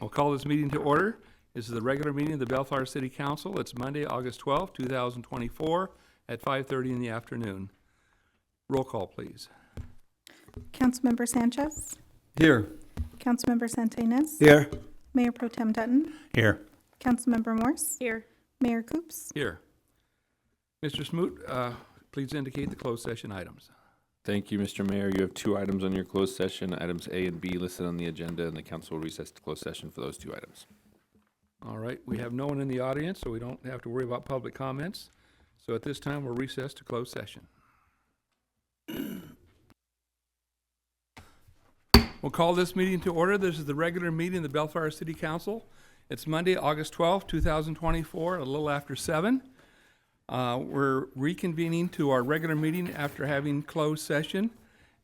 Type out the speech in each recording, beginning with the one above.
We'll call this meeting to order. This is the regular meeting of the Bellflower City Council. It's Monday, August 12th, 2024 at 5:30 in the afternoon. Roll call, please. Councilmember Sanchez. Here. Councilmember Santinas. Here. Mayor Pro Tem Dutton. Here. Councilmember Morse. Here. Mayor Coops. Here. Mr. Smoot, please indicate the closed session items. Thank you, Mr. Mayor. You have two items on your closed session, items A and B listed on the agenda, and the council will recess to closed session for those two items. All right, we have no one in the audience, so we don't have to worry about public comments. So at this time, we'll recess to closed session. We'll call this meeting to order. This is the regular meeting of the Bellflower City Council. It's Monday, August 12th, 2024, a little after 7. We're reconvening to our regular meeting after having closed session,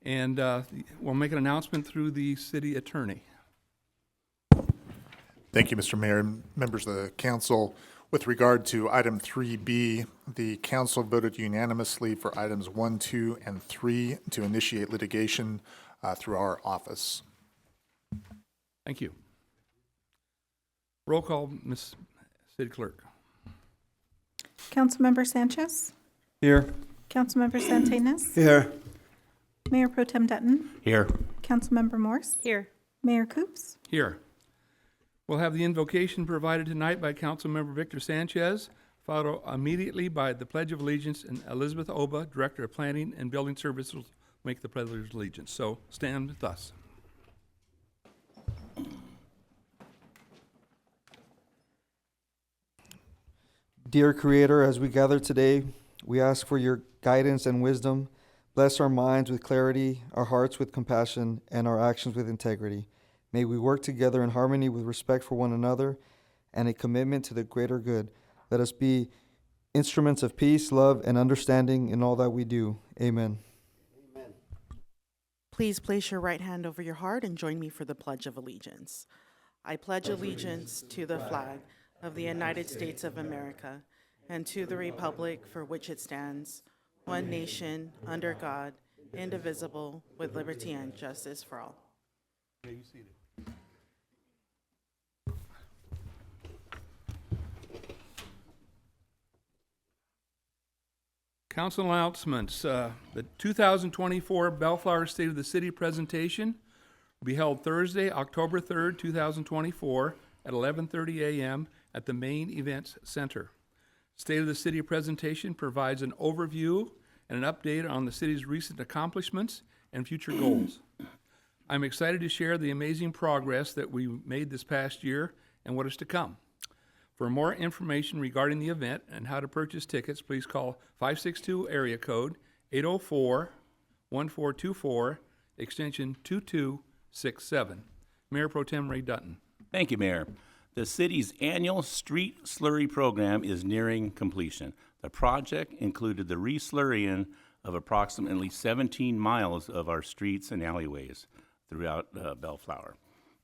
and we'll make an announcement through the city attorney. Thank you, Mr. Mayor and members of the council. With regard to item 3B, the council voted unanimously for items 1, 2, and 3 to initiate litigation through our office. Thank you. Roll call, Ms. City Clerk. Councilmember Sanchez. Here. Councilmember Santinas. Here. Mayor Pro Tem Dutton. Here. Councilmember Morse. Here. Mayor Coops. Here. We'll have the invocation provided tonight by Councilmember Victor Sanchez, followed immediately by the Pledge of Allegiance, and Elizabeth Oba, Director of Planning and Building Services, will make the Pledge of Allegiance. So stand with us. Dear Creator, as we gather today, we ask for your guidance and wisdom. Bless our minds with clarity, our hearts with compassion, and our actions with integrity. May we work together in harmony with respect for one another and a commitment to the greater good. Let us be instruments of peace, love, and understanding in all that we do. Amen. Please place your right hand over your heart and join me for the Pledge of Allegiance. I pledge allegiance to the flag of the United States of America and to the republic for which it stands, one nation, under God, indivisible, with liberty and justice for all. Council announcements. The 2024 Bellflower State of the City presentation will be held Thursday, October 3rd, 2024 at 11:30 a.m. at the Main Events Center. State of the City presentation provides an overview and an update on the city's recent accomplishments and future goals. I'm excited to share the amazing progress that we made this past year and what is to come. For more information regarding the event and how to purchase tickets, please call 562 area code 804-1424, extension 2267. Mayor Pro Tem Ray Dutton. Thank you, Mayor. The city's annual street slurry program is nearing completion. The project included the re-slurrying of approximately 17 miles of our streets and alleyways throughout Bellflower.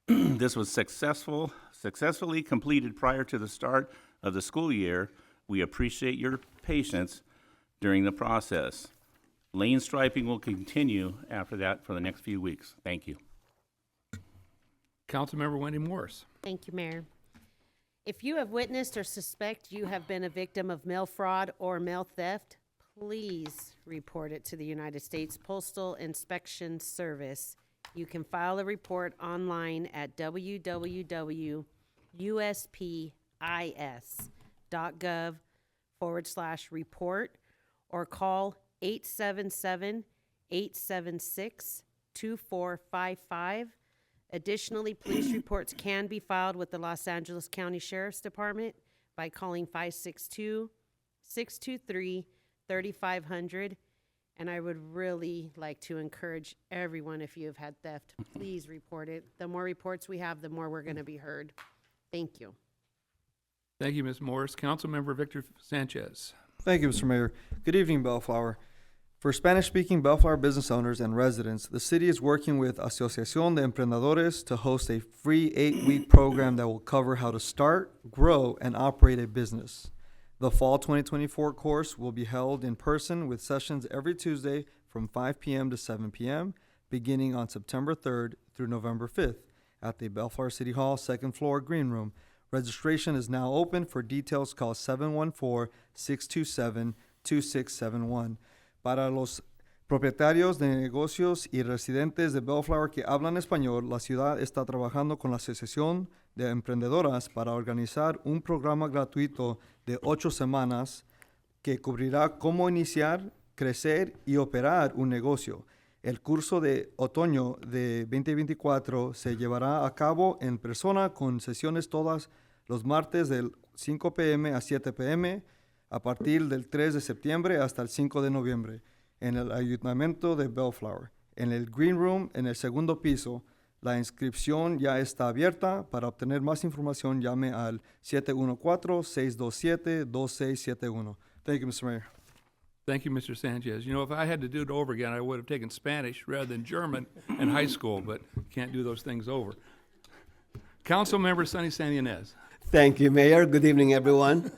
This was successfully completed prior to the start of the school year. We appreciate your patience during the process. Lane striping will continue after that for the next few weeks. Thank you. Councilmember Wendy Morse. Thank you, Mayor. If you have witnessed or suspect you have been a victim of mail fraud or mail theft, please report it to the United States Postal Inspection Service. You can file a report online at www.uspis.gov/report or call 877-876-2455. Additionally, police reports can be filed with the Los Angeles County Sheriff's Department by calling 562-623-3500. And I would really like to encourage everyone, if you have had theft, please report it. The more reports we have, the more we're going to be heard. Thank you. Thank you, Ms. Morse. Councilmember Victor Sanchez. Thank you, Mr. Mayor. Good evening, Bellflower. For Spanish-speaking Bellflower business owners and residents, the city is working with Asociación de Emprendedores to host a free 8-week program that will cover how to start, grow, and operate a business. The Fall 2024 course will be held in person with sessions every Tuesday from 5 p.m. to 7 p.m., beginning on September 3rd through November 5th, at the Bellflower City Hall, second floor, green room. Registration is now open. For details, call 714-627-2671. Para los propietarios de negocios y residentes de Bellflower que hablan español, la ciudad está trabajando con la Asociación de Emprendedoras para organizar un programa gratuito de 8 semanas que cubrirá cómo iniciar, crecer y operar un negocio. El curso de otoño de 2024 se llevará a cabo en persona con sesiones todas los martes del 5 p.m. a 7 p.m. a partir del 3 de septiembre hasta el 5 de noviembre en el Ayuntamiento de Bellflower. En el Green Room, en el segundo piso, la inscripción ya está abierta. Para obtener más información, llame al 714-627-2671. Thank you, Mr. Mayor. Thank you, Mr. Sanchez. You know, if I had to do it over again, I would have taken Spanish rather than German in high school, but can't do those things over. Councilmember Sonny San Ynez. Thank you, Mayor. Good evening, everyone.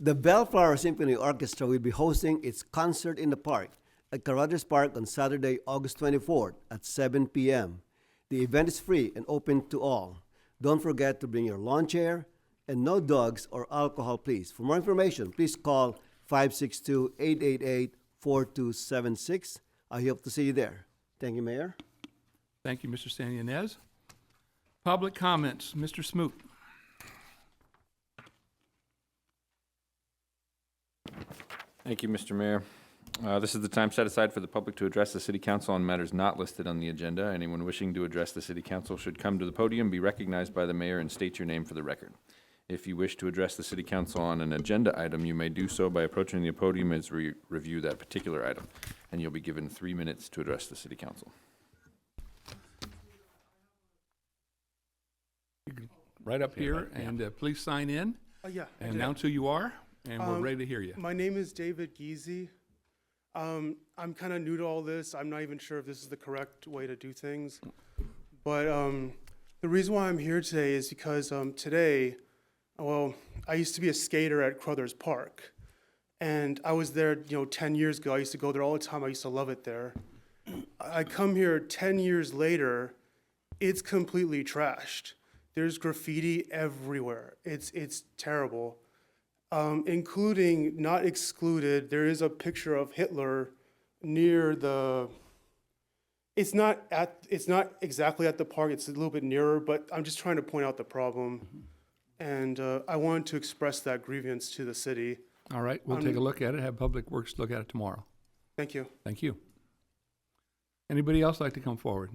The Bellflower Symphony Orchestra will be hosting its concert in the park at Carruthers Park on Saturday, August 24th at 7 p.m. The event is free and open to all. Don't forget to bring your lawn chair and no dogs or alcohol, please. For more information, please call 562-888-4276. I hope to see you there. Thank you, Mayor. Thank you, Mr. San Ynez. Public comments, Mr. Smoot. Thank you, Mr. Mayor. This is the time set aside for the public to address the City Council on matters not listed on the agenda. Anyone wishing to address the City Council should come to the podium, be recognized by the mayor, and state your name for the record. If you wish to address the City Council on an agenda item, you may do so by approaching the podium as we review that particular item, and you'll be given 3 minutes to address the City Council. Right up here, and please sign in Yeah. and announce who you are, and we're ready to hear you. My name is David Geezy. I'm kind of new to all this. I'm not even sure if this is the correct way to do things. But the reason why I'm here today is because today, well, I used to be a skater at Carruthers Park. And I was there, 10 years ago. I used to go there all the time. I used to love it there. I come here 10 years later, it's completely trashed. There's graffiti everywhere. It's terrible. Including, not excluded, there is a picture of Hitler near the, it's not exactly at the park, it's a little bit nearer, but I'm just trying to point out the problem. And I wanted to express that grievance to the city. All right, we'll take a look at it, have Public Works look at it tomorrow. Thank you. Thank you. Anybody else like to come forward?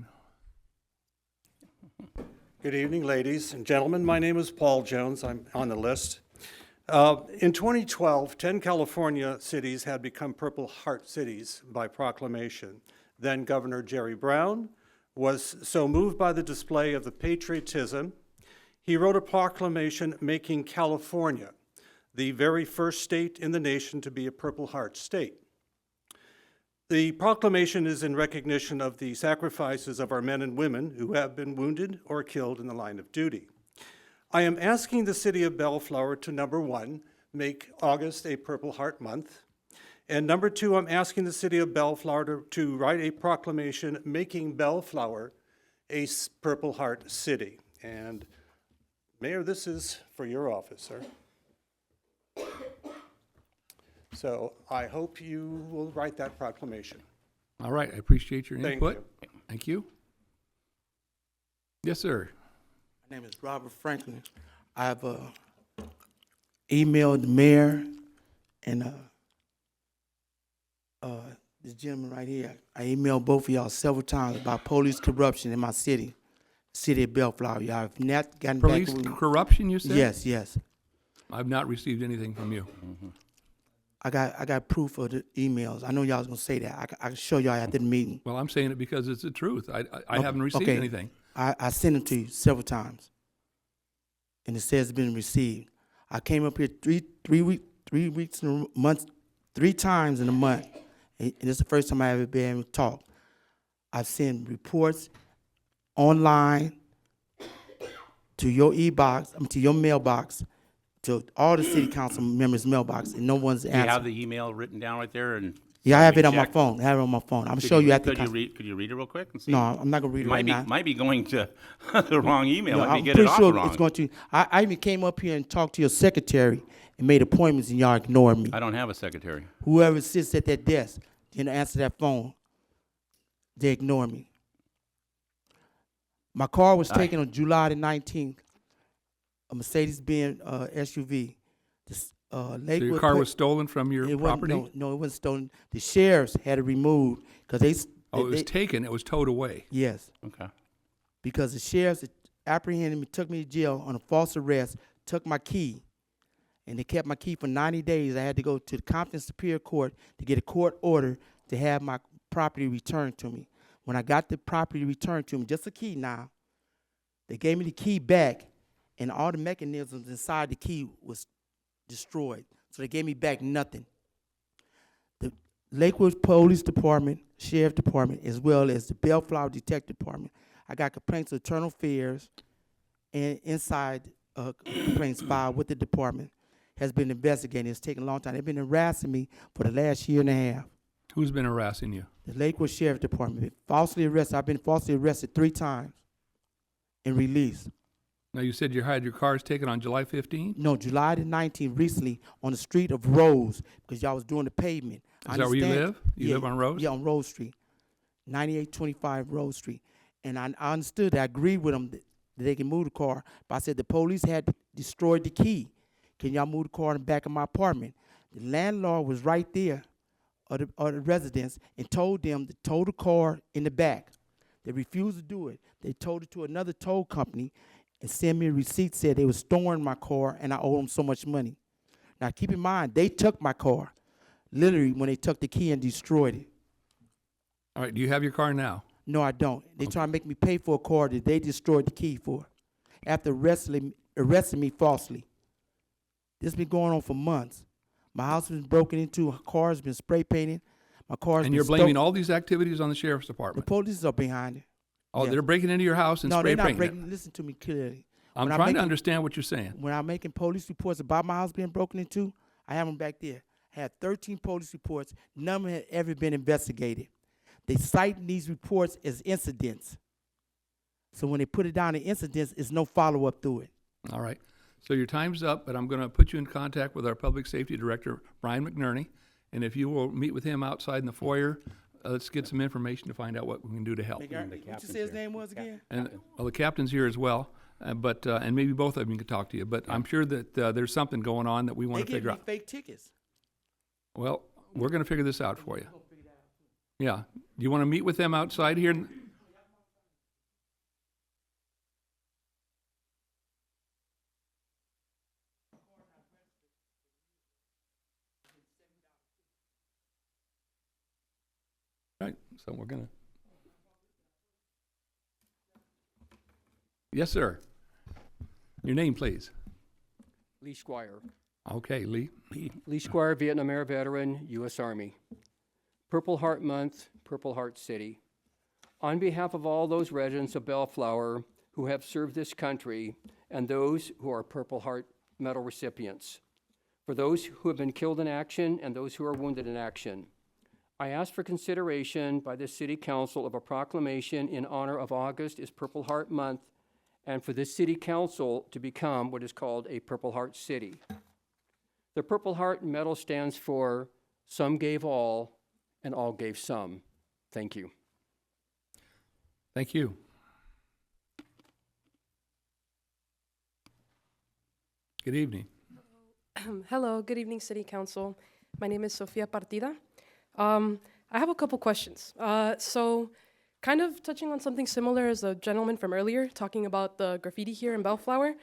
Good evening, ladies and gentlemen. My name is Paul Jones. I'm on the list. In 2012, 10 California cities had become Purple Heart cities by proclamation. Then Governor Jerry Brown was so moved by the display of the patriotism, he wrote a proclamation making California the very first state in the nation to be a Purple Heart state. The proclamation is in recognition of the sacrifices of our men and women who have been wounded or killed in the line of duty. I am asking the city of Bellflower to, number one, make August a Purple Heart month. And number two, I'm asking the city of Bellflower to write a proclamation making Bellflower a Purple Heart city. And Mayor, this is for your office, sir. So I hope you will write that proclamation. All right, I appreciate your Thank input. you. Thank you. Yes, sir. My name is Robert Franklin. I have emailed the mayor and this gentleman right here. I emailed both of y'all several times about police corruption in my city of Bellflower. Y'all have not gotten Police back with me. corruption, you said? Yes, yes. I've not received anything from you. I got proof of the emails. I know y'all was gonna say that. I can show y'all after the meeting. Well, I'm saying it because it's the truth. I haven't received Okay. anything. I sent it to you several times, and it says it's been received. I came up here three weeks in a month, 3 times in a month, and this is the first time I ever been able to talk. I've sent reports online to your to your mailbox, to all the city council members' mailbox, and no one's Do you have answered. the email written down right there and Yeah, I have it on my checked? phone. I have it on my phone. I'm Could show you after. Could you read it real quick and see? No, I'm not gonna read it right now. Might be going to the wrong email. No, Might be I'm getting it pretty off sure wrong. it's going to. I even came up here and talked to your secretary and made appointments, and y'all ignored me. I don't have a secretary. Whoever sits at that desk and answer that phone, they ignore me. My car was taken on July the 19th. A Mercedes-Benz SUV. This, So Lakewood your car pla- was stolen from your it wasn't- property? No, it wasn't stolen. The sheriffs had it removed because Oh, it was taken, it was towed away. Yes, Okay. because the sheriffs apprehended me, took me to jail on a false arrest, took my key, and they kept my key for 90 days. I had to go to the Compton Superior Court to get a court order to have my property returned to me. When I got the property returned to me, just a key now, they gave me the key back, and all the mechanisms inside the key was destroyed. So they gave me back nothing. The Lakewood Police Department, Sheriff Department, as well as the Bellflower Detective Department, I got complaints of internal affairs and inside complaints filed with the department, has been investigating. It's taken a long time. They've been harassing me for the last year and a half. Who's been harassing you? The Lakewood Sheriff Department, falsely arrested. I've been falsely arrested 3 times and released. Now, you said you had your cars taken on July 15th? No, July the 19th, recently, on the street of Rose, because y'all was doing the pavement. Is that where you understand- live? You live on Rose? Yeah, on Rose Street, 9825 Rose Street. And I understood, I agreed with them that they can move the car, but I said the police had destroyed the key. Can y'all move the car in the back of my apartment? The landlord was right there, or the residents, and told them to tow the car in the back. They refused to do it. They towed it to another tow company and sent me a receipt, said they were storing my car and I owed them so much money. Now keep in mind, they took my car, literally when they took the key and destroyed it. All right, do you have your car now? No, I don't. They try to make me pay for a car that they destroyed the key for after arresting me falsely. This has been going on for months. My house has been broken into, a car has been spray painted, my car has And been you're blaming stolen. all these activities on the sheriff's The department? police are behind it. Oh, yes. they're breaking into your house and No, spray they're not painting it? breaking. Listen to me clearly. I'm When trying to making- understand what you're saying. When I'm making police reports about my house being broken into, I have them back there. I had 13 police reports. None of them had ever been investigated. They cite these reports as incidents. So when they put it down in incidents, there's no follow-up through it. All right. So your time's up, but I'm going to put you in contact with our Public Safety Director, Brian McNerney. And if you will meet with him outside in the foyer, let's get some information to find out what we can do to help. What you say his name was again? And well, the captain's here as well, but and maybe both of them can talk to you. But I'm sure that there's something going on that we They want to give figure me out. fake tickets. Well, we're going to figure this out for you. Yeah. Do you want to meet with them outside here? Right. So we're going to. Yes, sir. Your name, please. Lee Squire. Okay, Lee. Lee Squire, Vietnam Era veteran, U.S. Army. Purple Heart Month, Purple Heart City. On behalf of all those residents of Bellflower who have served this country and those who are Purple Heart Medal recipients, for those who have been killed in action and those who are wounded in action, I ask for consideration by the City Council of a proclamation in honor of August is Purple Heart Month, and for this City Council to become what is called a Purple Heart City. The Purple Heart Medal stands for Some Gave All, and All Gave Some. Thank you. Thank you. Good evening. Hello, good evening, City Council. My name is Sofia Partida. I have a couple questions. So, kind of touching on something similar as the gentleman from earlier, talking about the graffiti here in Bellflower,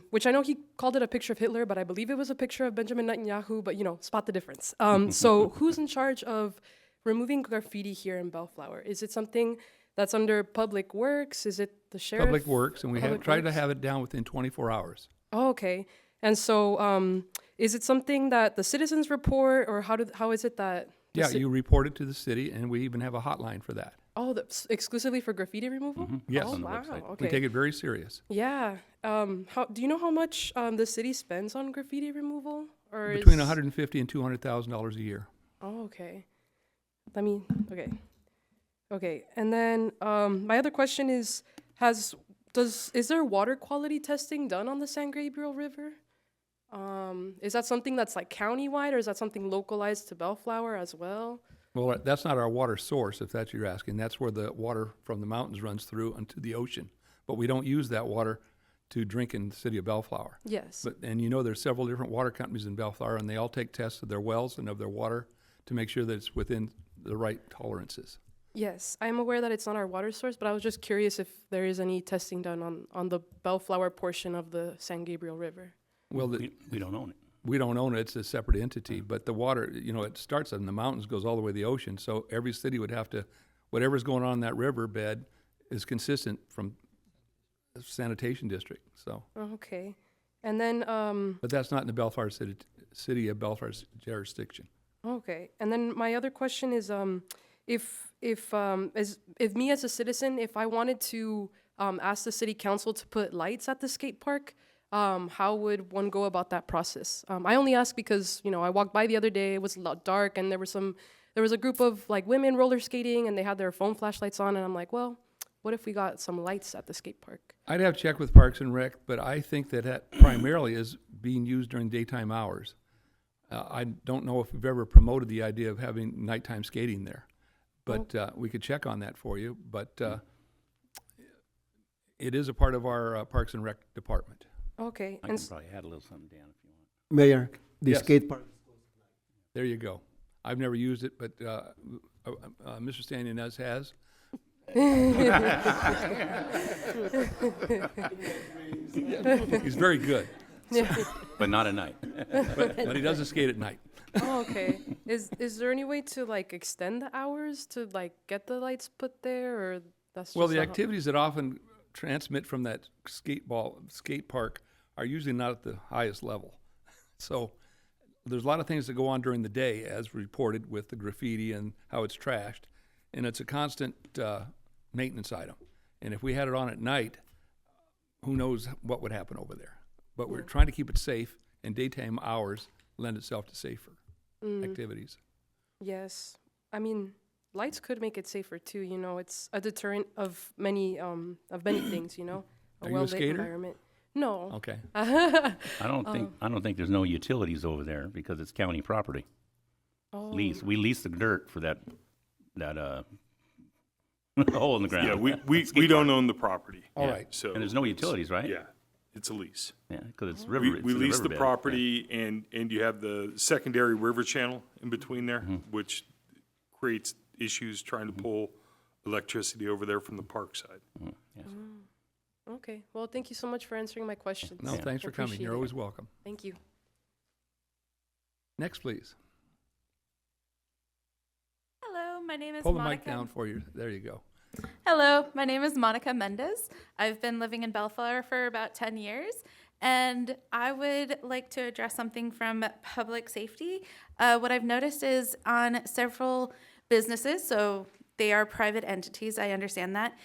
which I know he called it a picture of Hitler, but I believe it was a picture of Benjamin Netanyahu, but spot the difference. So who's in charge of removing graffiti here in Bellflower? Is it something that's under Public Works? Is it the sheriff? Public Works, and we have Public tried to Works? have it down within 24 hours. Oh, okay. And so, is it something that the citizens report, or how is it that? the Yeah, ci- you report it to the city, and we even have a hotline for that. Oh, that's exclusively for graffiti removal? Yes. Oh, On the wow. website. Okay. We take it very serious. Yeah. How do you know how much the city spends on graffiti removal? Or Between is- $150,000 and $200,000 a year. Oh, okay. Okay. Okay, and then my other question is, is there water quality testing done on the San Gabriel River? Is that something that's like countywide, or is that something localized to Bellflower as well? Well, that's not our water source, if that's what you're asking. That's where the water from the mountains runs through into the ocean. But we don't use that water to drink in the city of Bellflower. Yes. And there's several different water companies in Bellflower, and they all take tests of their wells and of their water to make sure that it's within the right tolerances. Yes, I'm aware that it's not our water source, but I was just curious if there is any testing done on the Bellflower portion of the San Gabriel River. Well, We don't own it. we don't own it. It's a separate entity. But the water, it starts in the mountains, goes all the way to the ocean. So every city would have to, whatever's going on in that river bed is consistent from the sanitation district. So, Okay, and then but that's not in the Bellflower city of Bellflower's jurisdiction. okay, and then my other question is, if me as a citizen, if I wanted to ask the city council to put lights at the skate park, how would one go about that process? I only ask because I walked by the other day. It was a lot dark, and there was a group of like women roller skating, and they had their phone flashlights on, and I'm like, well, what if we got some lights at the skate park? I'd have to check with Parks and Rec, but I think that primarily is being used during daytime hours. I don't know if we've ever promoted the idea of having nighttime skating there, but we could check on that for you. But it is a part of our Parks and Rec department. Okay, I can probably add a little something, Dan, if you want. Mayor, the Yes. skate park. There you go. I've never used it, but Mr. Stanionez has. He's very good, But not at night. but he doesn't skate at night. Oh, okay. Is there any way to like extend the hours to like get the lights put there, or that's Well, just the not- activities that often transmit from that skate park are usually not at the highest level. So there's a lot of things that go on during the day, as reported with the graffiti and how it's trashed, and it's a constant maintenance item. And if we had it on at night, who knows what would happen over there? But we're trying to keep it safe, and daytime hours lend itself to safer activities. Yes, I mean lights could make it safer too. It's a deterrent of many things. A Are you a well-lit skater? environment. No. Okay. I don't think there's no utilities over there because it's county property. Oh. We lease the dirt for that hole in the ground. Yeah, we don't own the property. All right. So And there's no utilities, right? Yeah, it's a lease. Yeah, because it's river. We it's in lease the riverbed. property, and you have the secondary river channel in between there, which creates issues trying to pull electricity over there from the park side. Yeah. Yes. Okay. Well, thank you so much for answering my questions. No, thanks for coming. Appreciate You're it. always welcome. Thank you. Next, please. Hello, my name is Pull the Monica. mic down for you. There you go. Hello, my name is Monica Mendez. I've been living in Bellflower for about 10 years, and I would like to address something from public safety. What I've noticed is on several businesses, so they are private entities, I understand that,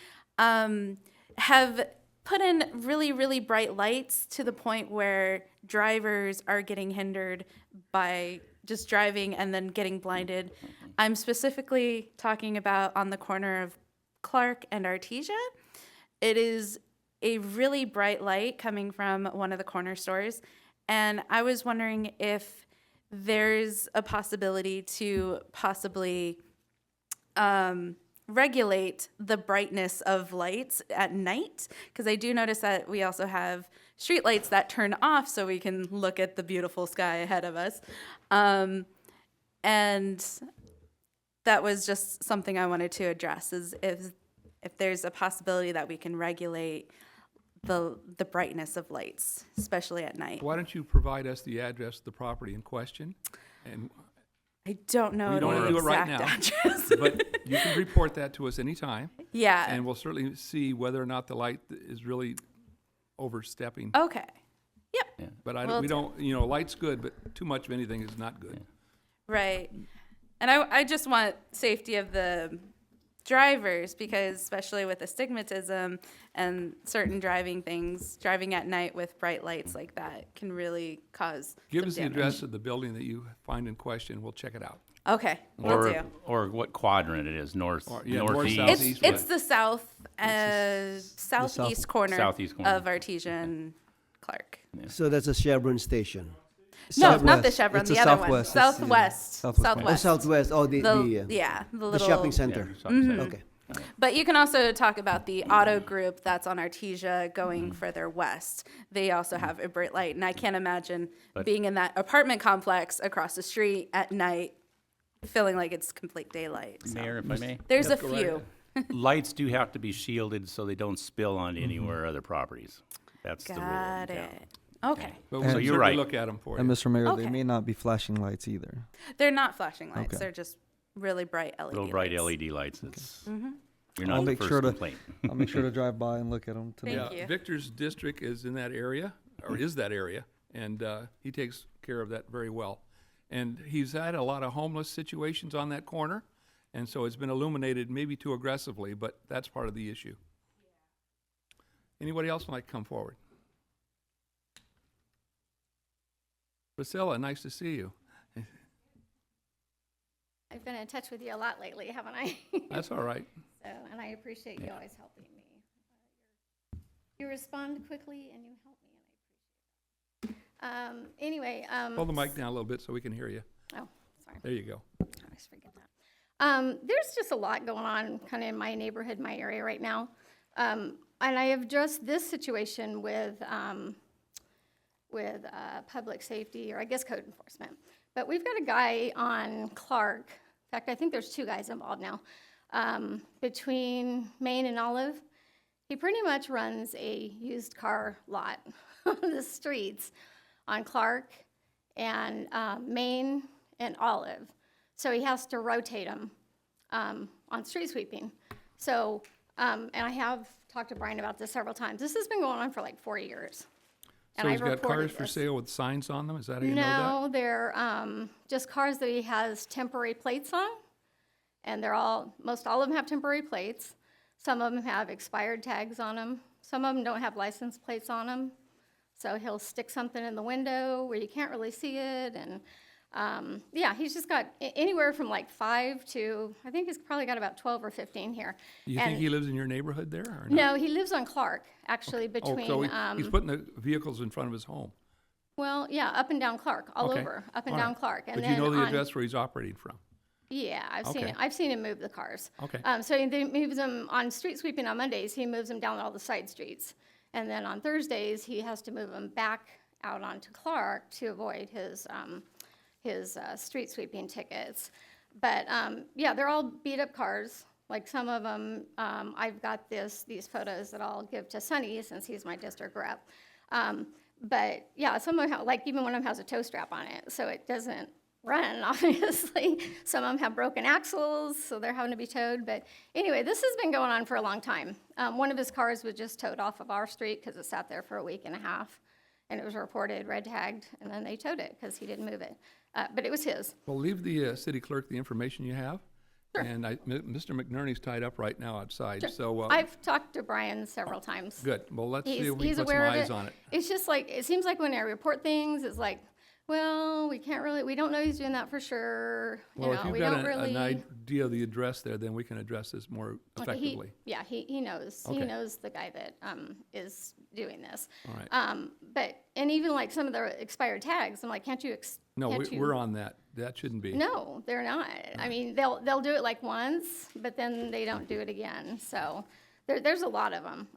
have put in really, really bright lights to the point where drivers are getting hindered by just driving and then getting blinded. I'm specifically talking about on the corner of Clark and Artesia. It is a really bright light coming from one of the corner stores, and I was wondering if there's a possibility to possibly regulate the brightness of lights at night, because I do notice that we also have street lights that turn off so we can look at the beautiful sky ahead of us. And that was just something I wanted to address, is if there's a possibility that we can regulate the brightness of lights, especially at night. Why don't you provide us the address of the property in question? And I don't know we don't have the to do it right exact now, address. but you can report that to us anytime. Yeah. And we'll certainly see whether or not the light is really overstepping. Okay. Yep. Yeah. But Will we do. don't, light's good, but too much of anything is not good. Right. And I just want safety of the drivers, because especially with astigmatism and certain driving at night with bright lights like that can really cause Give some us the damage. address of the building that you find in question. We'll check it out. Okay, will do. Or what quadrant it is, north, Or- yeah, north, northeast? south, It's, east, it's the southeast corner southeast corner. of Artesian Clark. So that's a Chevron station. No, not the Southwest. Chevron, It's the the other one. Southwest. It's the- Southwest. Southwest. Oh, Southwest. Southwest. Oh, Yeah, the the little. shopping center. Yeah, shopping center. Okay. But you can also talk about the auto group that's on Artesia going further west. They also have a bright light, and I can't imagine being in that apartment complex across the street at night, feeling like it's complete daylight. So. Mayor, if I may? There's a Go right few. Lights do have to be shielded so they don't spill onto anywhere other properties. That's the rule. Got yeah. it. Okay. But we So can you're certainly right. look at them for And you. Mr. Mayor, Okay. they may not be flashing lights either. They're not flashing lights. Okay. They're just really bright LED Little bright lights. LED lights. It's, You're I'll not the make first sure to- complaint. I'll make sure to drive by and look at them today. Thank Yeah, you. Victor's district is in that area, or is that area, and he takes care of that very well. And he's had a lot of homeless situations on that corner, and so it's been illuminated maybe too aggressively, but that's part of the issue. Anybody else like to come forward? Priscilla, nice to see you. I've been in touch with you a lot lately, haven't I? That's all right. So, and I appreciate you always helping me. You respond quickly and you help me, and I appreciate that. Anyway. Hold the mic down a little bit so we can hear you. Oh, sorry. There you go. I always forget that. There's just a lot going on kind of in my neighborhood, my area right now. And I have addressed this situation with public safety, or I guess code enforcement. But we've got a guy on Clark. In fact, I think there's two guys involved now. Between Main and Olive, he pretty much runs a used car lot on the streets on Clark and Main and Olive. So he has to rotate them on street sweeping. So, and I have talked to Brian about this several times. This has been going on for like 4 years. So he's got cars for sale with signs on them? Is that how you know that? No, they're just cars that he has temporary plates on. And they're most all of them have temporary plates. Some of them have expired tags on them. Some of them don't have license plates on them. So he'll stick something in the window where you can't really see it. And yeah, he's just got anywhere from like 5 to, I think he's probably got about 12 or 15 here. Do you think he lives in your neighborhood there or not? No, he lives on Clark, actually, Oh, between, so he's putting the vehicles in front of his home. well, yeah, up and down Clark, all Okay. over, up and All down right. Clark. And But you then know the on- address where he's operating from? Yeah, I've seen Okay. it. I've seen him move the cars. Okay. So he moves them on street sweeping on Mondays. He moves them down all the side streets, and then on Thursdays he has to move them back out onto Clark to avoid his street sweeping tickets. But yeah, they're all beat up cars. Like some of them, I've got these photos that I'll give to Sonny since he's my district rep. But yeah, some of them, like even one of them has a tow strap on it, so it doesn't run, obviously. Some of them have broken axles, so they're having to be towed. But anyway, this has been going on for a long time. One of his cars was just towed off of our street because it sat there for a week and a half, and it was reported red tagged, and then they towed it because he didn't move it. But it was his. Well, leave the city clerk the information you have. Sure. And Mr. McNerney's tied up right now outside, so. I've talked to Brian several times. Good. Well, let's see He's, if we he's can put some aware of eyes it. on it. It's just like, it seems like when I report things, it's like, well, we don't know he's doing that for sure. Well, if we you've don't got really. an idea of the address there, then we can address this more Okay, effectively. he knows. He Okay. knows the guy that is doing this. All right. And even like some of the expired tags, I'm like, can't you? No, can't you? we're on that. That shouldn't be. No, they're not. I mean, they'll do it like once, but then they don't do it again. So there's a lot of them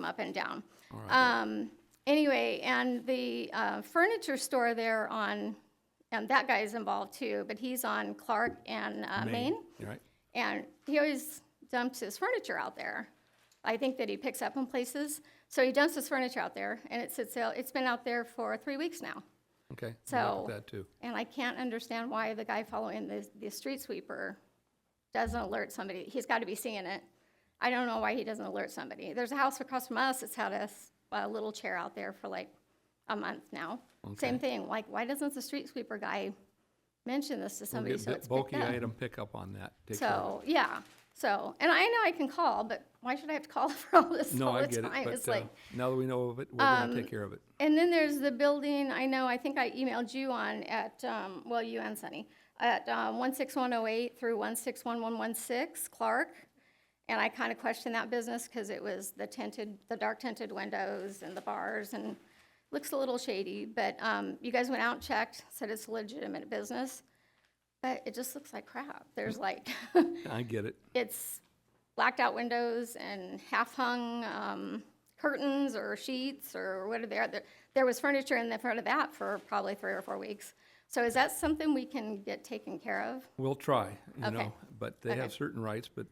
up and down. All right. Anyway, and the furniture store there and that guy's involved too, but he's on Clark and Main. You're right. And he always dumps his furniture out there. I think that he picks up in places. So he dumps his furniture out there, and it sits out. It's been out there for 3 weeks now. Okay. So, we'll look at that too. and I can't understand why the guy following the street sweeper doesn't alert somebody. He's got to be seeing it. I don't know why he doesn't alert somebody. There's a house across from us that's had a little chair out there for like a month now. Okay. Same thing. Like, why doesn't the street sweeper guy mention this to somebody We'll so get it's picked bulky up? item pickup on that. Take care of So, yeah. So, and I know I can call, but why should I have to call for all this it. No, all I the get it, time? It's but like, now that we know of it, we're gonna take care of it. and then there's the building, I think I emailed you on at, well, you and Sunny, at 16108 through 161116 Clark. And I kind of questioned that business because it was the dark tinted windows and the bars, and looks a little shady. But you guys went out and checked, said it's a legitimate business, but it just looks like crap. There's like, I get it. it's blacked out windows and half hung curtains or sheets or what are there. There was furniture in the front of that for probably 3 or 4 weeks. So is that something we can get taken care of? We'll try, you Okay. know, but they Okay. have certain rights, but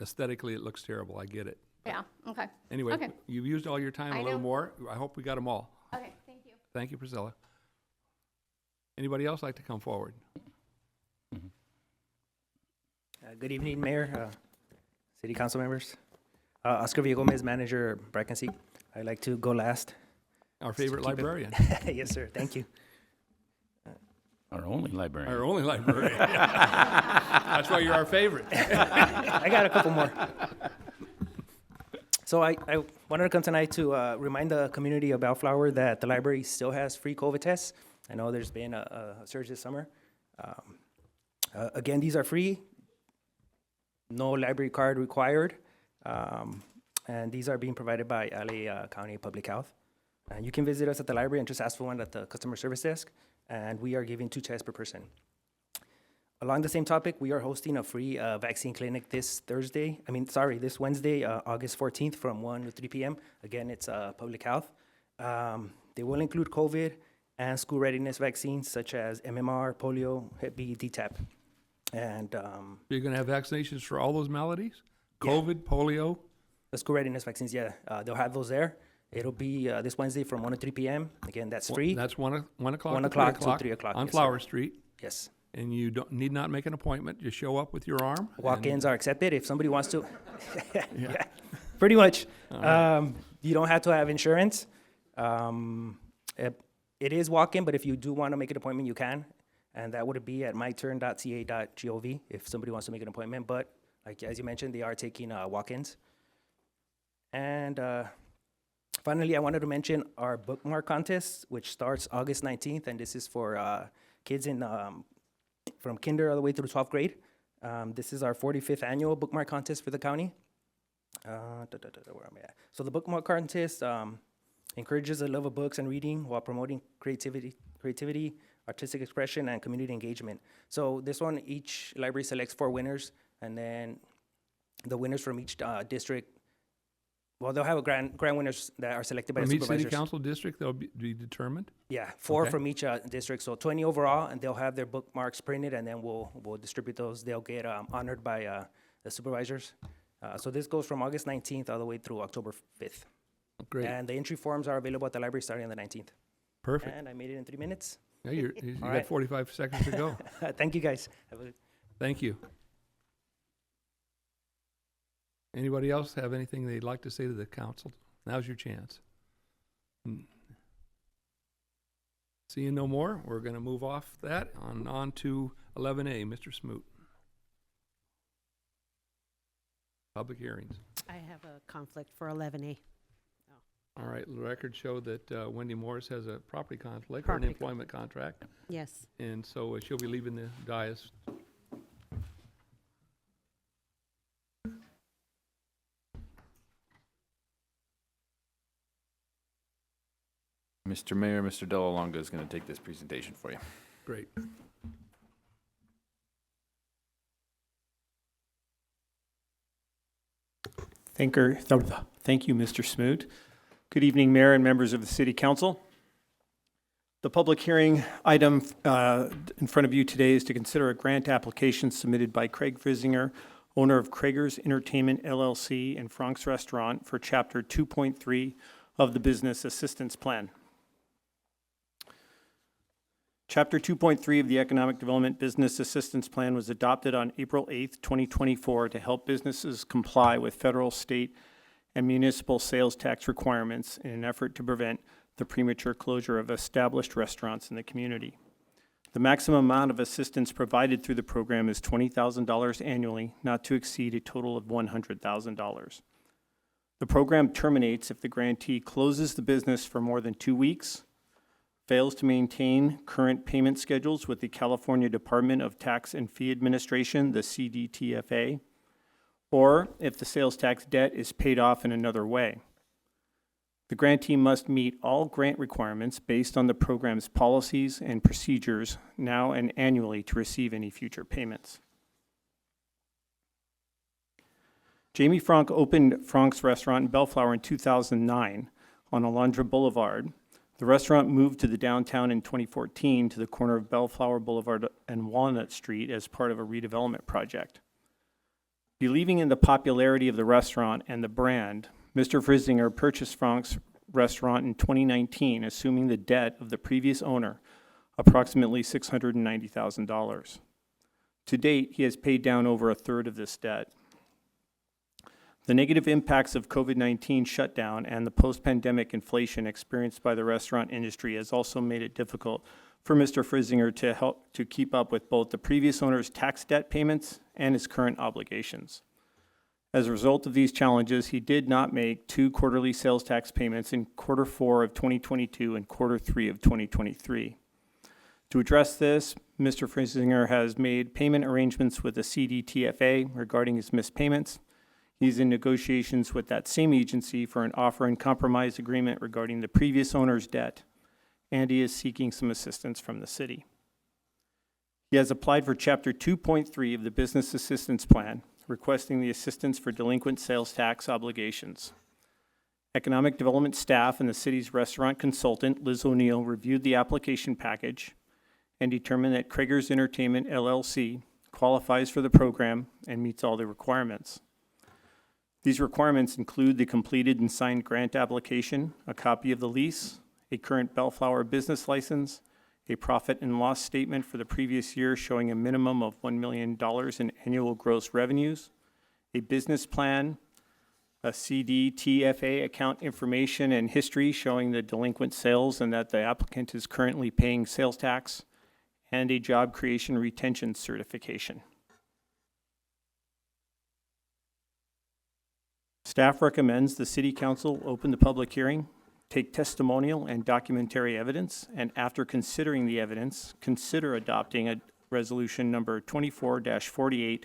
aesthetically, it looks terrible. I get it. Yeah, okay. Anyway, Okay. you've used all your time, I a little know. more. I hope we got them all. Okay, thank you. Thank you, Priscilla. Anybody else like to come forward? Good evening, Mayor, City Council members. Oscar Villagomez, Manager, Bracken Seat. I'd like to go last. Our favorite Keep it- librarian. Yes, sir. Thank you. Our only librarian. Our only librarian. That's why you're our favorite. I got a couple more. So I wanted to come tonight to remind the community of Bellflower that the library still has free COVID tests. I know there's been a surge this summer. Again, these are free. No library card required. And these are being provided by LA County Public Health. You can visit us at the library and just ask for one at the customer service desk. And we are giving 2 tests per person. Along the same topic, we are hosting a free vaccine clinic this Wednesday, August 14th from 1 to 3 p.m. Again, it's public health. They will include COVID and school readiness vaccines such as MMR, polio, Hep B, DTaP. And You're going to have vaccinations for all those maladies? COVID, polio? the school readiness vaccines, yeah, they'll have those there. It'll be this Wednesday from 1 to 3 p.m. Again, that's free. That's 1 o'clock 1 to 3 o'clock o'clock to 3 o'clock. on yes, sir. Flower Street. Yes. And you need not make an appointment. Just show up with your arm. Walk-ins are accepted if somebody wants to. Yeah, pretty much. You don't have to have insurance. It is walk-in, but if you do want to make an appointment, you can. And that would be at myturn.ca.gov if somebody wants to make an appointment. But like as you mentioned, they are taking walk-ins. And finally, I wanted to mention our bookmark contest, which starts August 19th, and this is for kids in from kinder all the way through 12th grade. This is our 45th annual bookmark contest for the county. Where am I at? So the bookmark contest encourages the love of books and reading while promoting creativity, artistic expression, and community engagement. So this one, each library selects 4 winners, and then the winners from each district. Well, they'll have a grand winners that are selected by From the each supervisors. city council district, they'll be determined? Yeah, 4 Okay. from each district, so 20 overall, and they'll have their bookmarks printed, and then we'll distribute those. They'll get honored by the supervisors. So this goes from August 19th all the way through October 5th. Great. And the entry forms are available at the library starting on the 19th. Perfect. And I made it in 3 minutes. Yeah, you All got right. 45 seconds to go. Thank you, guys. Have a- Thank you. Anybody else have anything they'd like to say to the council? Now's your chance. Seeing no more, we're going to move off that on to 11A. Mr. Smoot. Public hearings. I have a conflict for 11A. All right, the records show that Wendy Morris has a property conflict or an Property employment contract, Yes. and so she'll be leaving the dais. Mr. Mayor, Mr. Delalonga is going to take this presentation for you. Great. Thank you, Mr. Smoot. Good evening, Mayor and members of the City Council. The public hearing item in front of you today is to consider a grant application submitted by Craig Frisinger, owner of Krager's Entertainment LLC and Frank's Restaurant for Chapter 2.3 of the Business Assistance Plan. Chapter 2.3 of the Economic Development Business Assistance Plan was adopted on April 8th, 2024 to help businesses comply with federal, state, and municipal sales tax requirements in an effort to prevent the premature closure of established restaurants in the community. The maximum amount of assistance provided through the program is $20,000 annually, not to exceed a total of $100,000. The program terminates if the grantee closes the business for more than 2 weeks, fails to maintain current payment schedules with the California Department of Tax and Fee Administration, the CDTFA, or if the sales tax debt is paid off in another way. The grantee must meet all grant requirements based on the program's policies and procedures now and annually to receive any future payments. Jamie Frank opened Frank's Restaurant in Bellflower in 2009 on Alondra Boulevard. The restaurant moved to the downtown in 2014 to the corner of Bellflower Boulevard and Walnut Street as part of a redevelopment project. Believing in the popularity of the restaurant and the brand, Mr. Frisinger purchased Frank's Restaurant in 2019, assuming the debt of the previous owner, approximately $690,000. To date, he has paid down over a third of this debt. The negative impacts of COVID-19 shutdown and the post-pandemic inflation experienced by the restaurant industry has also made it difficult for Mr. Frisinger to keep up with both the previous owner's tax debt payments and his current obligations. As a result of these challenges, he did not make 2 quarterly sales tax payments in quarter 4 of 2022 and quarter 3 of 2023. To address this, Mr. Frisinger has made payment arrangements with the CDTFA regarding his missed payments. He's in negotiations with that same agency for an offer and compromise agreement regarding the previous owner's debt, and he is seeking some assistance from the city. He has applied for Chapter 2.3 of the Business Assistance Plan, requesting the assistance for delinquent sales tax obligations. Economic Development staff and the city's restaurant consultant, Liz O'Neill, reviewed the application package and determined that Krager's Entertainment, LLC, qualifies for the program and meets all the requirements. These requirements include the completed and signed grant application, a copy of the lease, a current Bellflower business license, a profit and loss statement for the previous year showing a minimum of $1 million in annual gross revenues, a business plan, a CDTFA account information and history showing the delinquent sales and that the applicant is currently paying sales tax, and a job creation retention certification. Staff recommends the City Council open the public hearing, take testimonial and documentary evidence, and after considering the evidence, consider adopting a resolution number 24-48,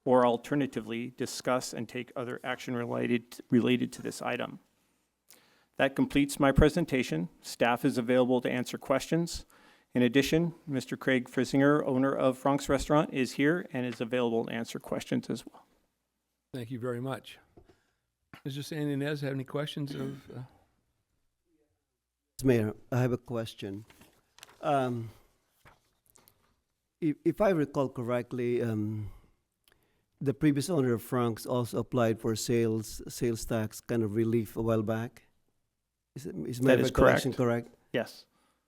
or alternatively, discuss and take other action related to this item. That completes my presentation. Staff is available to answer questions. In addition, Mr. Craig Frisinger, owner of Frank's Restaurant, is here and is available to answer questions as well. Thank you very much. Mr. San Ynez, have any questions of? Mayor, I have a question. If I recall correctly, the previous owner of Frank's also applied for sales tax kind of relief a while back. Is my recollection correct? Yes.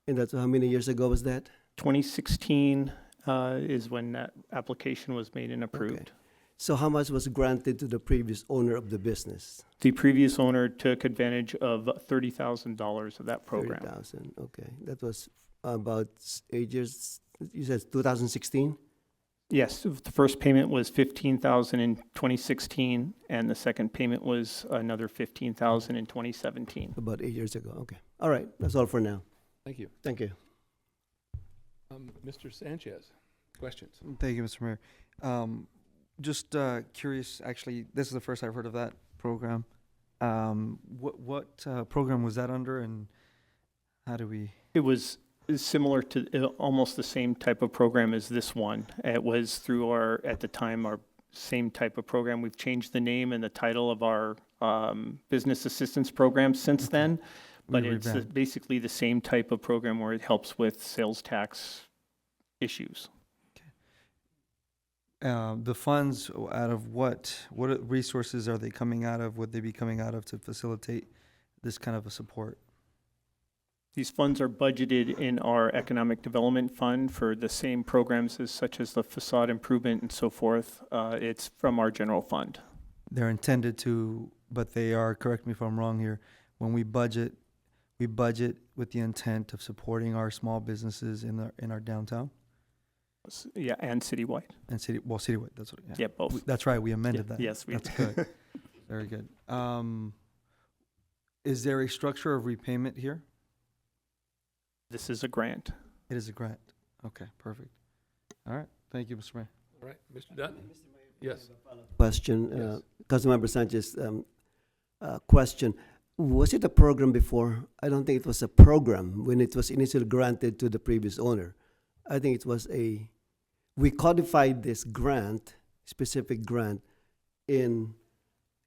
And that's how many years ago was that? 2016 is when that application was made and approved. Okay. So how much was granted to the previous owner of the business? The previous owner took advantage of $30,000 of that program. 30,000, okay. That was about 8 years, you said 2016? Yes, the first payment was $15,000 in 2016, and the second payment was another $15,000 in 2017. About 8 years ago, okay. All right, that's all for now. Thank you. Thank you. Mr. Sanchez, questions? Thank you, Mr. Mayor. Just curious, actually, this is the first I've heard of that program. What program was that under, and how do we? It was similar to almost the same type of program as this one. It was through at the time, our same type of program. We've changed the name and the title of our business assistance program since then, but it's basically the same type of program where it helps with sales tax issues. The funds out of what resources are they coming out of? Would they be coming out of to facilitate this kind of a support? These funds are budgeted in our Economic Development Fund for the same programs such as the facade improvement and so forth. It's from our general fund. They're intended to, but they are, correct me if I'm wrong here, when we budget with the intent of supporting our small businesses in our downtown? Yeah, and citywide. And citywide, that's what, yeah. Yeah, both. That's right, we amended that. Yes, we That's did. good. Very good. Is there a structure of repayment here? This is a grant. It is a grant. Okay, perfect. All right, thank you, Mr. Mayor. All right, Mr. Dutton? Yes. Question, Yes. Councilmember Sanchez, question. Was it a program before? I don't think it was a program when it was initially granted to the previous owner. I think it was we codified this grant, specific grant, in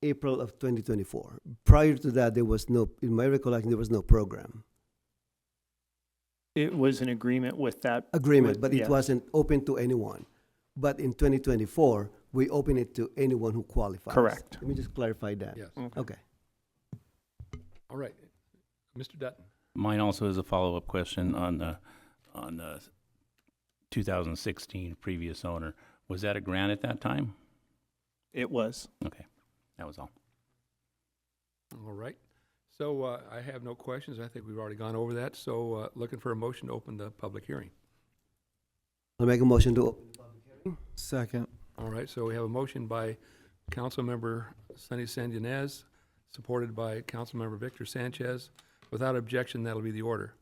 April of 2024. Prior to that, there was no, in my recollection, there was no program. It was an agreement with that. Agreement, but yeah. it wasn't open to anyone. But in 2024, we open it to anyone who qualifies. Correct. Let me just clarify that. Yes. Okay. All right. Mr. Dutton? Mine also is a follow-up question on the 2016 previous owner. Was that a grant at that time? It was. Okay, that was all. All right. So I have no questions. I think we've already gone over that. So looking for a motion to open the public hearing. I'll make a motion to Second. All right, so we have a motion by Councilmember Sunny San Ynez, supported by Councilmember Victor Sanchez. Without objection, that'll be the order.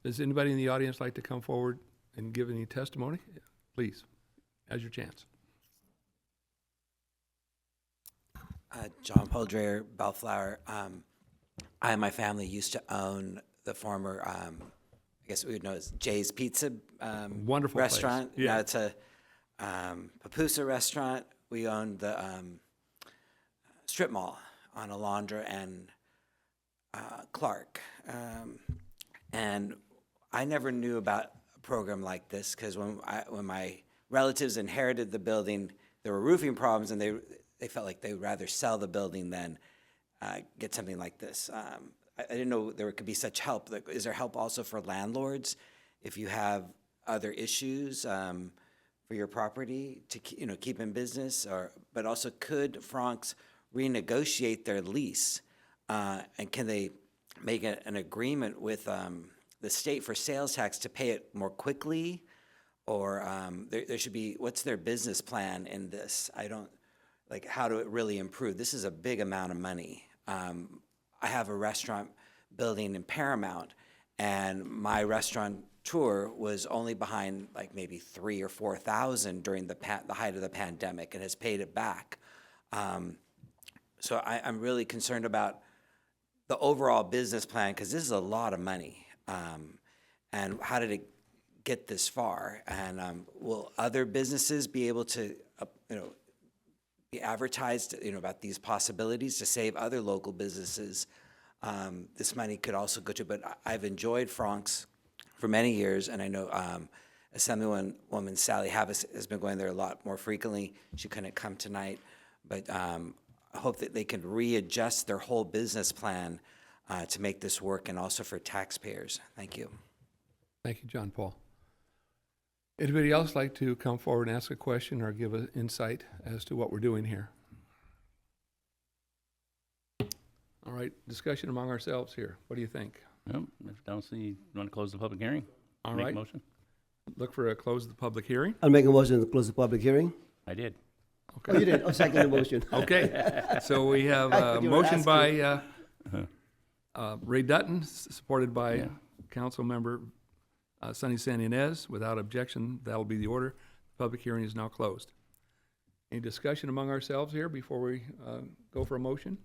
Does anybody in the audience like to come forward and give any testimony? Please, now's your chance. John Paul Dreher, Bellflower. I and my family used to own the former, I guess we would know as Jay's Pizza Wonderful restaurant. place. Yeah. Now it's a Papusa restaurant. We owned the strip mall on Alondra and Clark. And I never knew about a program like this because when my relatives inherited the building, there were roofing problems, and they felt like they would rather sell the building than get something like this. I didn't know there could be such help. Like, is there help also for landlords if you have other issues for your property to keep in business? But also, could Franks renegotiate their lease? And can they make an agreement with the state for sales tax to pay it more quickly? Or there should be, what's their business plan in this? How do it really improve? This is a big amount of money. I have a restaurant building in Paramount, and my restaurateur was only behind like maybe $3,000 or $4,000 during the height of the pandemic, and has paid it back. So I'm really concerned about the overall business plan, because this is a lot of money. And how did it get this far? And will other businesses be able to, be advertised, about these possibilities to save other local businesses? This money could also go to, but I've enjoyed Franks for many years, and I know Assemblywoman Sally Havas has been going there a lot more frequently. She couldn't come tonight, but I hope that they can readjust their whole business plan to make this work, and also for taxpayers. Thank you. Thank you, John Paul. Anybody else like to come forward and ask a question or give an insight as to what we're doing here? All right, discussion among ourselves here. What do you think? If I don't see, you want to close the public hearing? All Make a right. motion? Look for a close of the public hearing. I'll make a motion to close the public hearing. I did. Okay. Oh, you did? Oh, second the motion. Okay, so we have I a thought you were motion by Uh-huh. Ray Dutton, supported by Councilmember Sunny San Ynez. Without objection, that'll be the order. The public hearing is now closed. Any discussion among ourselves here before we go for a motion?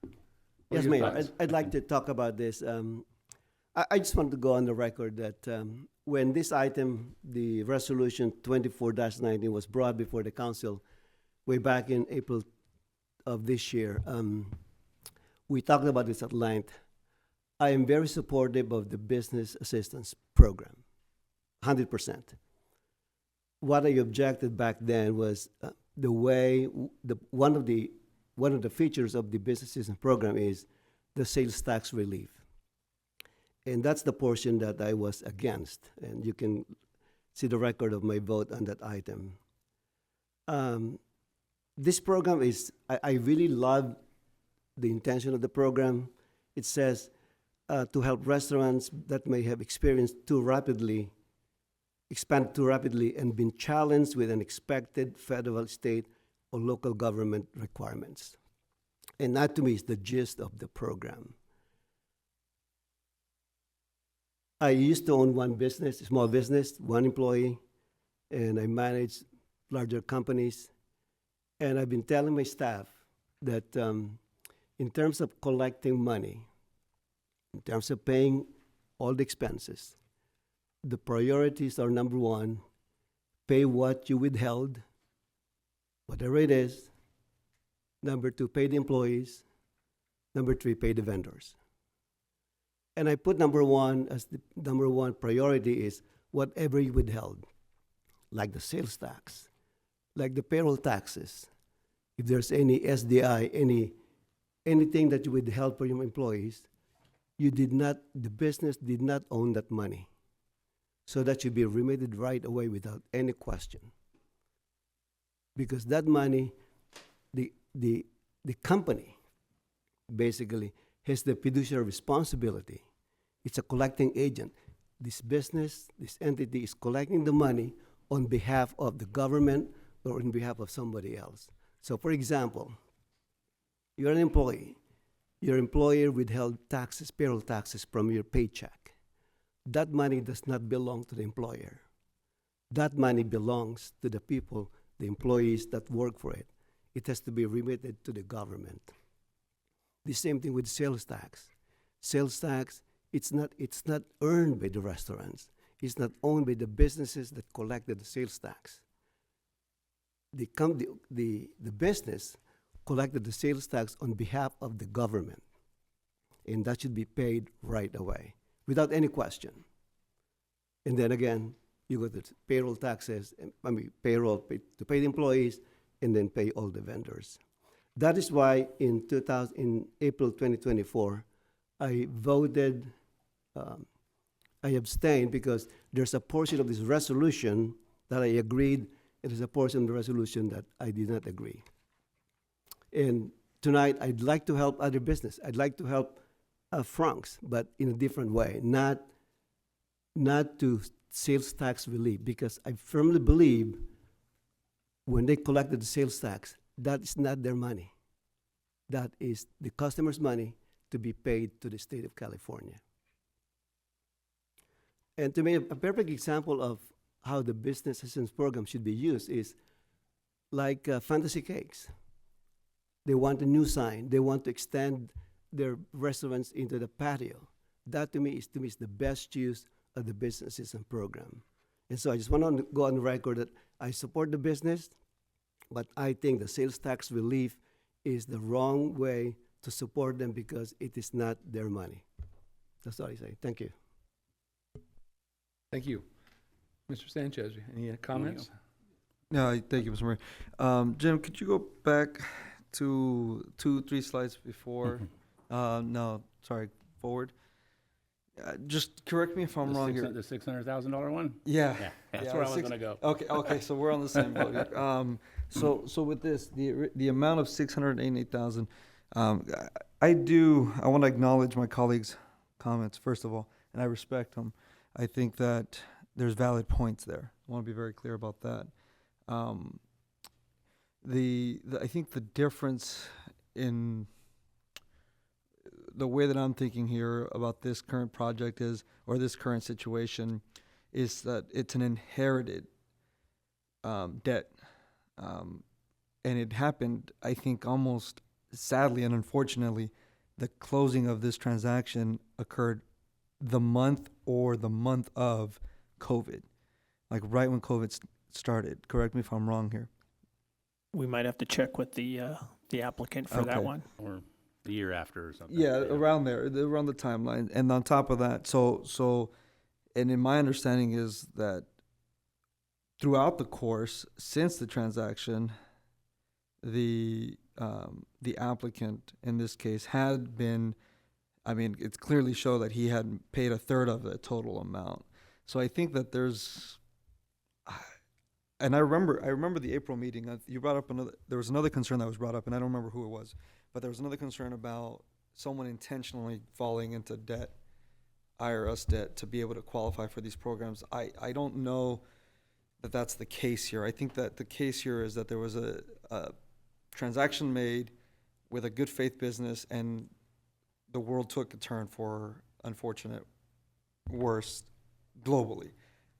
What are Yes, your Mayor, thoughts? I'd like to talk about this. I just want to go on the record that when this item, the resolution 24-19, was brought before the council way back in April of this year, we talked about this at length. I am very supportive of the business assistance program, 100%. What I objected back then was the way one of the features of the business assistance program is the sales tax relief. And that's the portion that I was against. And you can see the record of my vote on that item. This program is, I really love the intention of the program. It says to help restaurants that may have experienced expanded too rapidly and been challenged with unexpected federal, state, or local government requirements. And that, to me, is the gist of the program. I used to own one business, a small business, one employee, and I managed larger companies. And I've been telling my staff that in terms of collecting money, in terms of paying all the expenses, the priorities are number one, pay what you withheld, whatever it is. Number two, pay the employees. Number three, pay the vendors. And I put number one as the number one priority is whatever you withheld, like the sales tax, like the payroll taxes. If there's any SDI, anything that you withheld for your employees, the business did not own that money. So that should be remitted right away without any question. Because that money, the company basically has the fiduciary responsibility. It's a collecting agent. This business, this entity is collecting the money on behalf of the government or on behalf of somebody else. So for example, you're an employee. Your employer withheld taxes, payroll taxes from your paycheck. That money does not belong to the employer. That money belongs to the people, the employees that work for it. It has to be remitted to the government. The same thing with sales tax. Sales tax, it's not earned by the restaurants. It's not owned by the businesses that collected the sales tax. The business collected the sales tax on behalf of the government. And that should be paid right away, without any question. And then again, you go to payroll taxes, payroll to pay the employees, and then pay all the vendors. That is why in April 2024, I voted, I abstained because there's a portion of this resolution that I agreed, and there's a portion of the resolution that I did not agree. And tonight, I'd like to help other business. I'd like to help Franks, but in a different way, not to sales tax relief, because I firmly believe when they collected the sales tax, that is not their money. That is the customer's money to be paid to the state of California. And to me, a perfect example of how the business assistance program should be used is like Fantasy Cakes. They want a new sign. They want to extend their restaurants into the patio. That to me is the best use of the business assistance program. And so I just want to go on the record that I support the business, but I think the sales tax relief is the wrong way to support them because it is not their money. That's all I say. Thank you. Thank you. Mr. Sanchez, any comments? No, thank you, Mr. Murray. Jim, could you go back to 2-3 slides before? No, sorry, forward. Just correct me if I'm wrong here. The $600,000 one? Yeah. That's where I was going to go. Okay, so we're on the same boat here. So with this, the amount of $688,000, I want to acknowledge my colleagues' comments, first of all, and I respect them. I think that there's valid points there. I want to be very clear about that. I think the difference in the way that I'm thinking here about this current project or this current situation, is that it's an inherited debt. And it happened, I think, almost sadly and unfortunately, the closing of this transaction occurred the month of COVID, like right when COVID started. Correct me if I'm wrong here. We might have to check with the applicant for that one. Or the year after or something. Yeah, around there, around the timeline. And on top of that, and in my understanding is that throughout the course, since the transaction, the applicant in this case had been, it's clearly show that he had paid a third of the total amount. So I think that there's, and I remember the April meeting. You brought up there was another concern that was brought up, and I don't remember who it was, but there was another concern about someone intentionally falling into debt, IRS debt, to be able to qualify for these programs. I don't know that that's the case here. I think that the case here is that there was a transaction made with a good faith business, and the world took a turn for unfortunate worse globally,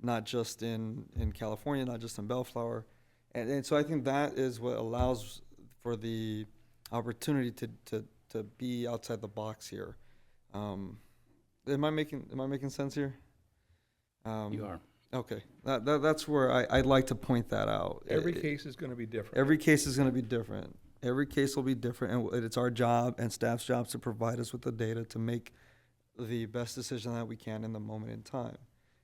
not just in California, not just in Bellflower. And so I think that is what allows for the opportunity to be outside the box here. Am I making sense here? You are. Okay, that's where I'd like to point that out. Every case is going to be different. Every case is going to be different. Every case will be different, and it's our job and staff's job to provide us with the data to make the best decision that we can in the moment in time.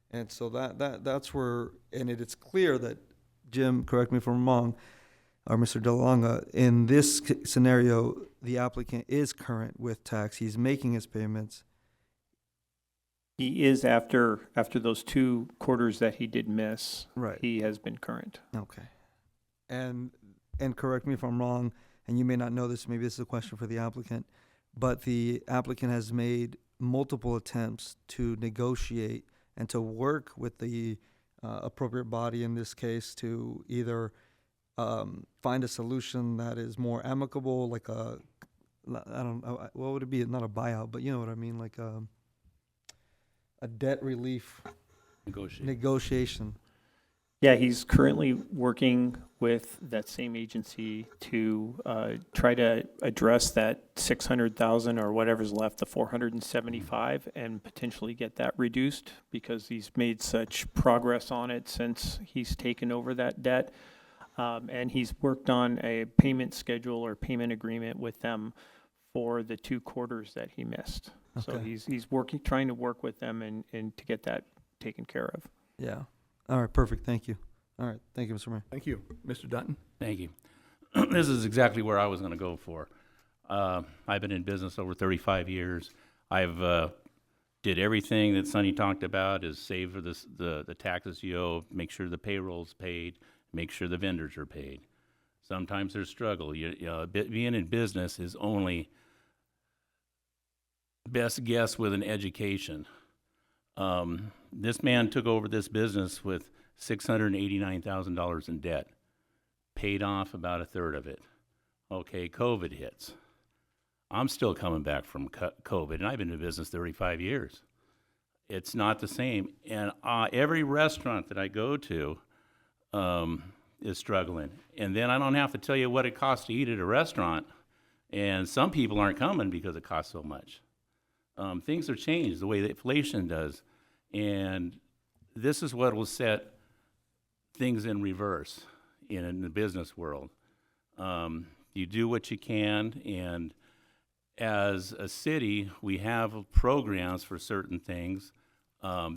And so that's where, and it's clear that, Jim, correct me if I'm wrong, or Mr. De Longa, in this scenario, the applicant is current with tax. He's making his payments. He is after those 2 quarters that he did miss. Right. He has been current. Okay. And correct me if I'm wrong, and you may not know this, maybe this is a question for the applicant, but the applicant has made multiple attempts to negotiate and to work with the appropriate body in this case to either find a solution that is more amicable, like I don't know, what would it be? Not a buyout, but you know what I mean, like a debt relief negotiation. Yeah, he's currently working with that same agency to try to address that 600,000 or whatever's left, the 475, and potentially get that reduced because he's made such progress on it since he's taken over that debt. And he's worked on a payment schedule or payment agreement with them for the 2 quarters that he missed. So Okay. he's trying to work with them and to get that taken care of. Yeah. All right, perfect. Thank you. All right, thank you, Mr. Mayor. Thank you. Mr. Dutton? Thank you. This is exactly where I was going to go for. I've been in business over 35 years. I've did everything that Sonny talked about, is save for the taxes you owe, make sure the payroll's paid, make sure the vendors are paid. Sometimes there's struggle. Being in business is only best guess with an education. This man took over this business with $689,000 in debt, paid off about 1/3 of it. Okay, COVID hits. I'm still coming back from COVID, and I've been in business 35 years. It's not the same. And every restaurant that I go to is struggling. And then I don't have to tell you what it costs to eat at a restaurant. And some people aren't coming because it costs so much. Things have changed the way that inflation does. And this is what will set things in reverse in the business world. You do what you can, and as a city, we have programs for certain things.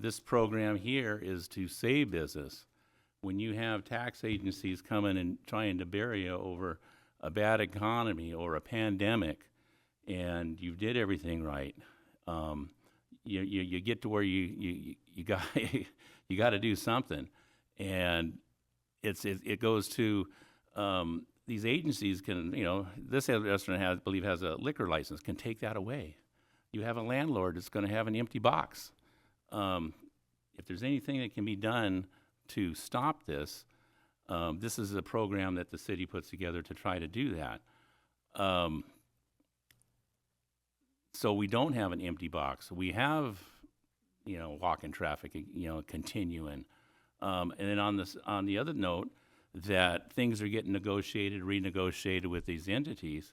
This program here is to save business. When you have tax agencies coming and trying to bury you over a bad economy or a pandemic, and you did everything right, you get to where you got you got to do something, and it goes to these agencies can, this restaurant I believe has a liquor license, can take that away. You have a landlord that's going to have an empty box. If there's anything that can be done to stop this, this is a program that the city puts together to try to do that. So we don't have an empty box. We have, walk-in traffic, continuing. And then on the other note, that things are getting negotiated, renegotiated with these entities.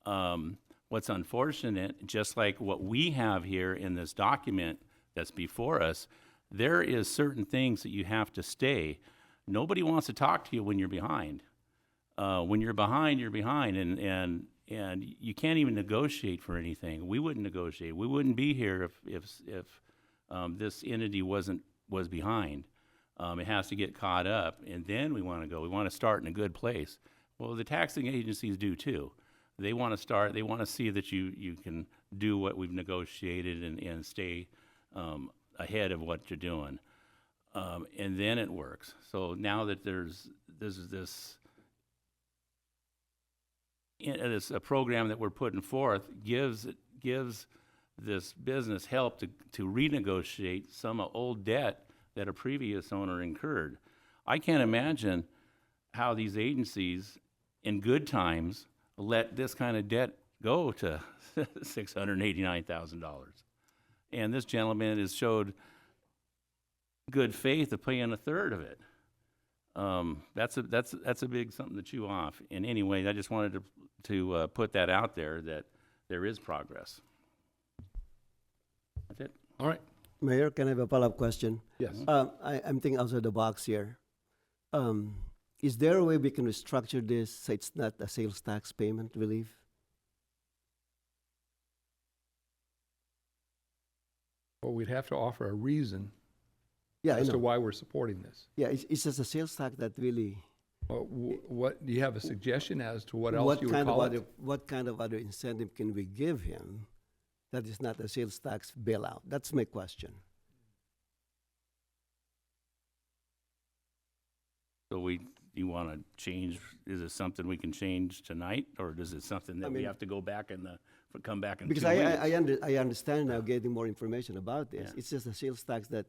What's unfortunate, just like what we have here in this document that's before us, there is certain things that you have to stay. Nobody wants to talk to you when you're behind. When you're behind, and you can't even negotiate for anything. We wouldn't negotiate. We wouldn't be here if this entity was behind. It has to get caught up, and then we want to go. We want to start in a good place. Well, the taxing agencies do too. They want to start. They want to see that you can do what we've negotiated and stay ahead of what you're doing, and then it works. So now that there's this a program that we're putting forth gives this business help to renegotiate some old debt that a previous owner incurred. I can't imagine how these agencies in good times let this kind of debt go to $689,000. And this gentleman has showed good faith of paying a third of it. That's a big something to chew off. And anyway, I just wanted to put that out there, that there is progress. That's it. All right. Mayor, can I have a follow-up question? Yes. I'm thinking outside the box here. Is there a way we can restructure this so it's not a sales tax payment relief? Well, we'd have to offer a reason Yeah, as I to know. why we're supporting this. Yeah, it's just a sales tax that really. Well, what, do you have a suggestion as to what else you would call it? What kind of other incentive can we give him that is not a sales tax bailout? That's my question. So you want to change, is it something we can change tonight? Or is it something that we have to go back and come back in 2 Because weeks? I understand now getting more information about this. Yeah. It's just a sales tax that,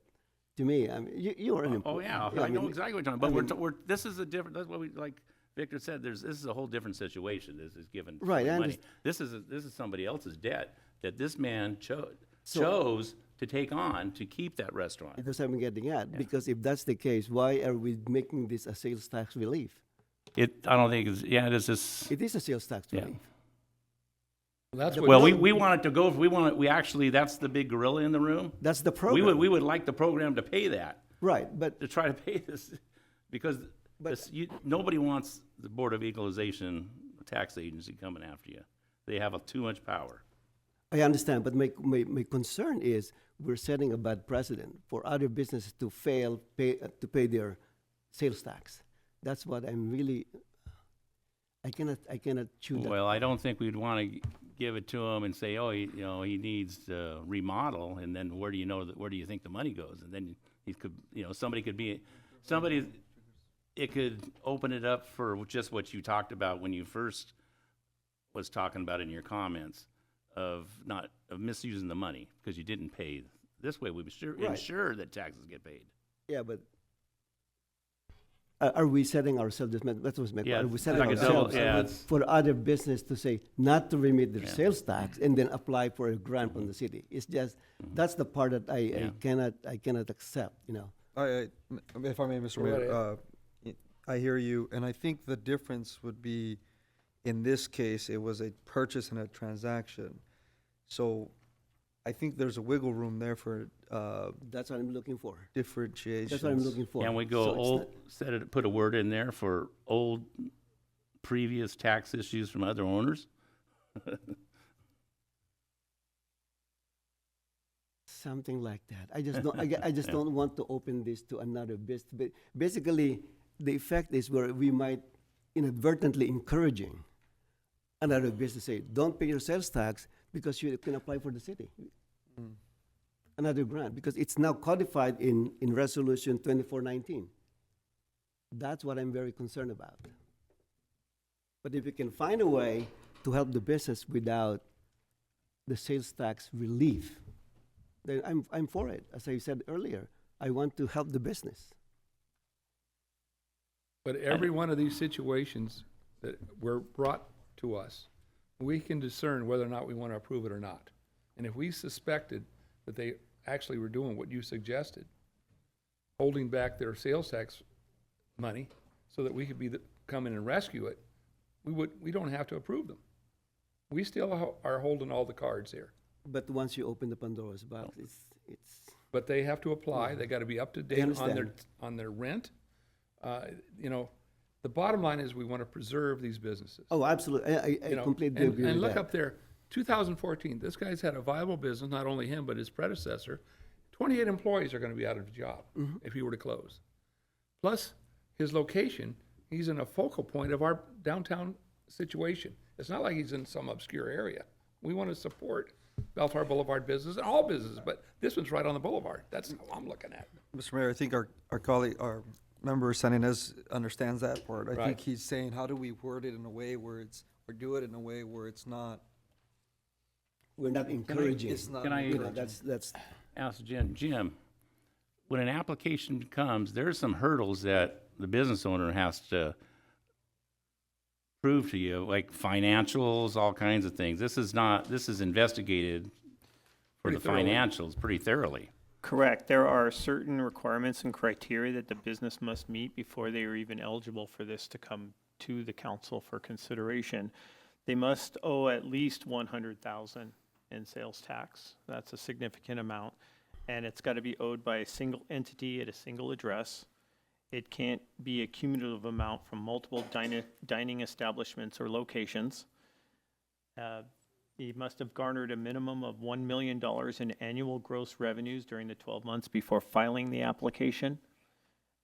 to me, I mean, you are an Oh, employee. yeah, I know exactly what you're talking about. But this is a different, that's what we, like Victor said, this is a whole different situation. This is given Right, I money. This is somebody else's debt that this man chose to take on to keep that restaurant. That's what I'm getting at. Because if that's the case, why are we making this a sales tax relief? I don't think it's, it is just. It is a sales tax relief. That's Well, we want it to go, we actually, that's the big gorilla in the room. That's the program. We would like the program to pay that. Right, but. To try to pay this, because nobody wants the Board of Equalization tax agency coming after you. They have too much power. I understand, but my concern is we're setting a bad precedent for other businesses to to pay their sales tax. That's what I'm really, I cannot chew that. Well, I don't think we'd want to give it to him and say, oh, he needs to remodel, and then where do you think the money goes? And then he could, it could open it up for just what you talked about when you first was talking about in your comments of misusing the money because you didn't pay. This way, we ensure that taxes get paid. Yeah, but are we setting ourselves, that was my Yeah, question, are we setting like a double- ourselves for other business to say not to remit their sales tax and then apply for a grant from the city? It's just, that's the part that I cannot accept, If I may, Mr. Go right Mayor, I hear you, and I think the difference would be, in this case, it was a purchase and a transaction. So I think there's a wiggle room there for that's what I'm looking for. differentiation. That's what I'm looking for. Can we go put a word in there for old, previous tax issues from other owners? Something like that. I just don't want to open this to another business. But basically, the effect is where we might inadvertently encouraging another business to say, don't pay your sales tax because you can apply for the city. Another grant, because it's now codified in Resolution 2419. That's what I'm very concerned about. But if we can find a way to help the business without the sales tax relief, then I'm for it. As I said earlier, I want to help the business. But every one of these situations that were brought to us, we can discern whether or not we want to approve it or not. And if we suspected that they actually were doing what you suggested, holding back their sales tax money so that we could come in and rescue it, we don't have to approve them. We still are holding all the cards here. But once you open the Pandora's box, it's. But they have to apply. They got to be up to date on their rent. The bottom line is we want to preserve these businesses. Oh, absolutely. I completely agree with And look that. up there, 2014, this guy's had a viable business, not only him, but his predecessor. 28 employees are going to be out of a job if he were to close. Plus, his location, he's in a focal point of our downtown situation. It's not like he's in some obscure area. We want to support Bellflower Boulevard business and all businesses, but this one's right on the boulevard. That's how I'm looking at it. Mr. Mayor, I think our colleague, our member Salinas understands that part. I Right. think he's saying, how do we word it in a way where or do it in a way where it's not. We're not encouraging. It's not Can I- encouraging. That's. Ask Jim, when an application comes, there are some hurdles that the business owner has to prove to you, like financials, all kinds of things. This is investigated for the Pretty thoroughly. financials pretty thoroughly. Correct. There are certain requirements and criteria that the business must meet before they are even eligible for this to come to the council for consideration. They must owe at least 100,000 in sales tax. That's a significant amount. And it's got to be owed by a single entity at a single address. It can't be a cumulative amount from multiple dining establishments or locations. He must have garnered a minimum of $1 million in annual gross revenues during the 12 months before filing the application.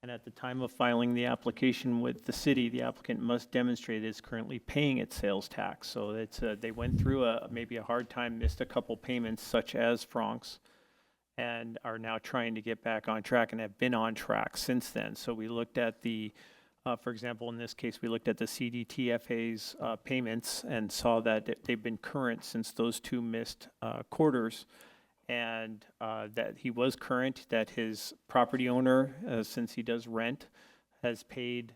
And at the time of filing the application with the city, the applicant must demonstrate it's currently paying its sales tax. So it's, they went through maybe a hard time, missed a couple payments such as francs, and are now trying to get back on track and have been on track since then. So we looked at the, for example, in this case, we looked at the CDTFA's payments and saw that they've been current since those two missed quarters, and that he was current, that his property owner, since he does rent, has paid,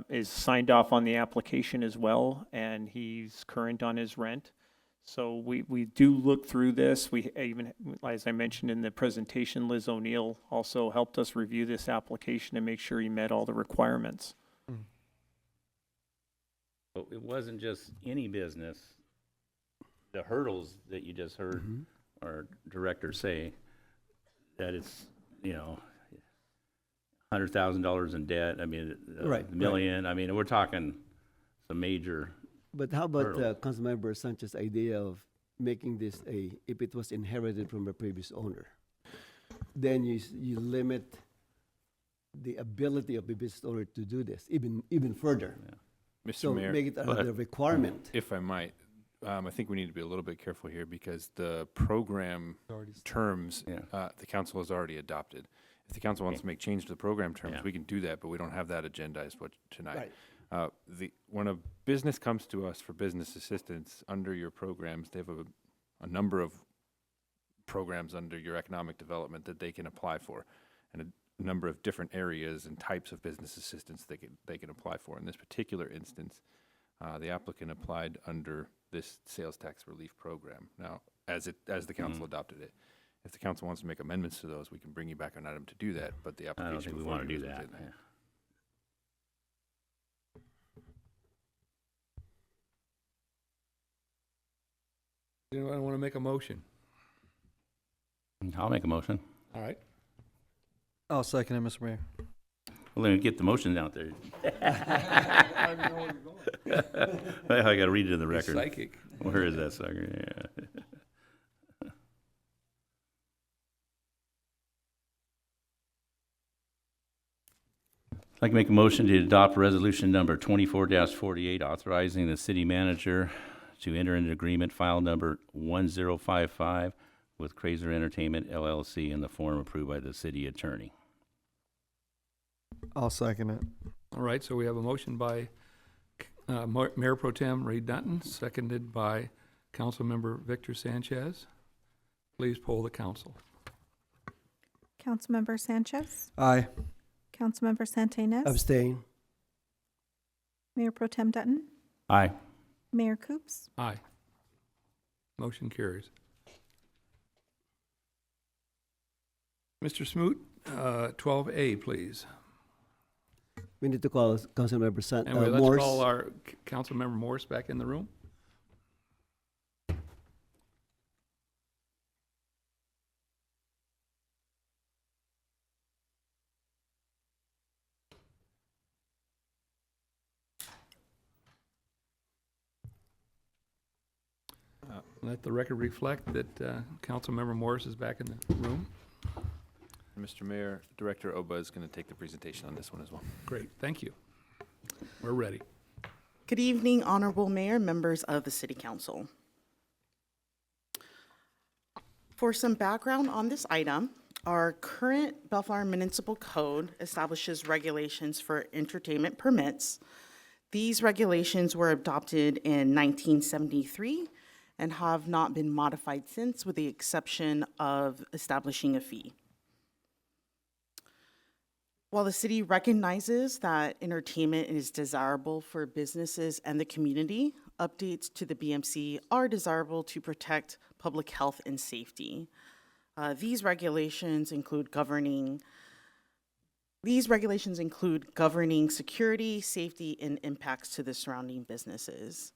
is signed off on the application as well, and he's current on his rent. So we do look through this. We even, as I mentioned in the presentation, Liz O'Neill also helped us review this application and make sure he met all the requirements. But it wasn't just any business. The hurdles that you just heard our director say, that it's, $100,000 in debt. I mean, Right, a million. I mean, we're talking some major. But how about hurdle. Councilmember Sanchez's idea of making this if it was inherited from a previous owner, then you limit the ability of the business owner to do this even further. Mr. So Mayor, make it another requirement. if I might, I think we need to be a little bit careful here because the program terms, the council has already adopted. If the council wants to make change to the program terms, we can do that, but we don't have that agendized tonight. Right. When a business comes to us for business assistance under your programs, they have a number of programs under your economic development that they can apply for, and a number of different areas and types of business assistance they can apply for. In this particular instance, the applicant applied under this sales tax relief program. Now, as the council adopted it, if the council wants to make amendments to those, we can bring you back an item to do that. But the I application don't think we before want to you do is that. within Anyone want to make a motion? I'll make a motion. All right. I'll second it, Mr. Mayor. Well, let me get the motion out there. I got to read it in the record. Psychic. Where is that sucker? Yeah. I'd like to make a motion to adopt resolution number 24-48, authorizing the city manager to enter into agreement file number 1055 with Crazer Entertainment LLC in the form approved by the city attorney. I'll second it. All right, so we have a motion by Mayor Pro Tem Ray Dunton, seconded by Councilmember Victor Sanchez. Please poll the council. Councilmember Sanchez, Aye. Councilmember Santinas, Abstain. Mayor Pro Tem Dutton, Aye. Mayor Coops. Aye. Motion carries. Mr. Smoot, 12A, please. We need to call Councilmember And let's Morse. call our Councilmember Morse back in the room. Let the record reflect that Councilmember Morse is back in the room. Mr. Mayor, Director Oba is going to take the presentation on this one as well. Great, thank you. We're ready. Good evening, Honorable Mayor, members of the City Council. For some background on this item, our current Bellflower Municipal Code establishes regulations for entertainment permits. These regulations were adopted in 1973 and have not been modified since, with the exception of establishing a fee. While the city recognizes that entertainment is desirable for businesses and the community, updates to the BMC are desirable to protect public health and safety. These regulations include governing security, safety, and impacts to the surrounding businesses.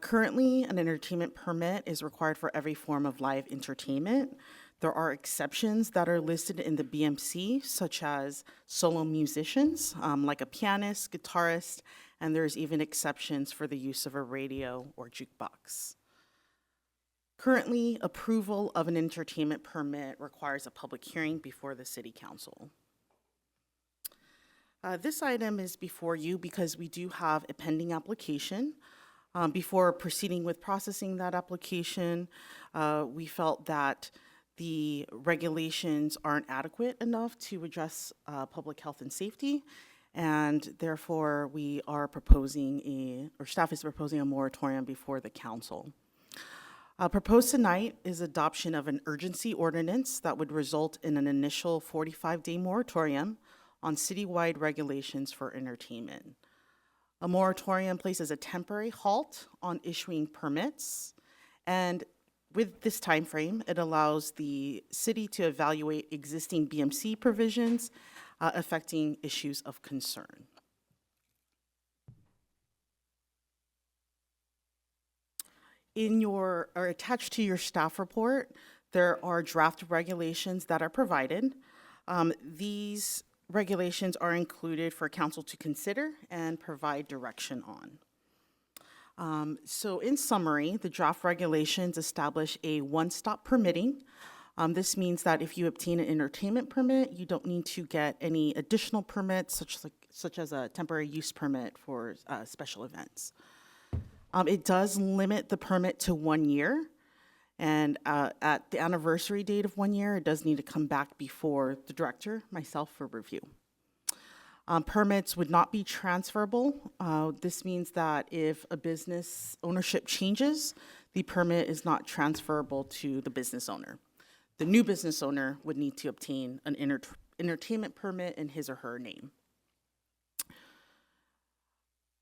Currently, an entertainment permit is required for every form of live entertainment. There are exceptions that are listed in the BMC, such as solo musicians, like a pianist, guitarist, and there's even exceptions for the use of a radio or jukebox. Currently, approval of an entertainment permit requires a public hearing before the City Council. This item is before you because we do have a pending application. Before proceeding with processing that application, we felt that the regulations aren't adequate enough to address public health and safety, and therefore we are proposing staff is proposing a moratorium before the council. Proposed tonight is adoption of an urgency ordinance that would result in an initial 45-day moratorium on citywide regulations for entertainment. A moratorium places a temporary halt on issuing permits, and with this time frame, it allows the city to evaluate existing BMC provisions affecting issues of concern. Attached to your staff report, there are draft regulations that are provided. These regulations are included for council to consider and provide direction on. So in summary, the draft regulations establish a one-stop permitting. This means that if you obtain an entertainment permit, you don't need to get any additional permits, such as a temporary use permit for special events. It does limit the permit to 1 year, and at the anniversary date of 1 year, it does need to come back before the director, myself, for review. Permits would not be transferable. This means that if a business ownership changes, the permit is not transferable to the business owner. The new business owner would need to obtain an entertainment permit in his or her name.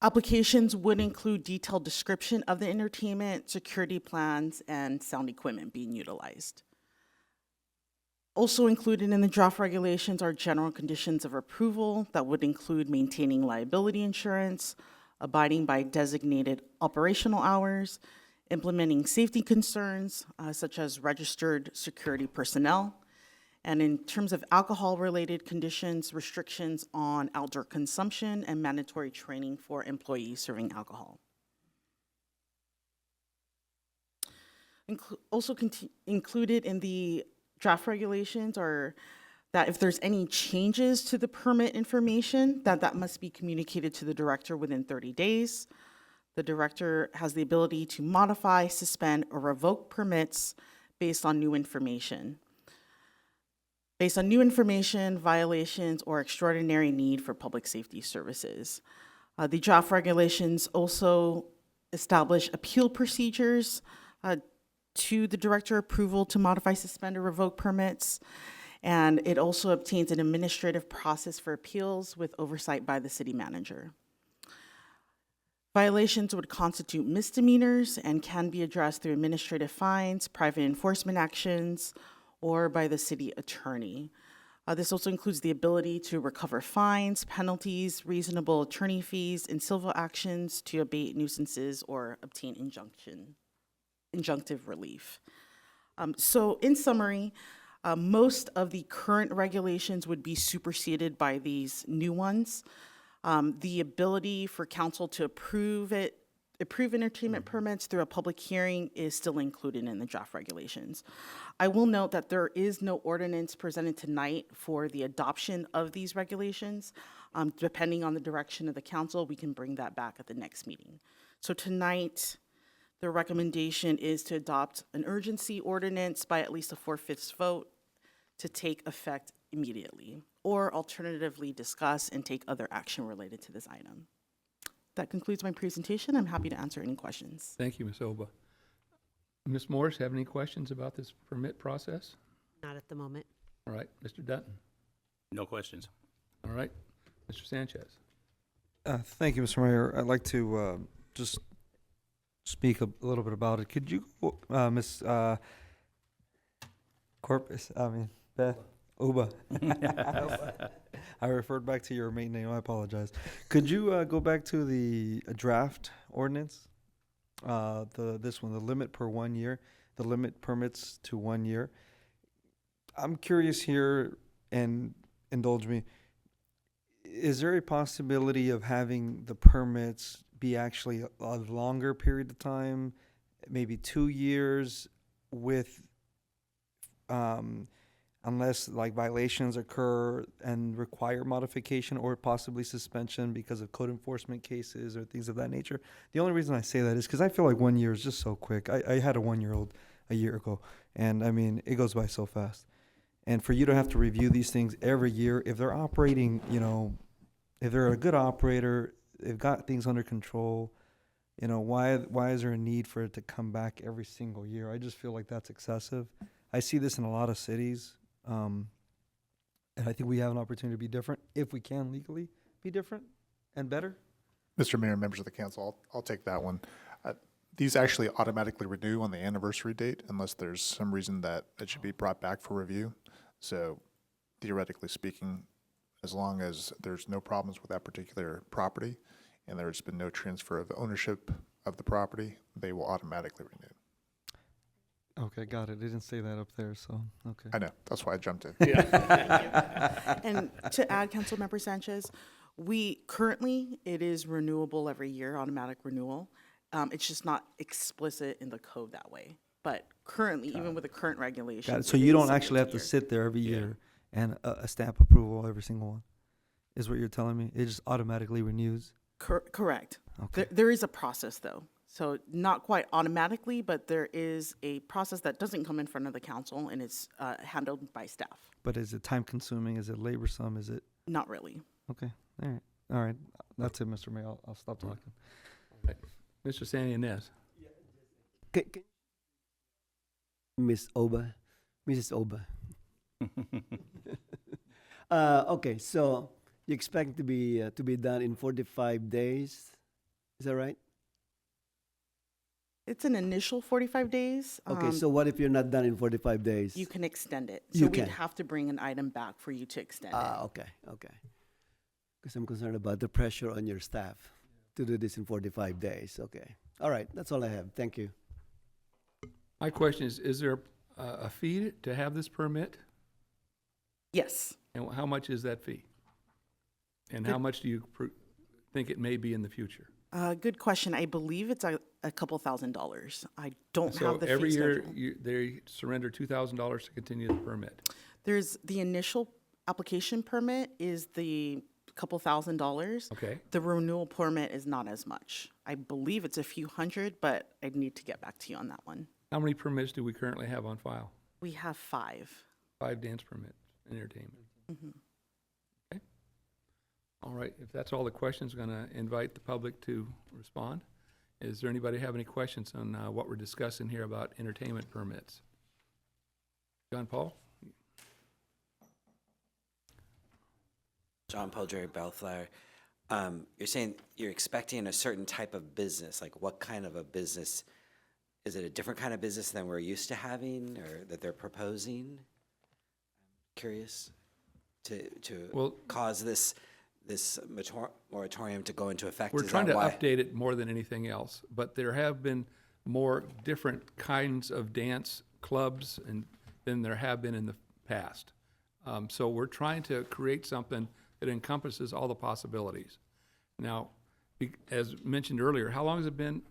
Applications would include detailed description of the entertainment, security plans, and sound equipment being utilized. Also included in the draft regulations are general conditions of approval that would include maintaining liability insurance, abiding by designated operational hours, implementing safety concerns, such as registered security personnel, and in terms of alcohol-related conditions, restrictions on outdoor consumption and mandatory training for employees serving alcohol. Included in the draft regulations are that if there's any changes to the permit information, that must be communicated to the director within 30 days. The director has the ability to modify, suspend, or revoke permits based on new information. Based on new information, violations, or extraordinary need for public safety services. The draft regulations also establish appeal procedures to the director approval to modify, suspend, or revoke permits. And it also obtains an administrative process for appeals with oversight by the city manager. Violations would constitute misdemeanors and can be addressed through administrative fines, private enforcement actions, or by the city attorney. This also includes the ability to recover fines, penalties, reasonable attorney fees, and civil actions to abate nuisances or obtain injunctive relief. So in summary, most of the current regulations would be superseded by these new ones. The ability for council to approve entertainment permits through a public hearing is still included in the draft regulations. I will note that there is no ordinance presented tonight for the adoption of these regulations. Depending on the direction of the council, we can bring that back at the next meeting. So tonight, the recommendation is to adopt an urgency ordinance by at least a 4/5 vote to take effect immediately, or alternatively discuss and take other action related to this item. That concludes my presentation. I'm happy to answer any questions. Thank you, Ms. Oba. Ms. Morris, have any questions about this permit process? Not at the moment. All right, Mr. Dutton. No questions. All right, Mr. Sanchez. Thank you, Mr. Mayor. I'd like to just speak a little bit about it. Could you, Miss Beth Uba? I referred back to your main name. I apologize. Could you go back to the draft ordinance? This one, the limit per 1 year, the limit permits to 1 year. I'm curious here, and indulge me. Is there a possibility of having the permits be actually a longer period of time, maybe 2 years, with unless like violations occur and require modification or possibly suspension because of code enforcement cases or things of that nature? The only reason I say that is because I feel like 1 year is just so quick. I had a 1-year-old a year ago, and I mean, it goes by so fast. And for you to have to review these things every year, if they're operating, you know, if they're a good operator, they've got things under control, you know, why is there a need for it to come back every single year? I just feel like that's excessive. I see this in a lot of cities, and I think we have an opportunity to be different if we can legally be different and better. Mr. Mayor, members of the council, I'll take that one. These actually automatically renew on the anniversary date unless there's some reason that it should be brought back for review. So theoretically speaking, as long as there's no problems with that particular property and there's been no transfer of ownership of the property, they will automatically renew. Okay, got it. They didn't say that up there, so, okay. I know, that's why I jumped in. And to add, Councilmember Sanchez, it is renewable every year, automatic renewal. It's just not explicit in the code that way. But currently, even with the current regulations. Got it. So you don't actually have to sit there every year and stamp approval every single one, is what you're telling me? It just automatically renews? Correct. Okay. There is a process, though. So not quite automatically, but there is a process that doesn't come in front of the council, and it's handled by staff. But is it time consuming? Is it laborsome? Is it? Not really. Okay, all right. All right, that's it, Mr. Mayor. I'll stop talking. Right. Mr. San Ynez. Miss Oba, Mrs. Oba. Okay, so you expect to be done in 45 days, is that right? It's an initial 45 days. Okay, so what if you're not done in 45 days? You can extend it. You So we'd can. have to bring an item back for you to extend it. Okay. Because I'm concerned about the pressure on your staff to do this in 45 days. Okay, all right, that's all I have. Thank you. My question is there a fee to have this permit? Yes. And how much is that fee? And how much do you think it may be in the future? Good question. I believe it's a couple $1,000s. I don't have the So every fee year, schedule. they surrender $2,000 to continue the permit? There's the initial application permit is the couple $1,000s. Okay. The renewal permit is not as much. I believe it's a few hundred, but I'd need to get back to you on that one. How many permits do we currently have on file? We have 5. 5 dance permits, entertainment. Mhm. Okay. All right, if that's all the questions, I'm going to invite the public to respond. Is there anybody have any questions on what we're discussing here about entertainment permits? John Paul? John Paul Jerry Bellflower. You're saying you're expecting a certain type of business, like what kind of a business? Is it a different kind of business than we're used to having or that they're proposing? Curious to cause this moratorium to go into effect. We're Is trying that to why? update it more than anything else, but there have been more different kinds of dance clubs than there have been in the past. So we're trying to create something that encompasses all the possibilities. Now, as mentioned earlier, how long has it been,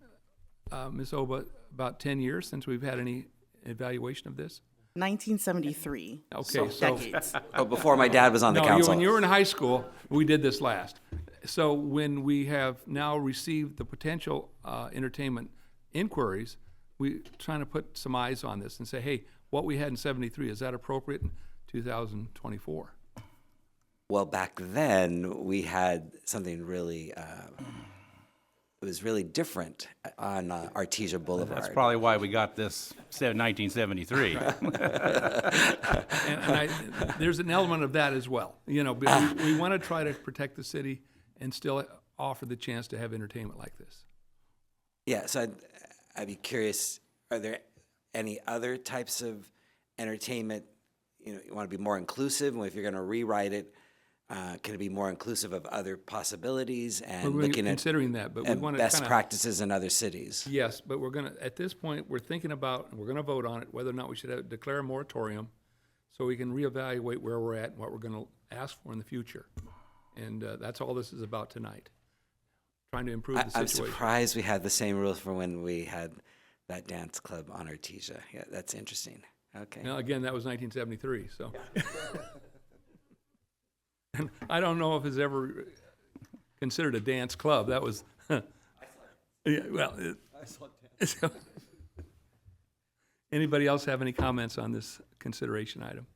Ms. Oba? About 10 years since we've had any evaluation of this? 1973. Okay, so decades. Oh, before my dad was on the council. When you were in high school, we did this last. So when we have now received the potential entertainment inquiries, we're trying to put some eyes on this and say, hey, what we had in 73, is that appropriate in 2024? Well, back then we had something really. It was really different on Artesia Boulevard. That's probably why we got this 1973. There's an element of that as well. You know, but we want to try to protect the city and still offer the chance to have entertainment like this. Yeah, so I'd be curious, are there any other types of entertainment, you want to be more inclusive, and if you're going to rewrite it, can it be more inclusive of other possibilities and We're looking at considering that, but we want to best practices in other cities? Yes, but we're gonna, at this point, we're thinking about, and we're gonna vote on it, whether or not we should declare a moratorium so we can reevaluate where we're at and what we're gonna ask for in the future. And that's all this is about tonight, trying to improve the I'm situation. surprised we had the same rules for when we had that dance club on Artesia. Yeah, that's interesting. Okay. Now, again, that was 1973, so. And I don't know if it's ever considered a dance club. That was, yeah, well. So, anybody else have any comments on this consideration item?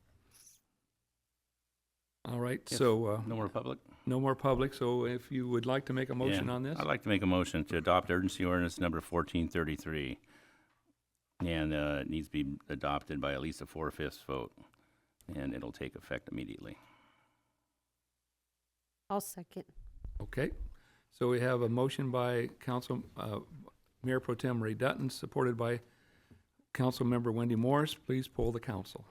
All right, so. No more public? No more public, so if you would like to make a motion Yeah, on this? I'd like to make a motion to adopt urgency ordinance number 1433. And it needs to be adopted by at least a 4/5 vote, and it'll take effect immediately. I'll second. Okay, so we have a motion by Mayor Pro Tem Ray Dutton, supported by Councilmember Wendy Morris. Please poll the council.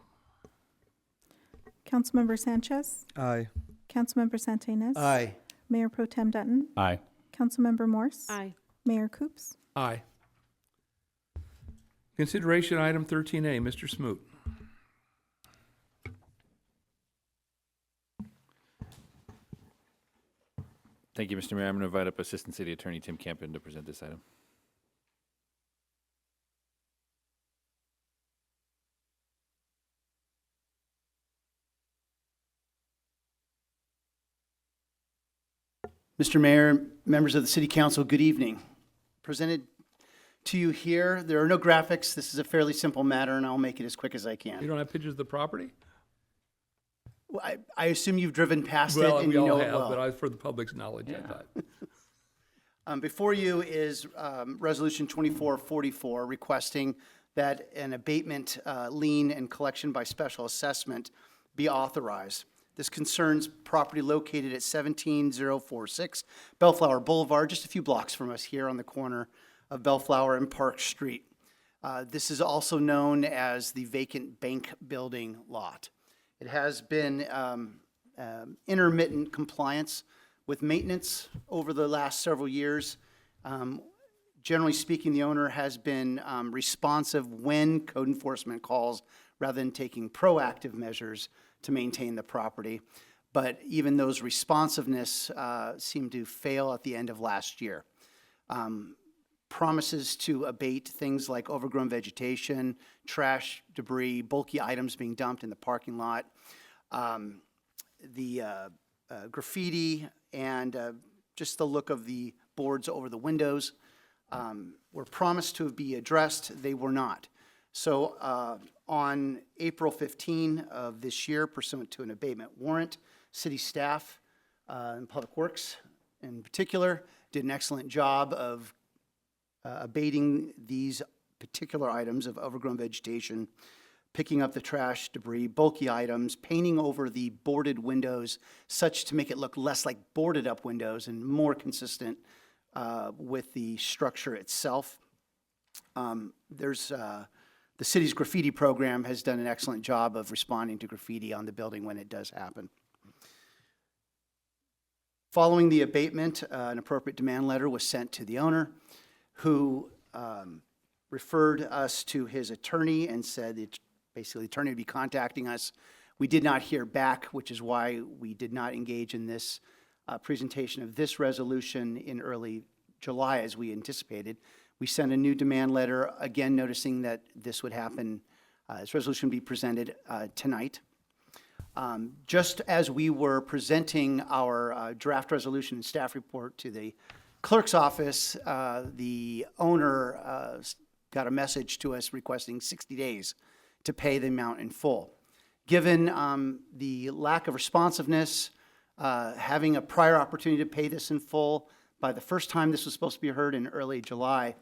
Councilmember Sanchez. Aye. Councilmember Santinas. Aye. Mayor Pro Tem Dutton. Aye. Councilmember Morse. Aye. Mayor Coops. Aye. Consideration item 13A, Mr. Smoot. Thank you, Mr. Mayor. I'm going to invite up Assistant City Attorney Tim Campion to present this item. Mr. Mayor, members of the City Council, good evening. Presented to you here, there are no graphics. This is a fairly simple matter, and I'll make it as quick as I You can. don't have pictures of the property? Well, I assume you've driven past it Well, and we you all know have, it well. but for the public's knowledge, I thought. Before you is Resolution 2444 requesting that an abatement, lien, and collection by special assessment be authorized. This concerns property located at 17046 Bellflower Boulevard, just a few blocks from us here on the corner of Bellflower and Park Street. This is also known as the vacant bank building lot. It has been intermittent compliance with maintenance over the last several years. Generally speaking, the owner has been responsive when code enforcement calls rather than taking proactive measures to maintain the property. But even those responsiveness seemed to fail at the end of last year. Promises to abate things like overgrown vegetation, trash, debris, bulky items being dumped in the parking lot, graffiti, and just the look of the boards over the windows were promised to be addressed. They were not. So on April 15 of this year, pursuant to an abatement warrant, city staff and Public Works in particular did an excellent job of abating these particular items of overgrown vegetation, picking up the trash, debris, bulky items, painting over the boarded windows such to make it look less like boarded up windows and more consistent with the structure itself. The city's graffiti program has done an excellent job of responding to graffiti on the building when it does happen. Following the abatement, an appropriate demand letter was sent to the owner, who referred us to his attorney and said that basically the attorney would be contacting us. We did not hear back, which is why we did not engage in this presentation of this resolution in early July as we anticipated. We sent a new demand letter, again noticing that this would happen, this resolution would be presented tonight. Just as we were presenting our draft resolution and staff report to the clerk's office, the owner got a message to us requesting 60 days to pay the amount in full. Given the lack of responsiveness, having a prior opportunity to pay this in full, by the first time this was supposed to be heard in early July,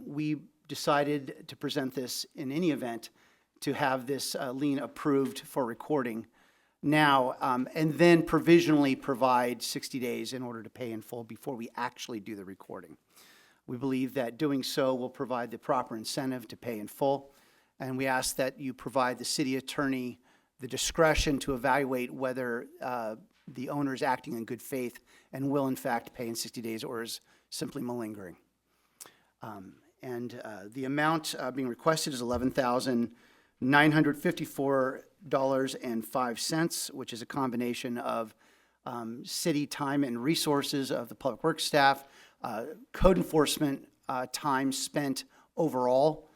we decided to present this in any event to have this lien approved for recording now, and then provisionally provide 60 days in order to pay in full before we actually do the recording. We believe that doing so will provide the proper incentive to pay in full, and we ask that you provide the city attorney the discretion to evaluate whether the owner is acting in good faith and will in fact pay in 60 days or is simply malingering. The amount being requested is $11,954.05, which is a combination of city time and resources of the public works staff, code enforcement time spent overall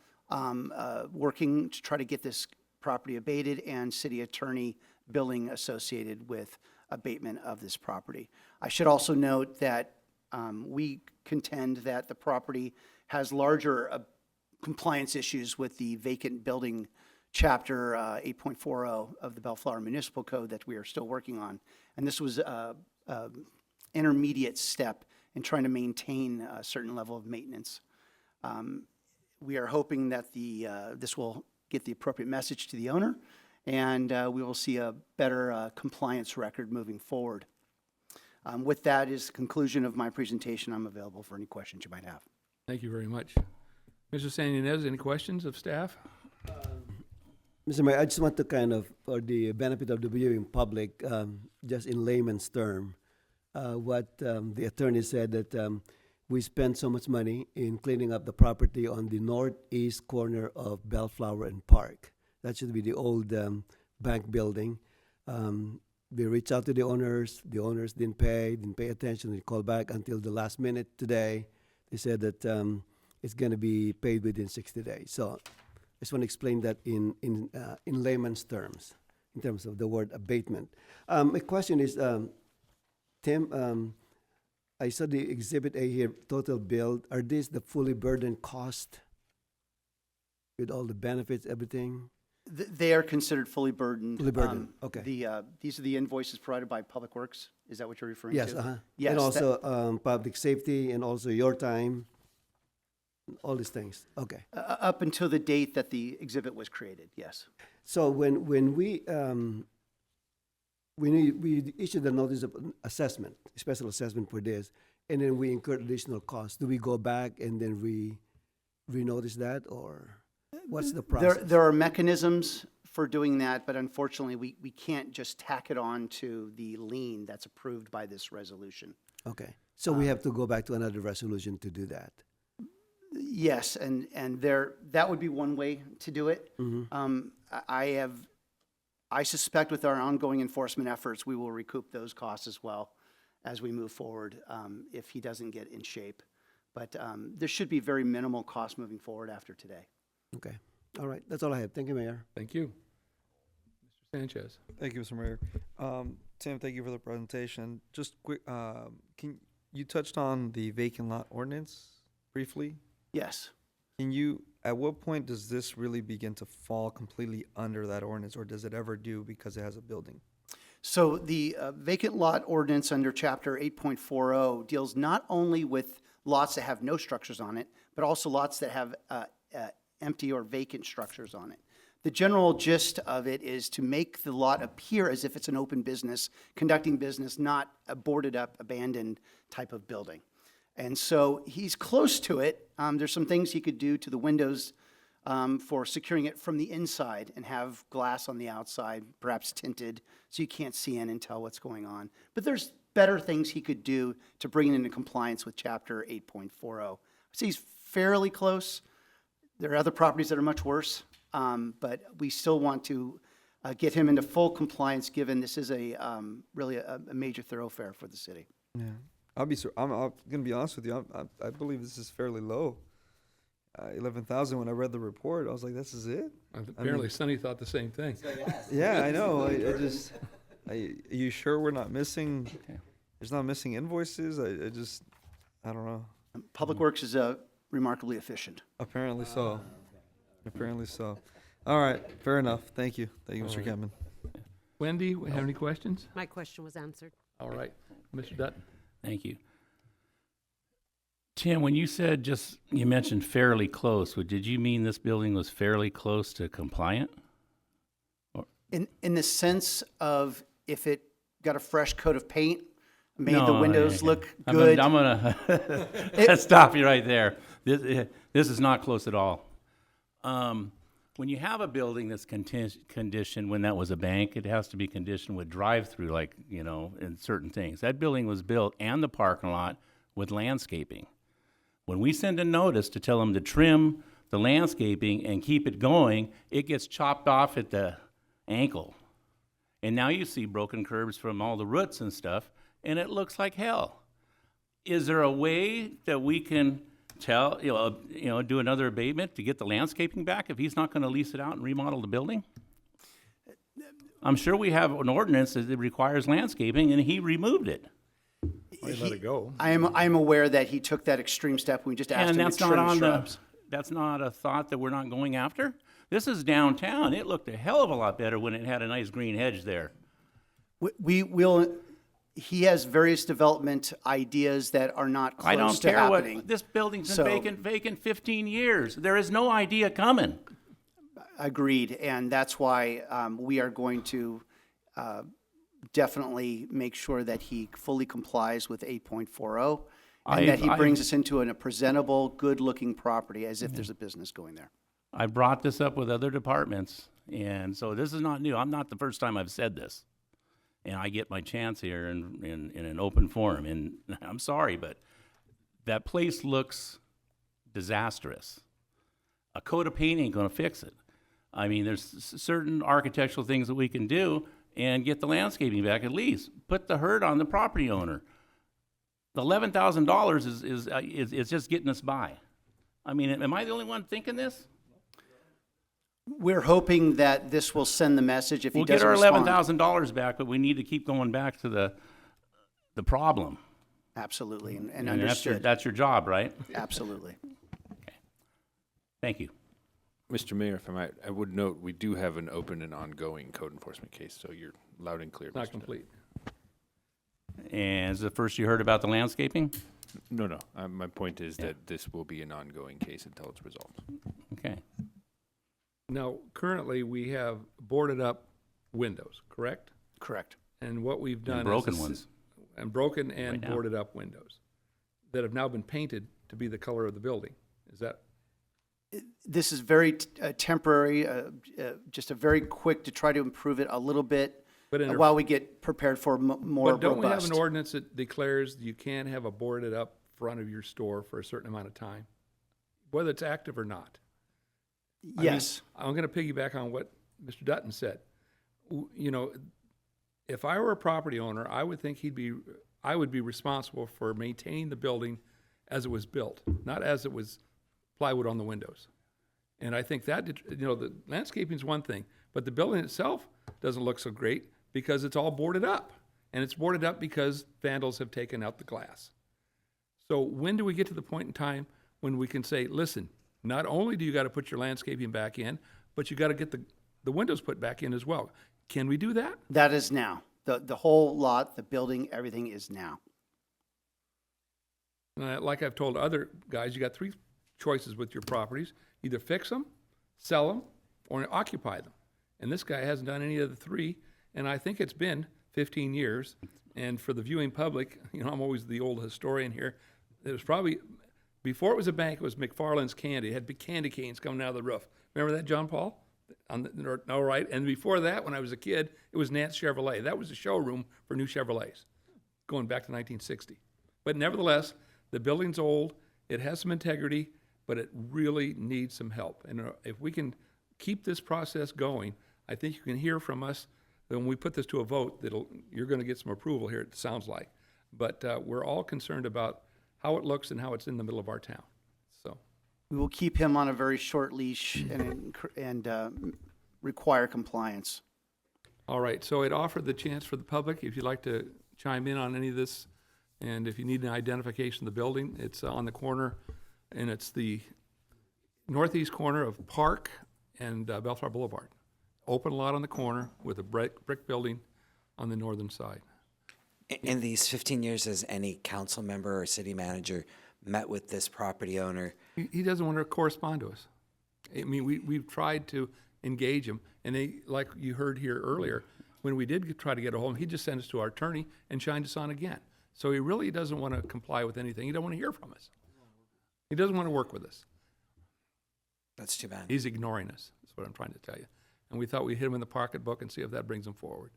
working to try to get this property abated, and city attorney billing associated with abatement of this property. I should also note that we contend that the property has larger compliance issues with the vacant building chapter 8.40 of the Bellflower Municipal Code that we are still working on. And this was an intermediate step in trying to maintain a certain level of maintenance. We are hoping that this will get the appropriate message to the owner, and we will see a better compliance record moving forward. With that is the conclusion of my presentation. I'm available for any questions you might have. Thank you very much. Mr. Santinez, any questions of staff? Mr. Mayor, I just want to kind of, for the benefit of the viewing public, just in layman's term, what the attorney said that we spent so much money in cleaning up the property on the northeast corner of Bellflower and Park. That should be the old bank building. We reached out to the owners didn't pay attention. They called back until the last minute today. They said that it's going to be paid within 60 days. So I just want to explain that in layman's terms, in terms of the word abatement. My question is, Tim, I saw the Exhibit A here, total bill. Are these the fully burdened cost with all the benefits, everything? They are considered fully burdened. Fully burdened, okay. These are the invoices provided by Public Works. Is that what you're referring Yes, to? Yes. and also public safety, and also your time, all these things. Okay. Up until the date that the exhibit was created, yes. So when we issued the notice of assessment, special assessment for this, and then we incurred additional costs, do we go back and then re-notice that, or what's the process? There are mechanisms for doing that, but unfortunately, we can't just tack it on to the lien that's approved by this resolution. Okay. So we have to go back to another resolution to do that. Yes, and that would be one way to do it. I suspect with our ongoing enforcement efforts, we will recoup those costs as well as we move forward if he doesn't get in shape. But there should be very minimal cost moving forward after today. Okay. All right. That's all I have. Thank you, Mayor. Thank you. Mr. Sanchez. Thank you, Mr. Mayor. Tim, thank you for the presentation. Just quick, you touched on the vacant lot ordinance briefly? Yes. At what point does this really begin to fall completely under that ordinance, or does it ever do because it has a building? So the vacant lot ordinance under Chapter 8.40 deals not only with lots that have no structures on it, but also lots that have empty or vacant structures on it. The general gist of it is to make the lot appear as if it's an open business, conducting business, not a boarded up, abandoned type of building. And so he's close to it. There's some things he could do to the windows for securing it from the inside and have glass on the outside, perhaps tinted, so you can't see in and tell what's going on. But there's better things he could do to bring it into compliance with Chapter 8.40. So he's fairly close. There are other properties that are much worse, but we still want to get him into full compliance, given this is really a major thoroughfare for the city. Yeah. I'm going to be honest with you. I believe this is fairly low. 11,000. When I read the report, I was like, "This is it." Apparently, Sonny thought the same thing. Yeah, I know. Are you sure we're not missing? There's not missing invoices. I don't know. Public Works is remarkably efficient. Apparently so. Apparently so. All right. Fair enough. Thank you. Thank you, Mr. Kempman. Wendy, we have any questions? My question was answered. All right. Mr. Dutton. Thank you. Tim, when you said you mentioned fairly close, did you mean this building was fairly close to compliant? In the sense of if it got a fresh coat of paint, made the windows look I'm good. gonna stop you right there. This is not close at all. When you have a building that's conditioned, when that was a bank, it has to be conditioned with drive-through, like, you know, and certain things. That building was built, and the parking lot, with landscaping. When we send a notice to tell them to trim the landscaping and keep it going, it gets chopped off at the ankle. And now you see broken curbs from all the roots and stuff, and it looks like hell. Is there a way that we can do another abatement to get the landscaping back if he's not going to lease it out and remodel the building? I'm sure we have an ordinance that requires landscaping, and he removed it. Let it go. I am aware that he took that extreme step. We just asked And him that's to not trim the on shrubs. that's not a thought that we're not going after. This is downtown. It looked a hell of a lot better when it had a nice green hedge there. We will. He has various development ideas that are not close I don't to care happening. what, this building's So- been vacant 15 years. There is no idea coming. Agreed, and that's why we are going to definitely make sure that he fully complies with 8.40, and that he brings us into a presentable, good-looking property as if there's a business going there. I brought this up with other departments, and so this is not new. I'm not the first time I've said this. And I get my chance here in an open forum, and I'm sorry, but that place looks disastrous. A coat of paint ain't gonna fix it. I mean, there's certain architectural things that we can do and get the landscaping back at least. Put the hurt on the property owner. The $11,000 is just getting us by. I mean, am I the only one thinking this? We're hoping that this will send the message if he We'll get doesn't our respond. $11,000 back, but we need to keep going back to the problem. Absolutely, and And understood. that's your job, right? Absolutely. Thank you. Mr. Mayor, if I might, I would note, we do have an open and ongoing code enforcement case, so you're loud and clear. It's not Mr. complete. And is it the first you heard about the landscaping? No. My point is that this will be an ongoing case until it's resolved. Okay. Now, currently, we have boarded up windows, correct? Correct. And what we've done And is broken this- ones. And broken and Right now. boarded up windows that have now been painted to be the color of the building. Is that, This is very temporary, just a very quick to try to improve it a little bit But in a- while we get prepared for more but don't we have robust. an ordinance that declares you can't have a boarded up front of your store for a certain amount of time, whether it's active or not? I mean, Yes. I'm going to piggyback on what Mr. Dutton said. You know, if I were a property owner, I would think I would be responsible for maintaining the building as it was built, not as it was plywood on the windows. And I think that, the landscaping is one thing, but the building itself doesn't look so great because it's all boarded up. And it's boarded up because vandals have taken out the glass. So when do we get to the point in time when we can say, listen, not only do you got to put your landscaping back in, but you got to get the windows put back in as well. Can we do that? That is now. The whole lot, the building, everything is now. Like I've told other guys, you got three choices with your properties. Either fix them, sell them, or occupy them. And this guy hasn't done any of the three, and I think it's been 15 years. And for the viewing public, I'm always the old historian here. It was probably, before it was a bank, it was McFarland's Candy. It had big candy canes coming out of the roof. Remember that, John Paul? No, right. And before that, when I was a kid, it was Nance Chevrolet. That was a showroom for new Chevrolets, going back to 1960. But nevertheless, the building's old. It has some integrity, but it really needs some help. And if we can keep this process going, I think you can hear from us that when we put this to a vote, you're going to get some approval here, it sounds like. But we're all concerned about how it looks and how it's in the middle of our town. So We will keep him on a very short leash and require compliance. all right, so it offered the chance for the public, if you'd like to chime in on any of this, and if you need an identification of the building, it's on the corner, and it's the northeast corner of Park and Bellflower Boulevard. Open lot on the corner with a brick building on the northern side. In these 15 years, has any council member or city manager met with this property owner? He doesn't want to correspond to us. I mean, we've tried to engage him, and they, like you heard here earlier, when we did try to get a hold of him, he just sent us to our attorney and shined us on again. So he really doesn't want to comply with anything. He doesn't want to hear from us. He doesn't want to work with us. That's too bad. He's ignoring us, that's what I'm trying to tell you. And we thought we'd hit him in the pocketbook and see if that brings him forward.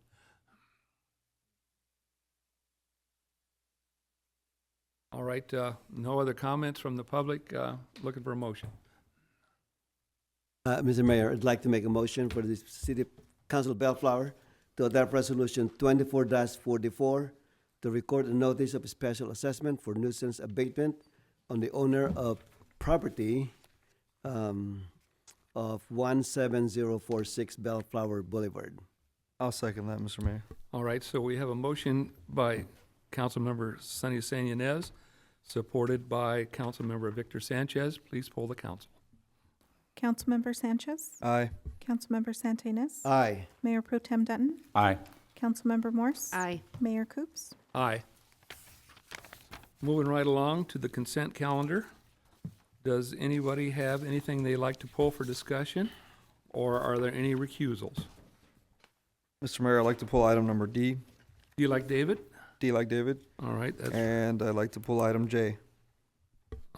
All right, no other comments from the public. Looking for a motion. Mr. Mayor, I'd like to make a motion for the City Council of Bellflower to adopt Resolution 24-44 to record a notice of special assessment for nuisance abatement on the owner of property of 17046 Bellflower Boulevard. I'll second that, Mr. Mayor. All right, so we have a motion by Councilmember Sonny Sanyanez, supported by Councilmember Victor Sanchez. Please poll the council. Councilmember Sanchez. Aye. Councilmember Santa Ynez. Aye. Mayor Pro Tem Dutton. Aye. Councilmember Morse. Aye. Mayor Coops. Aye. Moving right along to the consent calendar. Does anybody have anything they'd like to pull for discussion, or are there any recusals? Mr. Mayor, I'd like to pull item number D. Do you like David? D like David. All right, that's And I'd like to pull item J.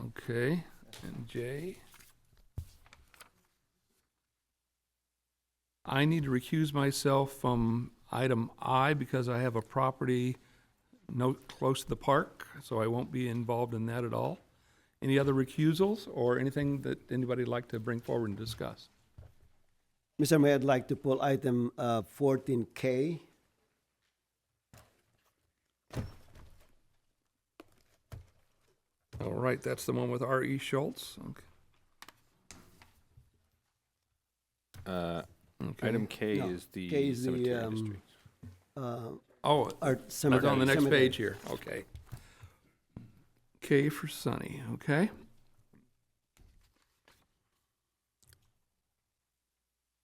okay. And J. I need to recuse myself from item I because I have a property close to the park, so I won't be involved in that at all. Any other recusals or anything that anybody would like to bring forward and discuss? Mr. Mayor, I'd like to pull item 14K. All right, that's the one with R.E. Schultz. Okay. Item K No, is the K is the, cemetery district. Oh, Our it's cemetery. on the next Cemetery. page here. Okay. K for Sunny, okay?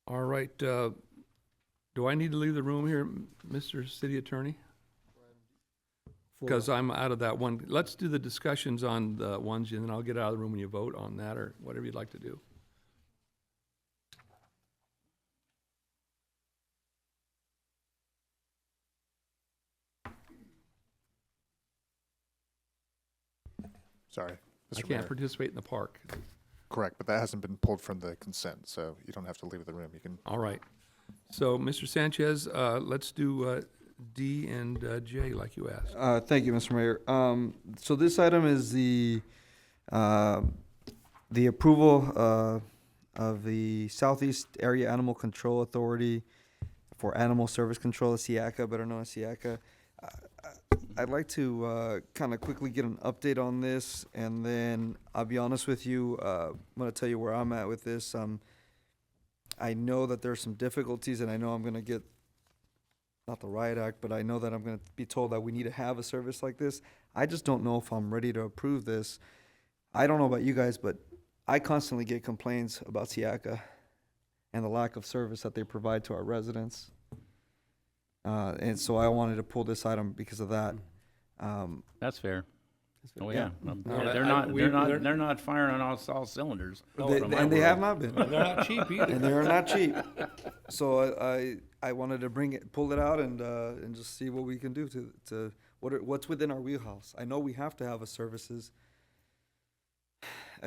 All right, do I need to leave the room here, Mr. City Attorney? Because I'm out of that one. Let's do the discussions on the ones, and then I'll get out of the room when you vote on that, or whatever you'd like to do. Sorry, I Mr. can't Mayor. participate in the park. Correct, but that hasn't been pulled from the consent, so you don't have to leave the room. You can. All right. So, Mr. Sanchez, let's do D and J like you asked. Thank you, Mr. Mayor. So this item is the approval of the Southeast Area Animal Control Authority for Animal Service Control, SIACA, better known as SIACA. I'd like to kind of quickly get an update on this, and then I'll be honest with you. I'm going to tell you where I'm at with this. I know that there's some difficulties, and I know I'm going to get, not the riot act, but I know that I'm going to be told that we need to have a service like this. I just don't know if I'm ready to approve this. I don't know about you guys, but I constantly get complaints about SIACA and the lack of service that they provide to our residents. And so I wanted to pull this item because of that. That's fair. Oh, Yeah. yeah. No, They're not firing on all cylinders. And they have not been. They're not cheap either. And they're not cheap. So I wanted to pull it out and just see what we can do to what's within our wheelhouse. I know we have to have a services,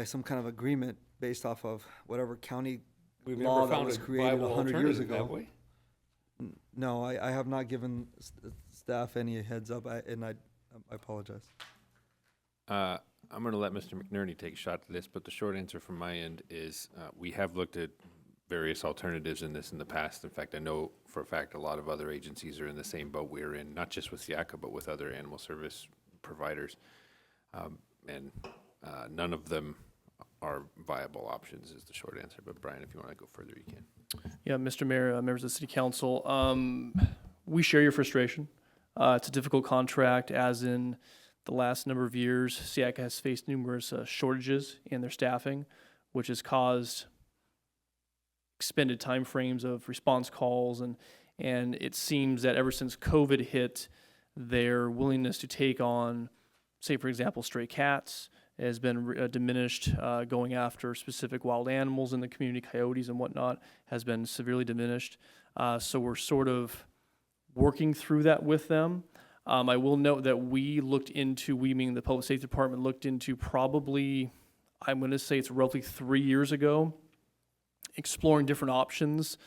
some kind of agreement based off of whatever county We've law never that found was a created viable 100 years alternative, have ago. we? No, I have not given staff any heads up, and I apologize. I'm going to let Mr. McNerney take a shot at this, but the short answer from my end is we have looked at various alternatives in this in the past. In fact, I know for a fact a lot of other agencies are in the same boat we're in, not just with SIACA, but with other animal service providers. And none of them are viable options is the short answer. But Brian, if you want to go further, you can. Yeah, Mr. Mayor, members of the City Council, we share your frustration. It's a difficult contract, as in the last number of years, SIACA has faced numerous shortages in their staffing, which has caused expended timeframes of response calls, and it seems that ever since COVID hit, their willingness to take on, say, for example, stray cats has been diminished. Going after specific wild animals in the community, coyotes and whatnot, has been severely diminished. So we're sort of working through that with them. I will note that we meaning the Public Safety Department, looked into probably, I'm going to say it's roughly 3 years ago, exploring different options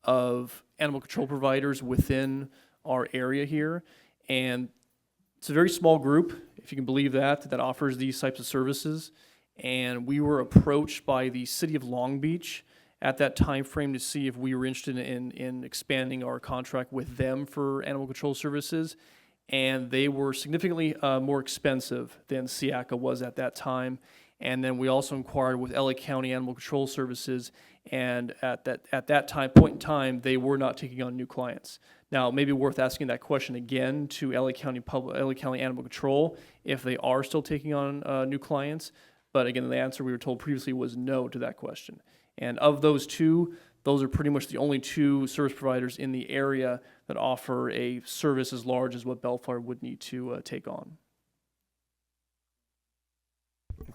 of animal control providers within our area here. And it's a very small group, if you can believe that offers these types of services. And we were approached by the city of Long Beach at that time frame to see if we were interested in expanding our contract with them for animal control services. And they were significantly more expensive than SIACA was at that time. And then we also inquired with LA County Animal Control Services, and at that point in time, they were not taking on new clients. Now, it may be worth asking that question again to LA County Animal Control if they are still taking on new clients. But again, the answer we were told previously was no to that question. And of those two, those are pretty much the only two service providers in the area that offer a service as large as what Bellflower would need to take on.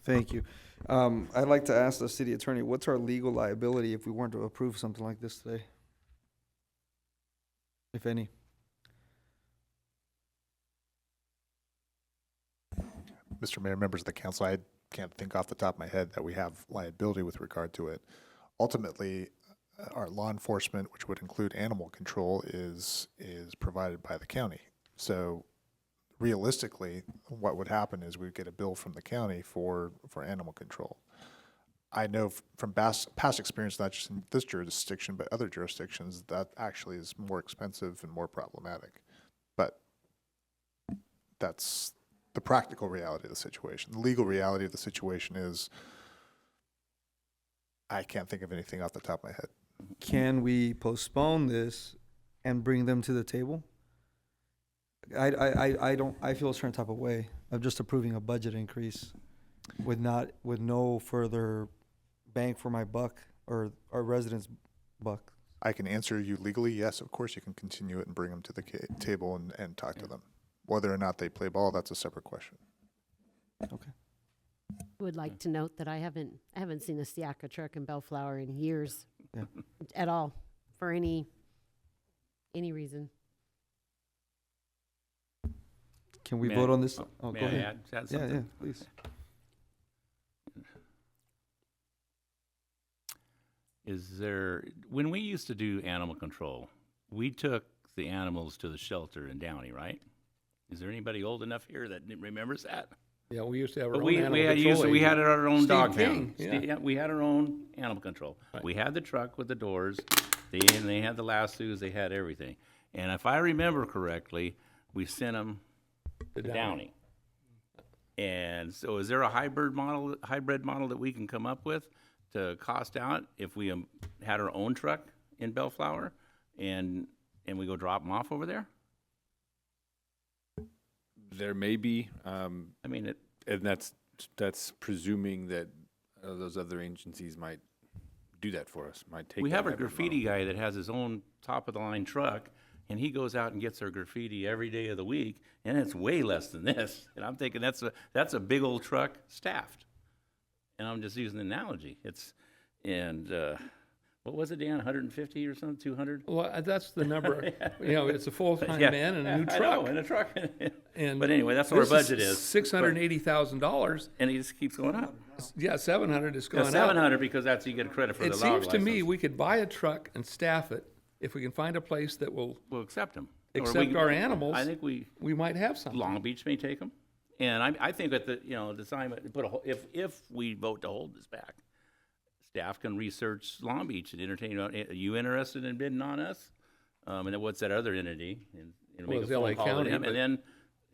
Thank you. I'd like to ask the city attorney, what's our legal liability if we weren't to approve something like this today? If any. Mr. Mayor, members of the council, I can't think off the top of my head that we have liability with regard to it. Ultimately, our law enforcement, which would include animal control, is provided by the county. So realistically, what would happen is we'd get a bill from the county for animal control. I know from past experience, not just in this jurisdiction, but other jurisdictions, that actually is more expensive and more problematic. But that's the practical reality of the situation. The legal reality of the situation is I can't think of anything off the top of my head. Can we postpone this and bring them to the table? I feel a certain type of way of just approving a budget increase with no further bang for my buck or our residents' buck. I can answer you legally, yes, of course you can continue it and bring them to the table and talk to them. Whether or not they play ball, that's a separate question. Okay. Would like to note that I haven't seen a SIACA truck in Bellflower in years at all for any reason. Can we vote on this? Oh, may go I ahead. add something? Yeah, please. When we used to do animal control, we took the animals to the shelter in Downey, right? Is there anybody old enough here that remembers that? Yeah, we used to have our But own we animal had control we had agent. our own Steve dog King, pound. yeah. We had our own animal control. Right. We had the truck with the doors. They had the lassos. They had everything. And if I remember correctly, we sent them to Downey. And so, is there a hybrid model that we can come up with to cost out if we had our own truck in Bellflower, and we go drop them off over there? There may be. I mean, and that's presuming that those other agencies might do that for us. Might take. We that have a hybrid graffiti guy that has his own top of the line truck, and he goes out and gets our graffiti every day of the week, and it's way less than this. And I'm thinking that's a big old truck staffed. And I'm just using an analogy. What was it, Dan? 150 or something? 200? Well, that's the number. It's a full-time man and a new truck. I know, and a truck. And but anyway, that's what our budget is. $680,000. And it just keeps going up. Yeah, 700 is going up. 700 because that's you get credit for the It dog seems to me license. we could buy a truck and staff it if we can find a place that will accept them. Accept our animals. I think we might have something. Long Beach may take them, and I think at the time if we vote to hold this back, staff can research Long Beach and entertain. Are you interested in bidding on us? And then what's that other entity? And make a phone call to them. And then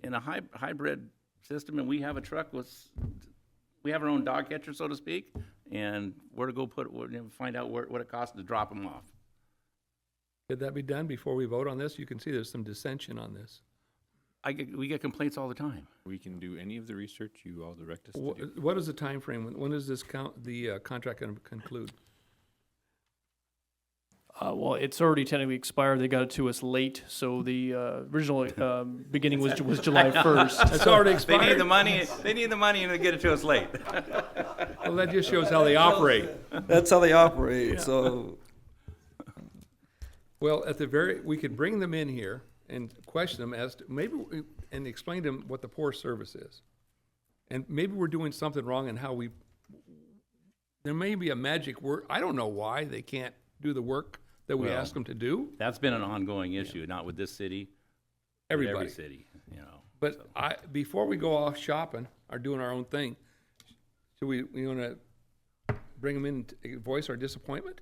in a hybrid system, and we have a truck we have our own dog catcher, so to speak, and where to go find out what it costs to drop them off. Could that be done before we vote on this? You can see there's some dissension on this. We get complaints all the time. We can do any of the research you all direct us to do. What is the time frame? When is the contract going to conclude? Well, it's already technically expired. They got it to us late, so the original beginning was July 1st. It's already expired. They need the money. They need the money, and they get it to us late. Well, that just shows how they operate. That's how they operate. Yeah. So, well, we could bring them in here and question them as to, and explain to them what the poor service is. And maybe we're doing something wrong in how there may be a magic word. I don't know why they can't do the work that we Well, ask them to do. That's been an ongoing issue, not with this city, with Everybody. every city, you know. But before we go off shopping or doing our own thing, should we want to bring them in to voice our disappointment?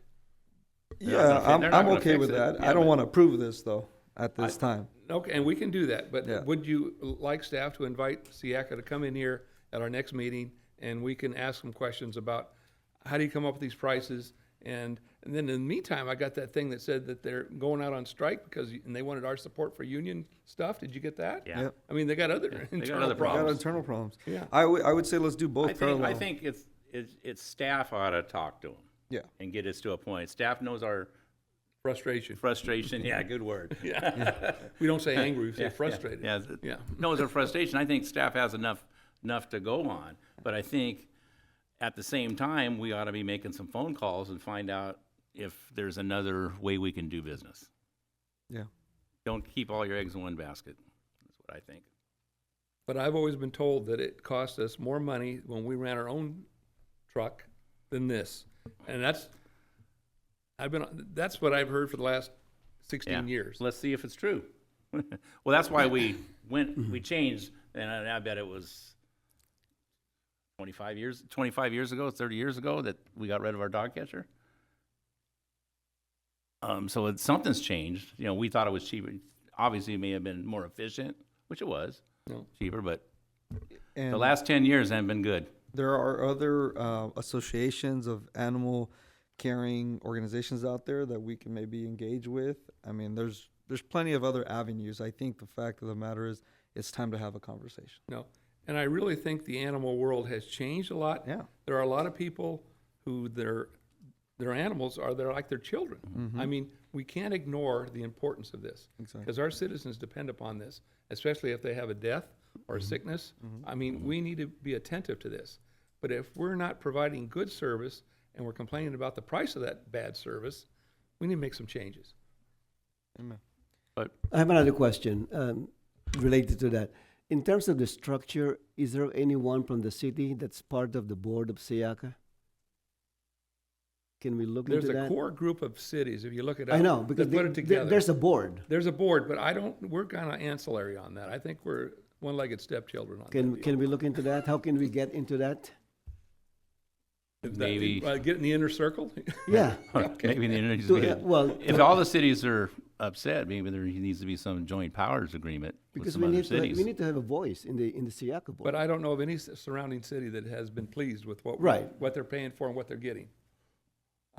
Yeah, they're not I'm gonna okay fix with it. that. Yeah, I don't but- want to approve this, though, at this time. Okay, and we can do that, but Yeah. would you like staff to invite Siaka to come in here at our next meeting, and we can ask them questions about how do you come up with these prices? And then in the meantime, I got that thing that said that they're going out on strike and they wanted our support for union stuff. Did you get that? Yeah. Yep. I mean, they got other got internal other We got problems. internal problems. Yeah. I would say let's do both parallel. I think it's staff ought to talk to them. Yeah. And get us to a point. Staff knows our Frustration. yeah, good word. Yeah. We don't say angry, we say Yeah, frustrated. Yeah, Yeah. knows our frustration. I think staff has enough to go on, but I think at the same time, we ought to be making some phone calls and find out if there's another way we can do business. Yeah. Don't keep all your eggs in one basket. That's what I think. But I've always been told that it cost us more money when we ran our own truck than this. And that's what I've heard for the last 16 years. Let's see if it's true. Well, that's why we changed, and I bet it was 25 years ago, 30 years ago that we got rid of our dog catcher. So something's changed. You know, we thought it was cheaper. Obviously, it may have been more efficient, which it was, cheaper, but And the last 10 years haven't been good. there are other associations of animal caring organizations out there that we can maybe engage with. I mean, there's plenty of other avenues. I think the fact of the matter is it's time to have a conversation. No. And I really think the animal world has changed a lot. Yeah. There are a lot of people who their animals they're like their children. I mean, we can't ignore the importance of this. Exactly. Because our citizens depend upon this, especially if they have a death or a sickness. I mean, we need to be attentive to this. But if we're not providing good service and we're complaining about the price of that bad service, we need to make some changes. Amen. But I have another question related to that. In terms of the structure, is there anyone from the city that's part of the board of SEACA? Can we look There's into a that? core group of cities, if you look it up. I know, because that put it together. there's a board. There's a board, but we're kind of ancillary on that. I think we're one-legged stepchildren on that. Can we look into that? How can we get into that? maybe Get in the inner circle? Yeah. maybe the internet needs So, to be well, if all the cities are upset, maybe there needs to be some joint powers agreement with because some we other need cities. we need to have a voice in the SEACA board. But I don't know of any surrounding city that has been pleased with Right. what they're paying for and what they're getting.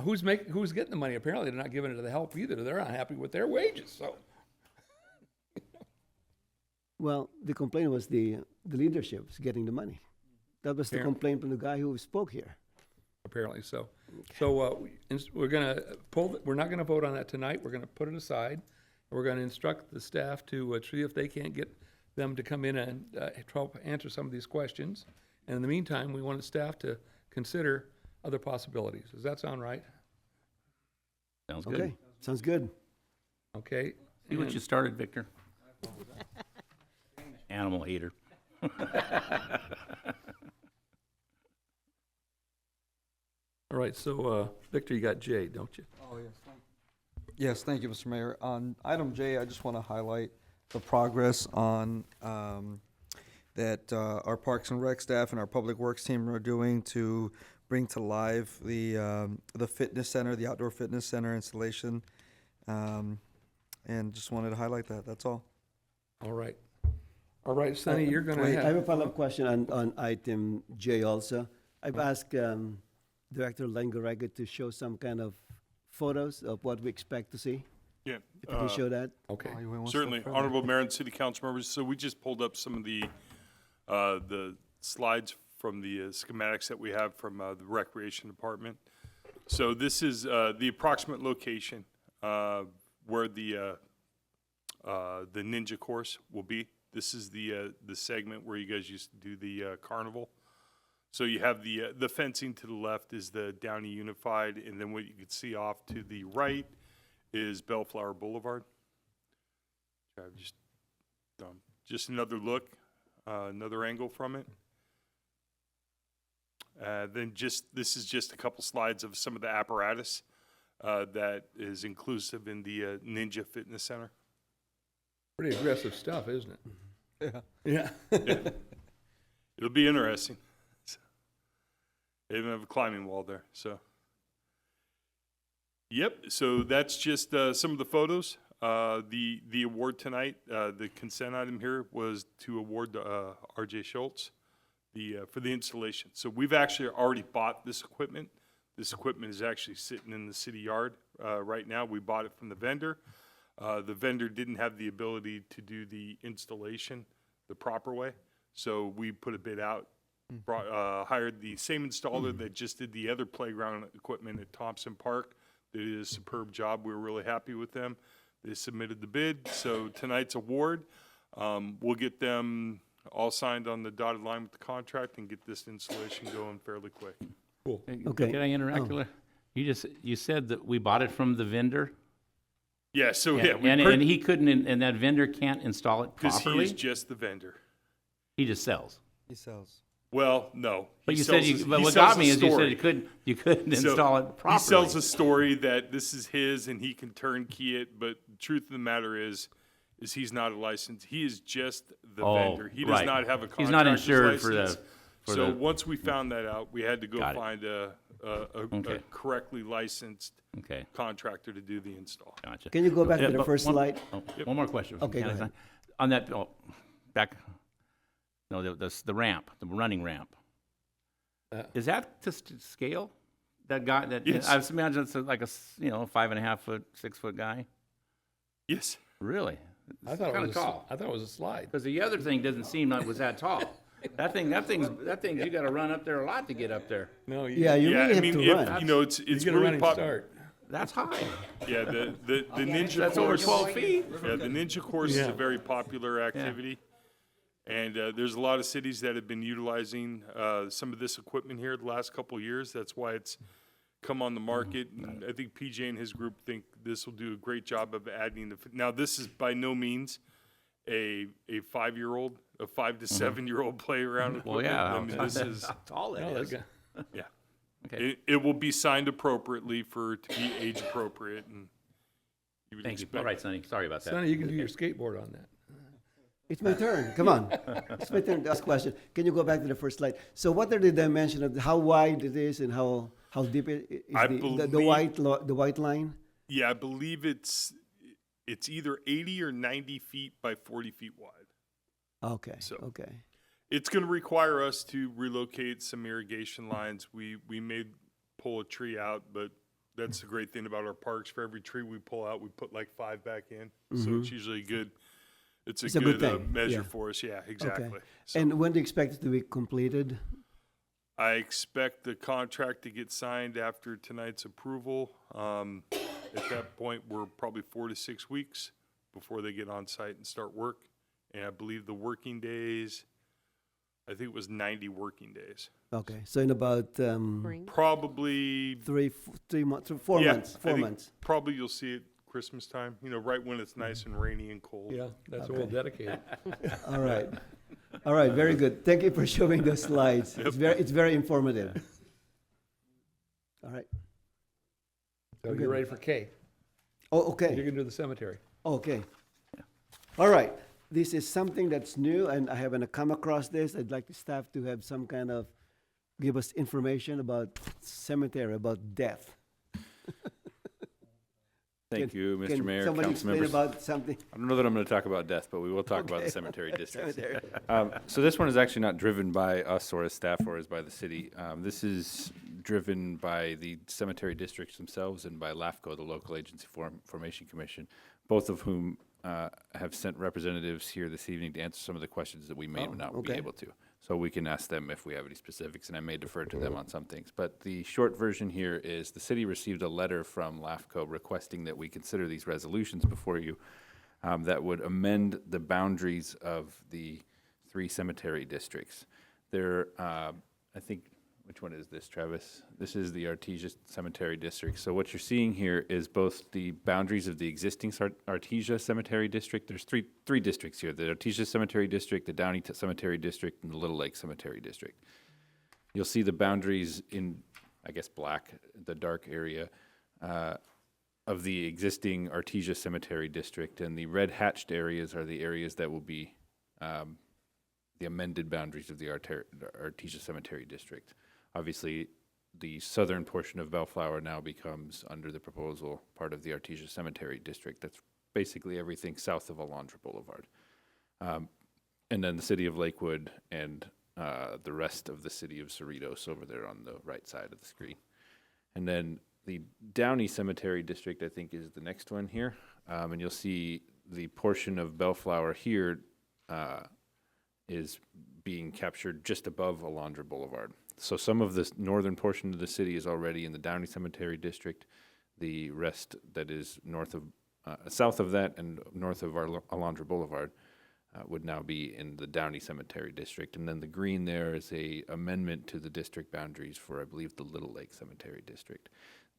Who's getting the money? Apparently, they're not giving it to the help either. They're not happy with their wages, so. Well, the complaint was the leadership is getting the money. That was the Fair. complaint from the guy who spoke here. Apparently so. So we're going to we're not going to vote on that tonight. We're going to put it aside. We're going to instruct the staff to see if they can't get them to come in and help answer some of these questions. And in the meantime, we want staff to consider other possibilities. Does that sound right? Sounds good. Okay, sounds good. Okay. See what and- you started, Victor. Animal hater. All right, so Victor, you got J, don't you? Oh, yes. Yes, thank you, Mr. Mayor. On item J, I just want to highlight the progress on that our Parks and Rec staff and our Public Works team are doing to bring to life the fitness center, the outdoor fitness center installation. And just wanted to highlight that, that's all. All right. All right, Sonny, you're going to Wait, I have a have, follow-up question on item J also. I've asked Director Langorega to show some kind of photos of what we expect to see. Yeah. If you can show that. okay. Oh, you went one step Certainly, further. Honorable Mayor and City Council members, so we just pulled up some of the slides from the schematics that we have from the Recreation Department. So this is the approximate location where the Ninja course will be. This is the segment where you guys used to do the carnival. So you have the fencing to the left is the Downey Unified, and then what you can see off to the right is Bellflower Boulevard. Just another look, another angle from it. This is just a couple slides of some of the apparatus that is inclusive in the Ninja Fitness Center. Pretty aggressive stuff, isn't it? Yeah. Yeah. It'll be interesting. They even have a climbing wall there, so. Yep, so that's just some of the photos. The award tonight, the consent item here was to award R.J. Schultz for the installation. So we've actually already bought this equipment. This equipment is actually sitting in the city yard right now. We bought it from the vendor. The vendor didn't have the ability to do the installation the proper way, so we put a bid out, hired the same installer that just did the other playground equipment at Thompson Park. They did a superb job. We were really happy with them. They submitted the bid, so tonight's award, we'll get them all signed on the dotted line with the contract and get this installation going fairly quick. Cool. Okay. Can I interact? Oh. You said that we bought it from the vendor? Yeah, so yeah, and he couldn't, and that vendor can't install it because properly? he is just the vendor. He just sells. He sells. Well, no. But He you said sells but he what sells got me a is you said story. you couldn't So install it properly. He sells a story that this is his and he can turnkey it, but the truth of the matter is he's not a licensed. He is just the vendor. He does right. not have a He's not contractor's insured for the- license. for So the- once we found that out, we had to go Got it. find a correctly licensed contractor to do the install. Gotcha. Can you go back to the but first slide? One more question. Okay, go Can I- ahead. On that, the ramp, the running ramp. Is that to scale? That guy, Yes. I just imagine it's like a 5.5 foot, 6 foot guy. Yes. Really? I thought it Kinda was tall. I thought it was a slide. Because the other thing doesn't seem like it was that tall. That thing, you got to run up there a lot to get up there. No, Yeah, you really have to run. You know, it's get a really running start. That's high. Yeah, the Ninja That's over course. 12 feet. Yeah, the Ninja course is Yeah. a very popular activity. And there's a lot of cities that have been utilizing some of this equipment here the last couple of years. That's why it's come on the market. And I think PJ and his group think this will do a great job of adding the. Now, this is by no means a 5-year-old, a 5 to 7-year-old playground equipment. Well, yeah. I mean, this is. How tall that is. Yeah. Okay. It will be signed appropriately to be age appropriate, and you would Thank you. expect. All right, Sonny. Sorry about that. Sonny, you can do your skateboard on that. It's my turn. Come on. It's my turn to ask a question. Can you go back to the first slide? So what are the dimensions of how wide it is and how deep it is? I The white line? Yeah, I believe it's either 80 or 90 feet by 40 feet wide. Okay. So okay. it's going to require us to relocate some irrigation lines. We may pull a tree out, but that's the great thing about our parks. For every tree we pull out, we put like 5 back in. So it's usually good. It's a good thing. measure Yeah. for us. Yeah, exactly. Okay. So And when do you expect it to be completed? I expect the contract to get signed after tonight's approval. At that point, we're probably 4 to 6 weeks before they get on site and start work. And I believe the working days, I think it was 90 working days. Okay. So in about Probably 3 months, 4 yeah, months. I 4 think months. Probably you'll see it Christmas time, right when it's nice and rainy and cold. Yeah, that's what we'll dedicate it. All right. All right. Very good. Thank you for showing those slides. It's very informative. All right. So you're ready for K. Oh, okay. You're going to do the cemetery. Okay. All right. This is something that's new, and I haven't come across this. I'd like the staff to have some kind of give us information about cemetery, about death. Thank you, Mr. Can Mayor, somebody council explain members. about something? I don't know that I'm going to talk about death, but we will talk about Okay. the cemetery districts. Cemetery. So this one is actually not driven by us or as staff or as by the city. This is driven by the cemetery districts themselves and by LAFCO, the Local Agency Formation Commission, both of whom have sent representatives here this evening to answer some of the questions that we may not be okay. able to. So we can ask them if we have any specifics, and I may defer to them on some things. But the short version here is the city received a letter from LAFCO requesting that we consider these resolutions before you that would amend the boundaries of the 3 cemetery districts. There, I think which one is this, Travis? This is the Artesia Cemetery District. So what you're seeing here is both the boundaries of the existing Artesia Cemetery District. There's three districts here: the Artesia Cemetery District, the Downey Cemetery District, and the Little Lake Cemetery District. You'll see the boundaries in, I guess, black, the dark area, of the existing Artesia Cemetery District, and the red hatched areas are the areas that will be the amended boundaries of the Artesia Cemetery District. Obviously, the southern portion of Bellflower now becomes, under the proposal, part of the Artesia Cemetery District. That's basically everything south of Alondra Boulevard. And then the city of Lakewood and the rest of the city of Cerritos over there on the right side of the screen. And then the Downey Cemetery District, I think, is the next one here. And you'll see the portion of Bellflower here is being captured just above Alondra Boulevard. So some of the northern portion of the city is already in the Downey Cemetery District. The rest that is south of that and north of Alondra Boulevard would now be in the Downey Cemetery District. And then the green there is a amendment to the district boundaries for, I believe, the Little Lake Cemetery District.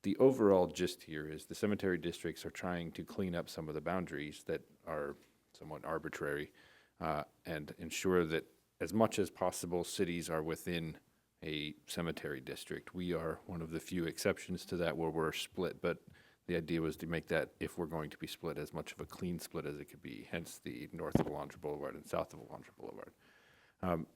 The overall gist here is the cemetery districts are trying to clean up some of the boundaries that are somewhat arbitrary and ensure that as much as possible cities are within a cemetery district. We are one of the few exceptions to that where we're split, but the idea was to make that, if we're going to be split, as much of a clean split as it could be, hence the north of Alondra Boulevard and south of Alondra Boulevard.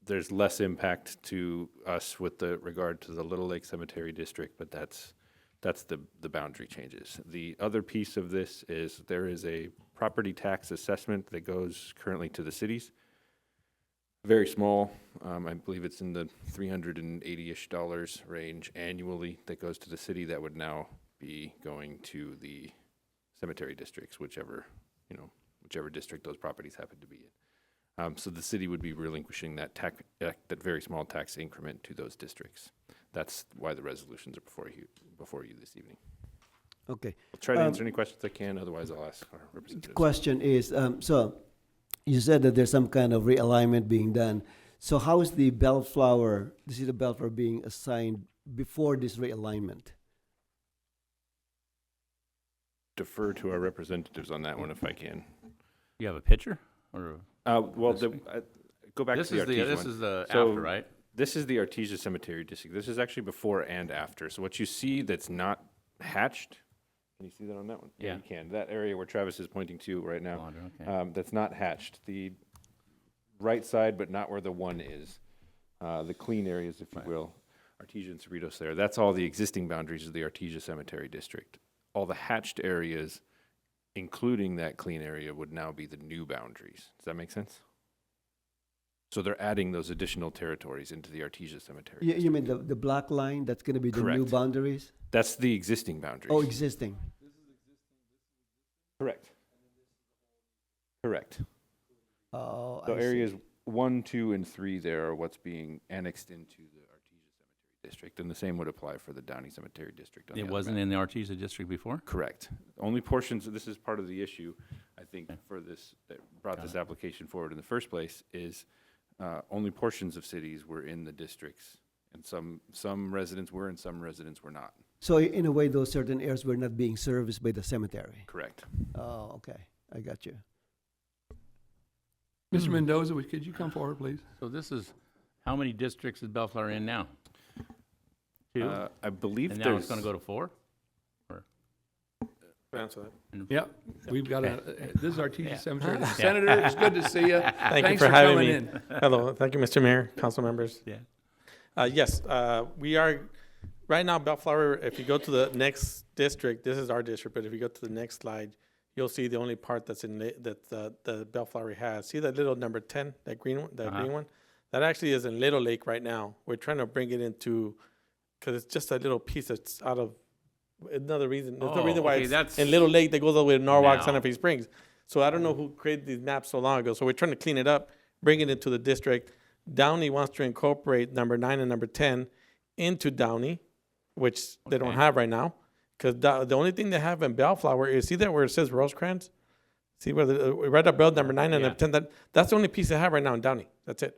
There's less impact to us with the regard to the Little Lake Cemetery District, but that's the boundary changes. The other piece of this is there is a property tax assessment that goes currently to the cities. Very small. I believe it's in the $380-ish range annually that goes to the city. That would now be going to the cemetery districts, whichever district those properties happen to be in. So the city would be relinquishing that very small tax increment to those districts. That's why the resolutions are before you this evening. Okay. I'll try to answer any questions I can. Otherwise, I'll ask our representatives. The question is, so you said that there's some kind of realignment being done. So how is the city of Bellflower being assigned before this realignment? Defer to our representatives on that one if I can. You have a picture or? Well, go back This to the is Artesia this one. is the So after, right? This is the Artesia Cemetery District. This is actually before and after. So what you see that's not hatched, can you see that on that one? Yeah. You can. That area where Travis is pointing to right now, Okay. that's not hatched. The right side, but not where the one is. The clean areas, if you will, Artesia and Cerritos there. That's all the existing boundaries of the Artesia Cemetery District. All the hatched areas, including that clean area, would now be the new boundaries. Does that make sense? So they're adding those additional territories into the Artesia Cemetery. You mean the black line, that's going to be the new Correct. boundaries? That's the existing boundaries. Oh, existing. Correct. Correct. Oh, So I see. areas 1, 2, and 3 there are what's being annexed into the Artesia Cemetery District, and the same would apply for the Downey Cemetery District. On It the other wasn't map. in the Artesia district before? Correct. Only portions, this is part of the issue, I think, for this, that brought this application forward in the first place, is only portions of cities were in the districts, and some residents were and some residents were not. So in a way, those certain areas were not being serviced by the cemetery? Correct. Oh, okay. I got you. Mr. Mendoza, could you come forward, please? So this is, how many districts is Bellflower in now? 2? I believe And now it's going to go to 4? Answer that. Yep, we've got this is our Artesia Yeah. Cemetery. Yeah. Senator, it's good to see you. Thank you Thanks for having coming me. in. Hello, thank you, Mr. Mayor, council members. Yeah. Yes, we are, right now, Bellflower, if you go to the next district, this is our district, but if you go to the next slide, you'll see the only part that's that the Bellflower has. See that little number 10, that green one, green one? That actually is in Little Lake right now. We're trying to bring it into, because it's just a little piece that's out of, another reason. There's no reason why okay, it's that's in Little Lake that goes all the way to Norwalk, now. Santa Fe Springs. So I don't know who created these maps so long ago. So we're trying to clean it up, bring it into the district. Downey wants to incorporate number 9 and number 10 into Downey, which they don't have right now. Because the only thing they have in Bellflower is, see that where it says Rosecrans? See where right above number 9 and number 10, that's the only piece they have right now in Downey. That's it.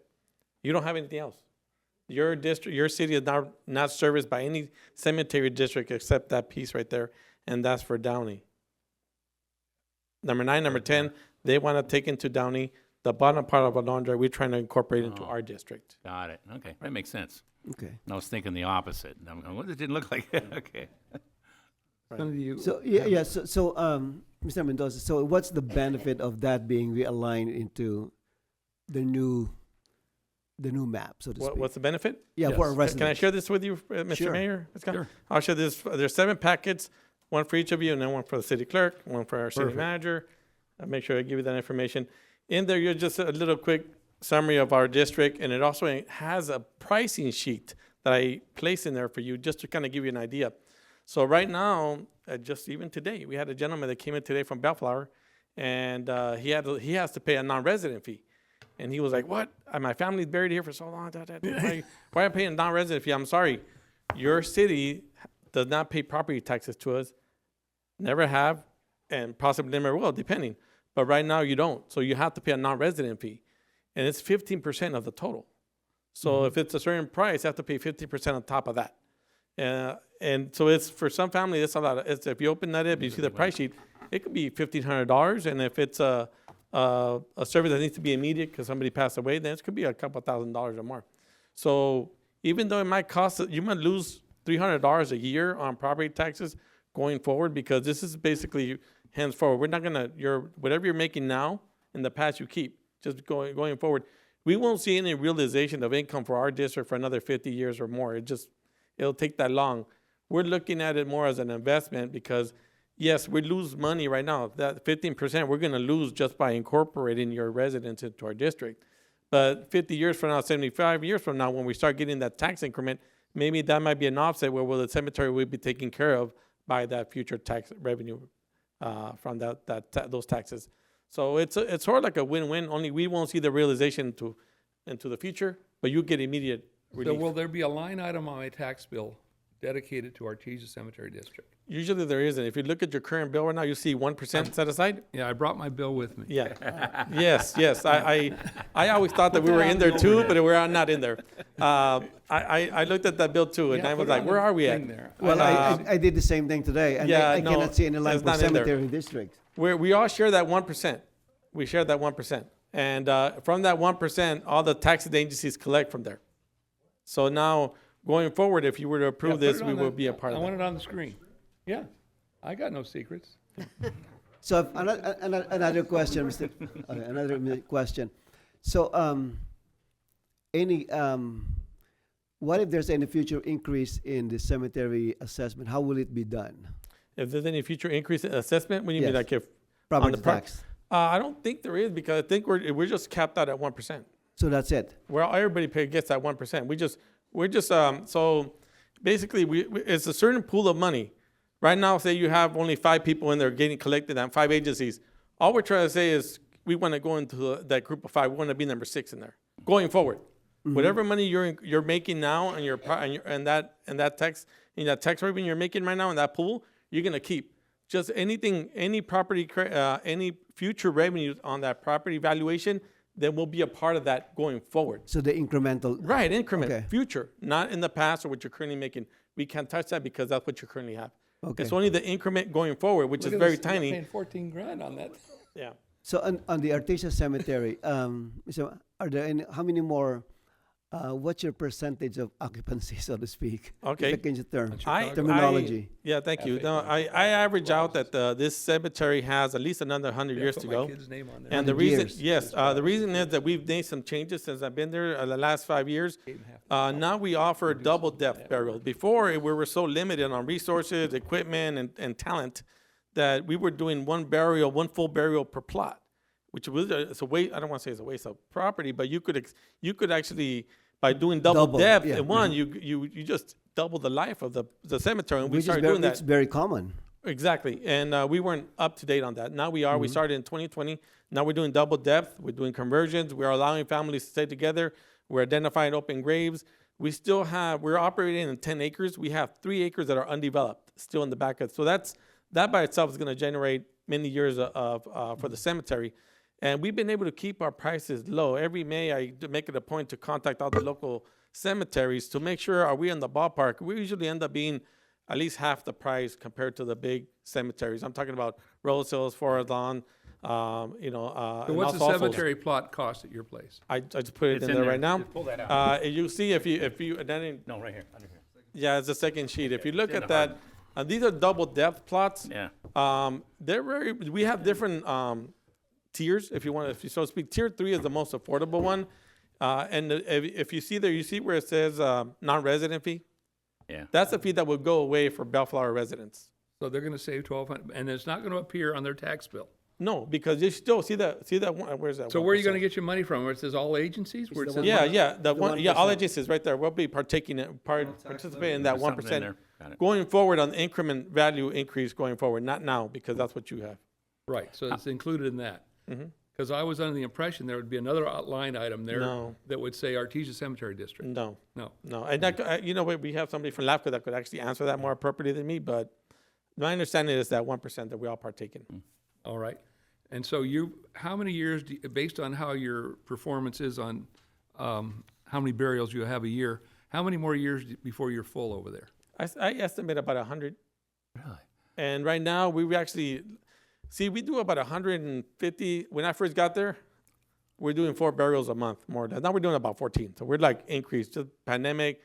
You don't have anything else. Your district, your city is not serviced by any cemetery district except that piece right there, and that's for Downey. Number 9, number 10, they want to take into Downey the bottom part of Alondra. We're trying to incorporate into our district. Got it. Okay, that makes sense. Okay. I was thinking the opposite. I'm going, well, it didn't look like it. Okay. So, Mr. Mendoza, so what's the benefit of that being realigned into the new map, so to speak? What's the benefit? Yeah, for our Can I residents. share this with you, Mr. Sure. Mayor? Sure. I'll share this. There's 7 packets, one for each of you, and then one for the city clerk, one for our city Perfect. manager. I'll make sure I give you that information. In there, you're just a little quick summary of our district, and it also has a pricing sheet that I placed in there for you just to kind of give you an idea. So right now, just even today, we had a gentleman that came in today from Bellflower, and he has to pay a non-resident fee. And he was like, what? My family's buried here for so long. Why am I paying a non-resident fee? I'm sorry. Your city does not pay property taxes to us. Never have, and possibly never will, depending. But right now you don't. So you have to pay a non-resident fee. And it's 15% of the total. So if it's a certain price, you have to pay 50% on top of that. And so it's, for some family, it's a lot. If you open that up, you see the price sheet, it could be $1,500. And if it's a service that needs to be immediate because somebody passed away, then it could be a couple $1,000s or more. So even though it might cost, you might lose $300 a year on property taxes going forward, because this is basically henceforward. We're not gonna, whatever you're making now, in the past you keep, just going forward. We won't see any realization of income for our district for another 50 years or more. It'll take that long. We're looking at it more as an investment because, yes, we lose money right now. That 15% we're gonna lose just by incorporating your residents into our district. But 50 years from now, 75 years from now, when we start getting that tax increment, maybe that might be an offset where the cemetery will be taken care of by that future tax revenue from those taxes. So it's sort of like a win-win, only we won't see the realization into the future, but you get immediate relief. So will there be a line item on my tax bill dedicated to Artesia Cemetery District? Usually there isn't. If you look at your current bill right now, you see 1% set aside. Yeah, I brought my bill with me. Yeah. Yes. I always thought that we were in there too, but we're not in there. I looked at that bill too, and I was like, where are we at? Well, I did the same thing today, and I cannot see any line for cemetery districts. We all share that 1%. We share that 1%. And from that 1%, all the tax agencies collect from there. So now, going forward, if you were to approve this, we will be a part of I that. want it on the screen. Yeah, I got no secrets. So another question, Mr. Another question. So what if there's any future increase in the cemetery assessment? How will it be done? If there's any future increase in assessment, what do you mean, Yes. like if Property on the tax. I don't think there is, because I think we're just capped out at 1%. So that's it. Well, everybody gets that 1%. We're just so basically it's a certain pool of money. Right now, say you have only 5 people in there getting collected and 5 agencies. All we're trying to say is we want to go into that group of 5. We want to be number 6 in there going forward. Whatever money you're making now and that tax revenue you're making right now in that pool, you're gonna keep. Just anything, any property, any future revenues on that property valuation, then will be a part of that going forward. So the incremental. Right, increment, Okay. future, not in the past or what you're currently making. We can't touch that because that's what you currently have. Okay. It's only the increment going forward, which Look is at very this, I'm tiny. paying 14 grand on that. Yeah. So on the Artesia Cemetery, so are there any? How many more? What's your percentage of occupancy, so to speak? Okay. If I can use the term. I- Terminology. Yeah, thank you. No, I average out that this cemetery has at least another 100 years put to my go. kid's name on there. And the 100 reason, years. yes, the reason is that we've made some changes since I've been there the last 5 years. Now we offer double depth burial. Before, we were so limited on resources, equipment, and talent that we were doing one full burial per plot, which was it's a waste. I don't want to say it's a waste of property, but you could actually, by doing double depth yeah. in one, you just double the life of the cemetery, and we Which is started very, doing that. it's very common. Exactly, and we weren't up to date on that. Now we are. We started in 2020. Now we're doing double depth. We're doing conversions. We're allowing families to stay together. We're identifying open graves. We're operating in 10 acres. We have 3 acres that are undeveloped, still in the back of. So that by itself is going to generate many years for the cemetery. And we've been able to keep our prices low. Every May, I make it a point to contact all the local cemeteries to make sure, are we in the ballpark? We usually end up being at least half the price compared to the big cemeteries. I'm talking about Rose Hills, Forest Lawn, So and what's the also- cemetery plot cost at your place? I just put it It's in in there there. right now. Just pull that out. You see if you, and then, No, right here, under here. yeah, it's the second sheet. If you look in at the hard. that, these are double depth plots. Yeah. They're very, we have different tiers, if you so to speak. Tier 3 is the most affordable one. And if you see there, you see where it says non-resident fee? Yeah. That's a fee that will go away for Bellflower residents. So they're gonna save 1,200, and it's not gonna appear on their tax bill. No, because you still see that one, where's that? So where are you 1%? gonna get your money from? Where it says all agencies? Where it says Yeah, the one, yeah, all 1%. agencies right there. We'll be participating in that There's 1%. something in there. Got it. Going forward on the increment value increase going forward, not now, because that's what you have. Right, so it's included in that. Mhm. Because I was under the impression there would be another line item there No. that would say Artesia Cemetery District. No. No. No, and that, you know what, we have somebody from LAFCO that could actually answer that more appropriately than me, but my understanding is that 1% that we all partake in. All right. And so how many years, based on how your performance is on how many burials you have a year, how many more years before you're full over there? I estimate about 100. Really? And right now, we actually, we do about 150. When I first got there, we're doing 4 burials a month, more or less. Now we're doing about 14. So we're like increased, just pandemic,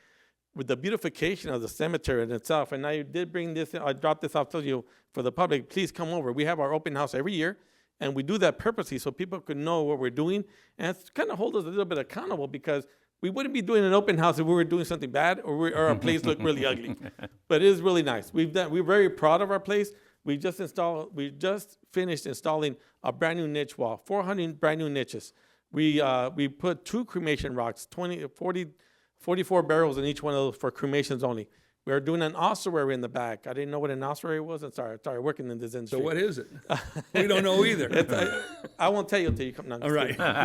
with the beautification of the cemetery in itself. And I did bring this, I dropped this off to you for the public. Please come over. We have our open house every year. And we do that purposely so people can know what we're doing. And it's kind of hold us a little bit accountable, because we wouldn't be doing an open house if we were doing something bad or our place looked really ugly. But it is really nice. We're very proud of our place. We just finished installing a brand new niche wall, 400 brand new niches. We put 2 cremation rocks, 44 barrels in each one of those for cremations only. We are doing an ossuary in the back. I didn't know what an ossuary was. I'm sorry. I started working in this industry. So what is it? We don't know either. I won't tell you until you come. No, I'm All just right.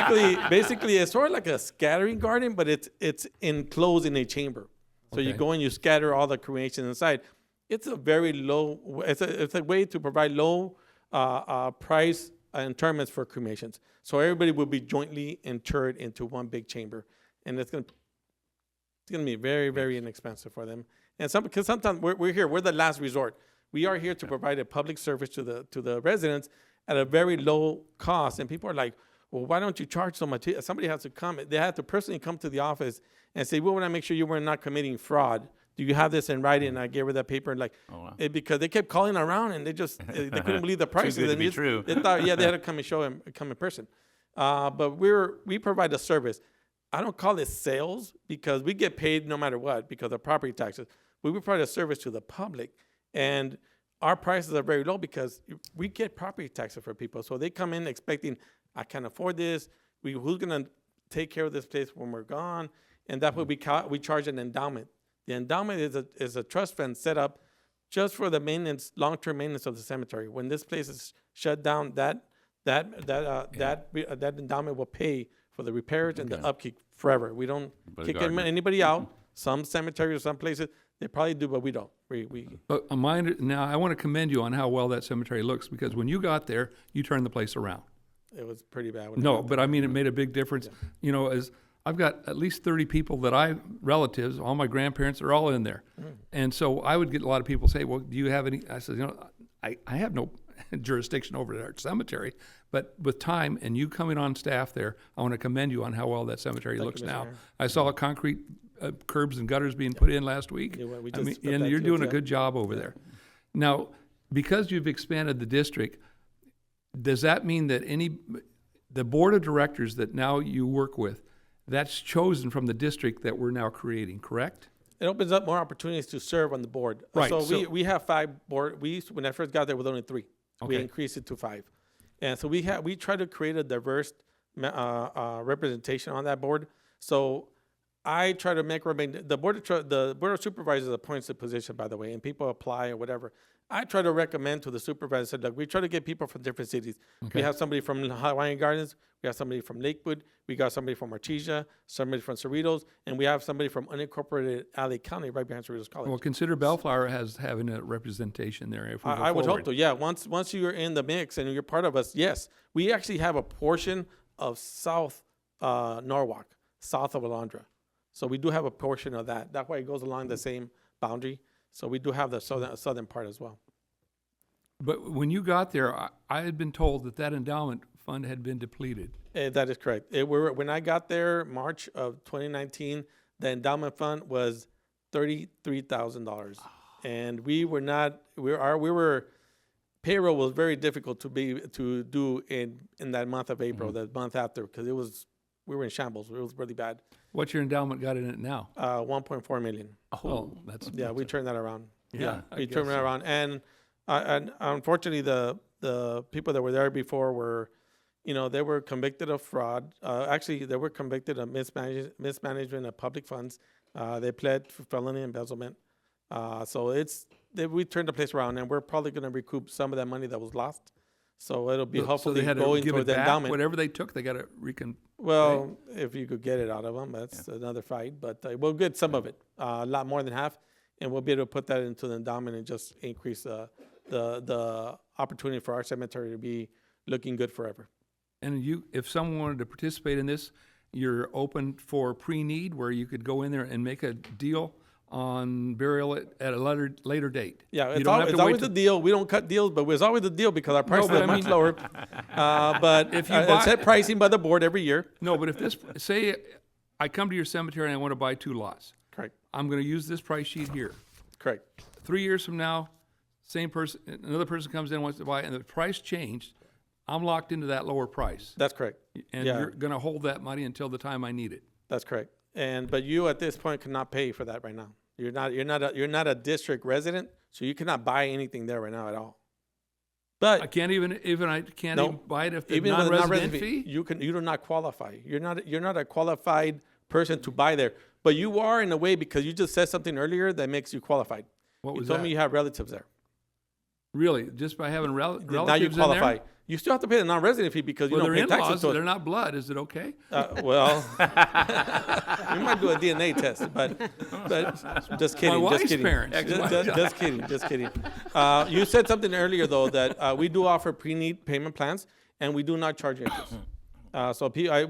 kidding. No. Basically, it's sort of like a scattering garden, but it's enclosed in a chamber. So you Okay. go and you scatter all the cremations inside. It's a very low. It's a way to provide low price interments for cremations. So everybody will be jointly interred into one big chamber, and it's going to be very, very inexpensive for them. And because sometimes we're here, we're the last resort. We are here to provide a public service to the residents at a very low cost. And people are like, well, why don't you charge so much? Somebody has to come. They have to personally come to the office and say, we want to make sure you were not committing fraud. Do you have this in writing? And I gave her that paper, and because they kept calling around, and they couldn't believe the prices. good to And be just- true. They thought, yeah, they had to come and come in person. But we provide a service. I don't call it sales, because we get paid no matter what because of property taxes. We provide a service to the public, and our prices are very low because we get property taxes for people. So they come in expecting, I can't afford this. Who's going to take care of this place when we're gone? And that's what we charge an endowment. The endowment is a trust fund set up just for the maintenance, long-term maintenance of the cemetery. When this place is shut down, that endowment will pay for the repairs and the upkeep forever. We don't kick anybody out. Some cemeteries or some places, they probably do, but we don't. But now I want to commend you on how well that cemetery looks, because when you got there, you turned the place around. It was pretty bad. when I No, got but there. I mean, it made a big difference. Yeah. You know, as I've got at least 30 people relatives, all my grandparents are all in there. And so I would get a lot of people say, well, do you have any? I said, I have no jurisdiction over our cemetery, but with time and you coming on staff there, I want to commend you on how well that cemetery looks you, Mr. now. Mayor. I saw concrete curbs and gutters being put in last week. Yeah, well, we I just mean, put and that you're too, doing a yeah. good job over there. Now, because you've expanded the district, does that mean that the board of directors that now you work with, that's chosen from the district that we're now creating, correct? It opens up more opportunities to serve on the board. Right, So, so- we have 5 board. When I first got there, with only 3. We Okay. increased it to 5, and so we try to create a diverse representation on that board. So I try to make the board of supervisors appoints the position, by the way, and people apply or whatever. I try to recommend to the supervisor, look, we try to get people from different cities. Okay. We have somebody from Hawaiian Gardens, we have somebody from Lakewood, we got somebody from Artesia, somebody from Cerritos, and we have somebody from unincorporated LA County, right behind Cerritos College. Well, consider Bellflower as having a representation there if we go I would hope forward. so. Yeah, once you're in the mix and you're part of us, yes. We actually have a portion of South Norwalk, south of Alondra. So we do have a portion of that. That's why it goes along the same boundary. So we do have the southern part as well. But when you got there, I had been told that endowment fund had been depleted. That is correct. When I got there, March of 2019, the endowment fund was $33,000, and we were payroll was very difficult to do in that month of April, the month after, because we were in shambles. It was really bad. What's your endowment got in it now? 1.4 million. Oh, that's we turned that around. I We turned guess that so. around, and unfortunately, the people that were there before were, they were convicted of fraud. Actually, they were convicted of mismanagement of public funds. They pled for felony embezzlement. We turned the place around, and we're probably going to recoup some of that money that was lost. So it'll be So hopefully they had to going give toward it the back? endowment. Whatever they took, they got to Well, if you could get it out of them, that's another fight. But we'll get some of it, a lot more than half, and we'll be able to put that into the endowment and just increase the opportunity for our cemetery to be looking good forever. And if someone wanted to participate in this, you're open for pre-need, where you could go in there and make a deal on burial at a later date. Yeah, You it's don't have to always wait the deal. We don't cut deals, but it's always the deal because our prices but are I much mean- lower. But If you it's buy- set pricing by the board every year. No, but if say I come to your cemetery and I want to buy 2 lots. Correct. I'm going to use this price sheet here. Correct. 3 years from now, another person comes in and wants to buy, and the price changed. I'm locked into that lower price. That's correct. And Yeah. you're going to hold that money until the time I need it. That's correct. But you at this point cannot pay for that right now. You're not a district resident, so you cannot buy anything there right now at all. But I can't even buy it if the even with a non-resident non-resident fee. you do not qualify. You're not a qualified person to buy there. But you are in a way because you just said something earlier that makes you qualified. What You was told that? me you have relatives there. Really, just by having relatives Now you in qualify. there? You still have to pay the non-resident fee because you Well, don't they're pay taxes in-laws. to us. They're not blood. Is it okay? Well, we might do a DNA test, but just kidding. My just wife's kidding. parents. Just kidding. Just kidding. You said something earlier though that we do offer pre-need payment plans, and we do not charge interest.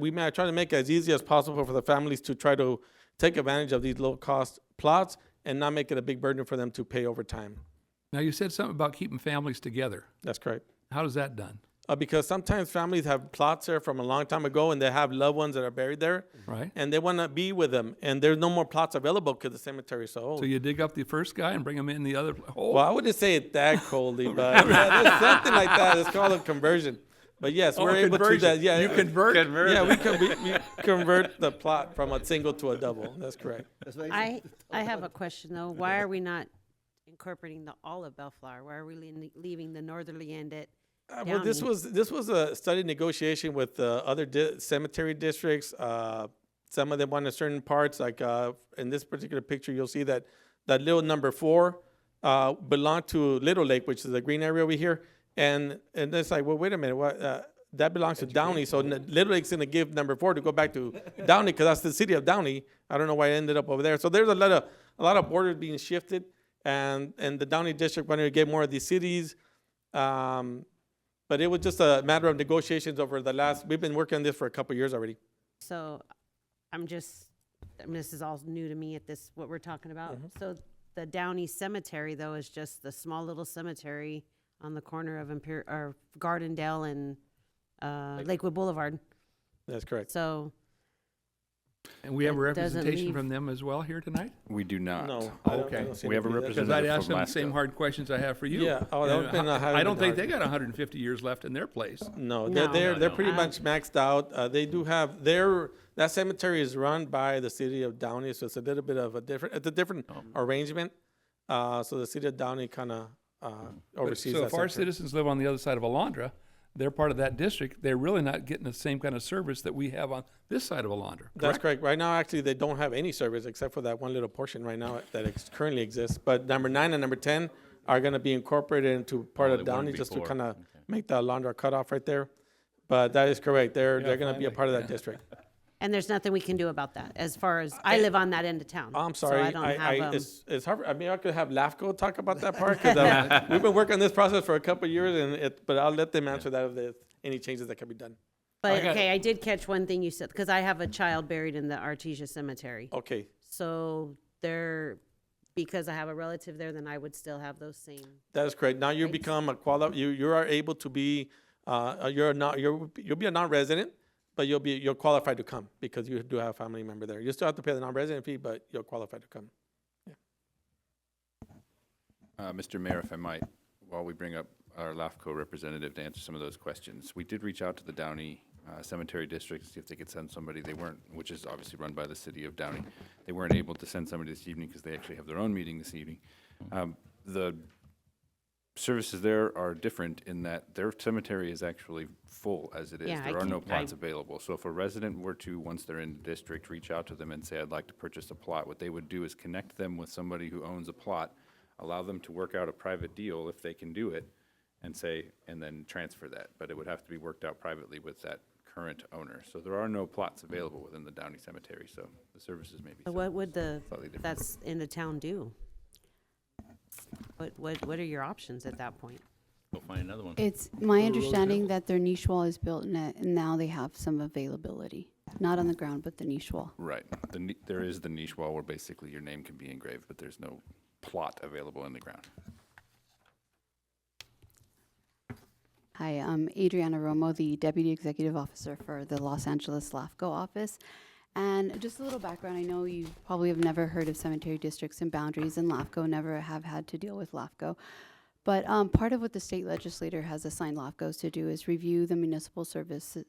We may try to make it as easy as possible for the families to try to take advantage of these low-cost plots and not make it a big burden for them to pay over time. Now, you said something about keeping families together. That's correct. How is that done? Because sometimes families have plots there from a long time ago, and they have loved ones that are buried there, Right. and they want to be with them, and there's no more plots available because the cemetery is so old. So you dig up the first guy and bring him in the other hole? Well, I wouldn't say it that coldly, but yeah, there's something like that. It's called a conversion. But yes, Oh, we're able to do conversion. that. Yeah, You convert? Yeah, we convert the plot from a single to a double. That's correct. I have a question though. Why are we not incorporating all of Bellflower? Why are we leaving the northerly end at Well, this Downey? was a study negotiation with other cemetery districts. Some of them wanted certain parts. Like in this particular picture, you'll see that little number 4 belonged to Little Lake, which is the green area over here. And it's like, well, wait a minute, what? That belongs to Downey. So Little Lake's going to give number 4 to go back to Downey because that's the city of Downey. I don't know why it ended up over there. So there's a lot of borders being shifted, and the Downey district wanted to get more of these cities. But it was just a matter of negotiations over the last. We've been working on this for a couple of years already. So this is all new to me what we're talking about. So the Downey Cemetery though is just the small little cemetery on the corner of Gardendale and Lakewood Boulevard. That's correct. So. And we have a It doesn't representation leave- from them as well here tonight? We do not. No. Okay. We have a Because I'd representative ask from them the same Alaska. hard questions I have for you. Yeah. Oh, that would've been I don't think hard. they got 150 years left in their place. No, No. they're pretty much maxed out. They do have that cemetery is run by the city of Downey, so it's a little bit of a different arrangement. So the city of Downey kind of oversees So that if our cemetery. citizens live on the other side of Alondra, they're part of that district, they're really not getting the same kind of service that we have on this side of Alondra. That's correct. Right now, actually, they don't have any service except for that one little portion right now that currently exists. But number 9 and number 10 are going to be incorporated into part Oh, of they weren't Downey just to before. kind of make the Alondra cutoff right there. But that is correct. They're going to be a finally. part of that district. And there's nothing we can do about that as far as I live on that end of town. I'm so sorry. I don't have, it's hard. I mean, I could have LAFCO talk about that part because we've been working on this process for a couple of years, but I'll let them answer that if there's any changes that can be done. But, okay, I did catch one thing you said, because I have a child buried in the Artesia Cemetery. Okay. So because I have a relative there, then I would still have those same. That is correct. Now you Right. become you are able to be, you'll be a non-resident, but you're qualified to come because you do have a family member there. You still have to pay the non-resident fee, but you're qualified to come. Mr. Mayor, if I might, while we bring up our LAFCO representative to answer some of those questions, we did reach out to the Downey Cemetery District to see if they could send somebody. They weren't, which is obviously run by the city of Downey. They weren't able to send somebody this evening because they actually have their own meeting this evening. The services there are different in that their cemetery is actually full as it is. Yeah, There are no plots available. So if a resident were to, once they're in the district, reach out to them and say, I'd like to purchase a plot, what they would do is connect them with somebody who owns a plot, allow them to work out a private deal if they can do it, and then transfer that. But it would have to be worked out privately with that current owner. So there are no plots available within the Downey Cemetery, so the services may be So what would slightly different. that's in the town do? What are your options at that point? Go find another one. It's my understanding that their niche wall is built and now they have some availability. Not on the ground, but the niche wall. Right. There is the niche wall where basically your name can be engraved, but there's no plot available in the ground. Hi, I'm Adriana Romo, the Deputy Executive Officer for the Los Angeles LAFCO office. And just a little background, I know you probably have never heard of cemetery districts and boundaries, and LAFCO never have had to deal with LAFCO. But part of what the state legislator has assigned LAFCOs to do is review the municipal services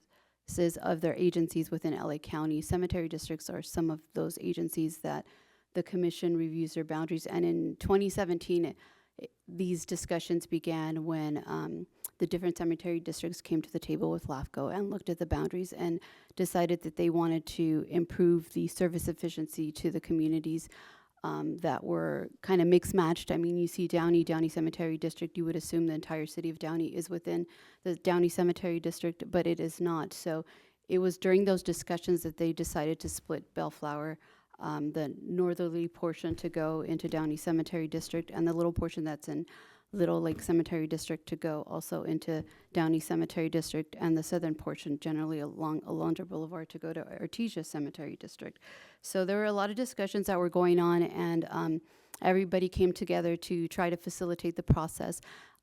of their agencies within LA County. Cemetery districts are some of those agencies that the commission reviews their boundaries. And in 2017, these discussions began when the different cemetery districts came to the table with LAFCO and looked at the boundaries and decided that they wanted to improve the service efficiency to the communities that were kind of mixed matched. I mean, you see Downey Cemetery District, you would assume the entire city of Downey is within the Downey Cemetery District, but it is not. So it was during those discussions that they decided to split Bellflower, the northerly portion to go into Downey Cemetery District, and the little portion that's in Little Lake Cemetery District to go also into Downey Cemetery District, and the southern portion generally along Alondra Boulevard to go to Artesia Cemetery District. So there were a lot of discussions that were going on, and everybody came together to try to facilitate the process.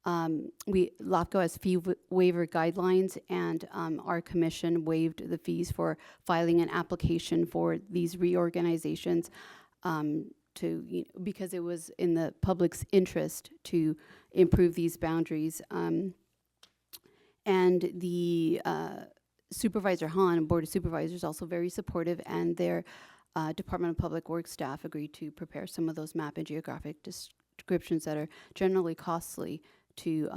LAFCO has fee waiver guidelines, and our commission waived the fees for filing an application for these reorganizations because it was in the public's interest to improve these boundaries. And the Supervisor Hahn, Board of Supervisors, also very supportive, and their Department of Public Works staff agreed to prepare some of those map and geographic descriptions that are generally costly to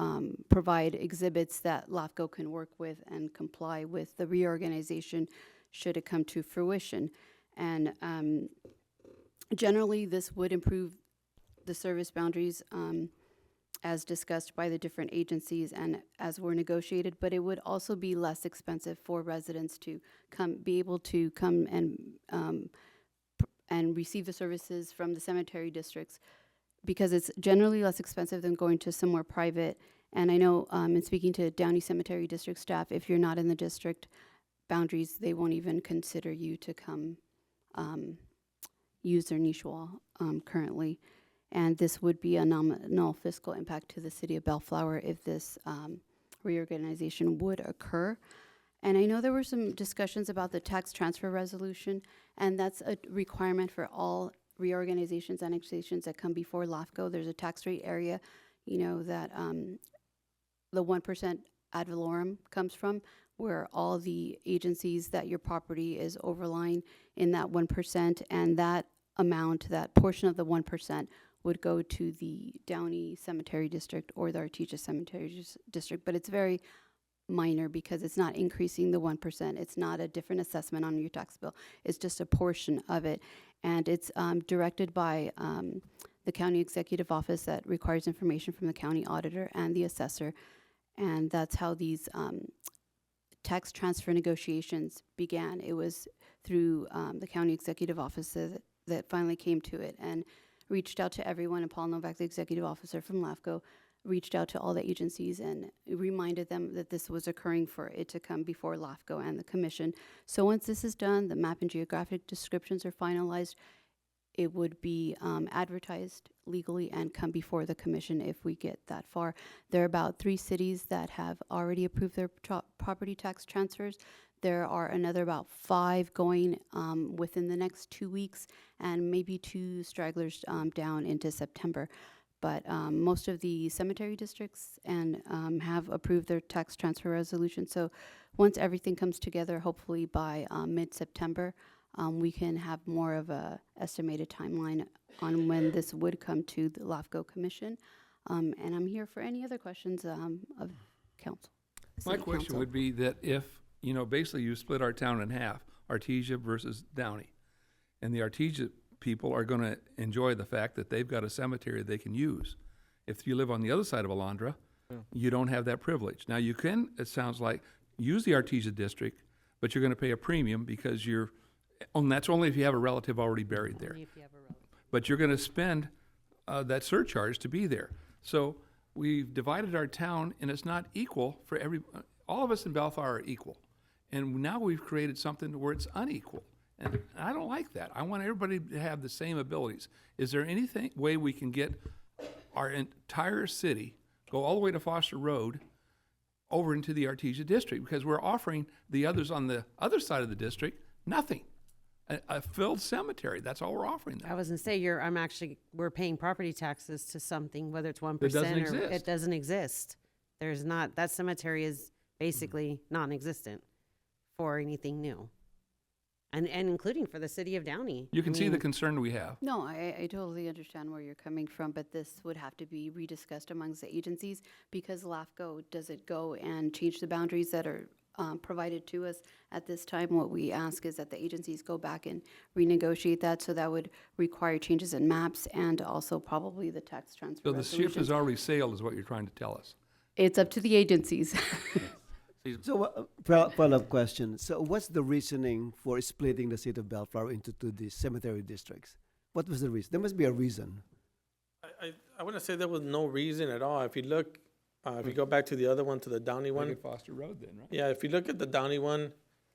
provide exhibits that LAFCO can work with and comply with the reorganization should it come to fruition. And generally, this would improve the service boundaries as discussed by the different agencies and as were negotiated, but it would also be less expensive for residents to be able to come and receive the services from the cemetery districts, because it's generally less expensive than going to somewhere private. And I know in speaking to Downey Cemetery District staff, if you're not in the district boundaries, they won't even consider you to come use their niche wall currently. And this would be a nominal fiscal impact to the city of Bellflower if this reorganization would occur. And I know there were some discussions about the tax transfer resolution, and that's a requirement for all reorganizations, annexations that come before LAFCO. There's a tax rate area, that the 1% ad valorem comes from, where all the agencies that your property is overlying in that 1%, and that amount, that portion of the 1% would go to the Downey Cemetery District or the Artesia Cemetery District, but it's very minor because it's not increasing the 1%. It's not a different assessment on your tax bill. It's just a portion of it. And it's directed by the county executive office that requires information from the county auditor and the assessor. And that's how these tax transfer negotiations began. It was through the county executive office that finally came to it and reached out to everyone. And Paul Novak, the executive officer from LAFCO, reached out to all the agencies and reminded them that this was occurring for it to come before LAFCO and the commission. So once this is done, the map and geographic descriptions are finalized, it would be advertised legally and come before the commission if we get that far. There are about 3 cities that have already approved their property tax transfers. There are another about 5 going within the next 2 weeks, and maybe 2 stragglers down into September. But most of the cemetery districts and have approved their tax transfer resolution. So once everything comes together, hopefully by mid-September, we can have more of a estimated timeline on when this would come to the LAFCO Commission. And I'm here for any other questions of council. My question would be that if, you know, basically you split our town in half, Artesia versus Downey, and the Artesia people are going to enjoy the fact that they've got a cemetery they can use. If you live on the other side of Alondra, you don't have that privilege. Now you can, it sounds like, use the Artesia district, but you're going to pay a premium because you're, and that's only if you have a relative already buried there. Only if you have a relative. But you're going to spend that surcharge to be there. So we've divided our town, and it's not equal for all of us in Bellflower are equal. And now we've created something where it's unequal. And I don't like that. I want everybody to have the same abilities. Is there anything way we can get our entire city, go all the way to Foster Road, over into the Artesia district? Because we're offering the others on the other side of the district nothing. A filled cemetery, that's all we're offering them. I was gonna say, we're paying property taxes to something, whether it's 1% doesn't or exist. it doesn't exist. There's not, that cemetery is basically non-existent for anything new. And including for the city of Downey. You can I see the mean, concern we have. No, I totally understand where you're coming from, but this would have to be rediscussed amongst the agencies because LAFCO doesn't go and change the boundaries that are provided to us at this time. What we ask is that the agencies go back and renegotiate that, so that would require changes in maps and also probably the tax transfer So the ship resolutions. has already sailed is what you're trying to tell us. It's up to the agencies. So, follow-up question. So what's the reasoning for splitting the city of Bellflower into 2 these cemetery districts? What was the reason? There must be a reason. I want to say there was no reason at all. If you look, if you go back to the other one, to the Downey one. Look at Foster Road then, right? Yeah, if you look at the Downey one,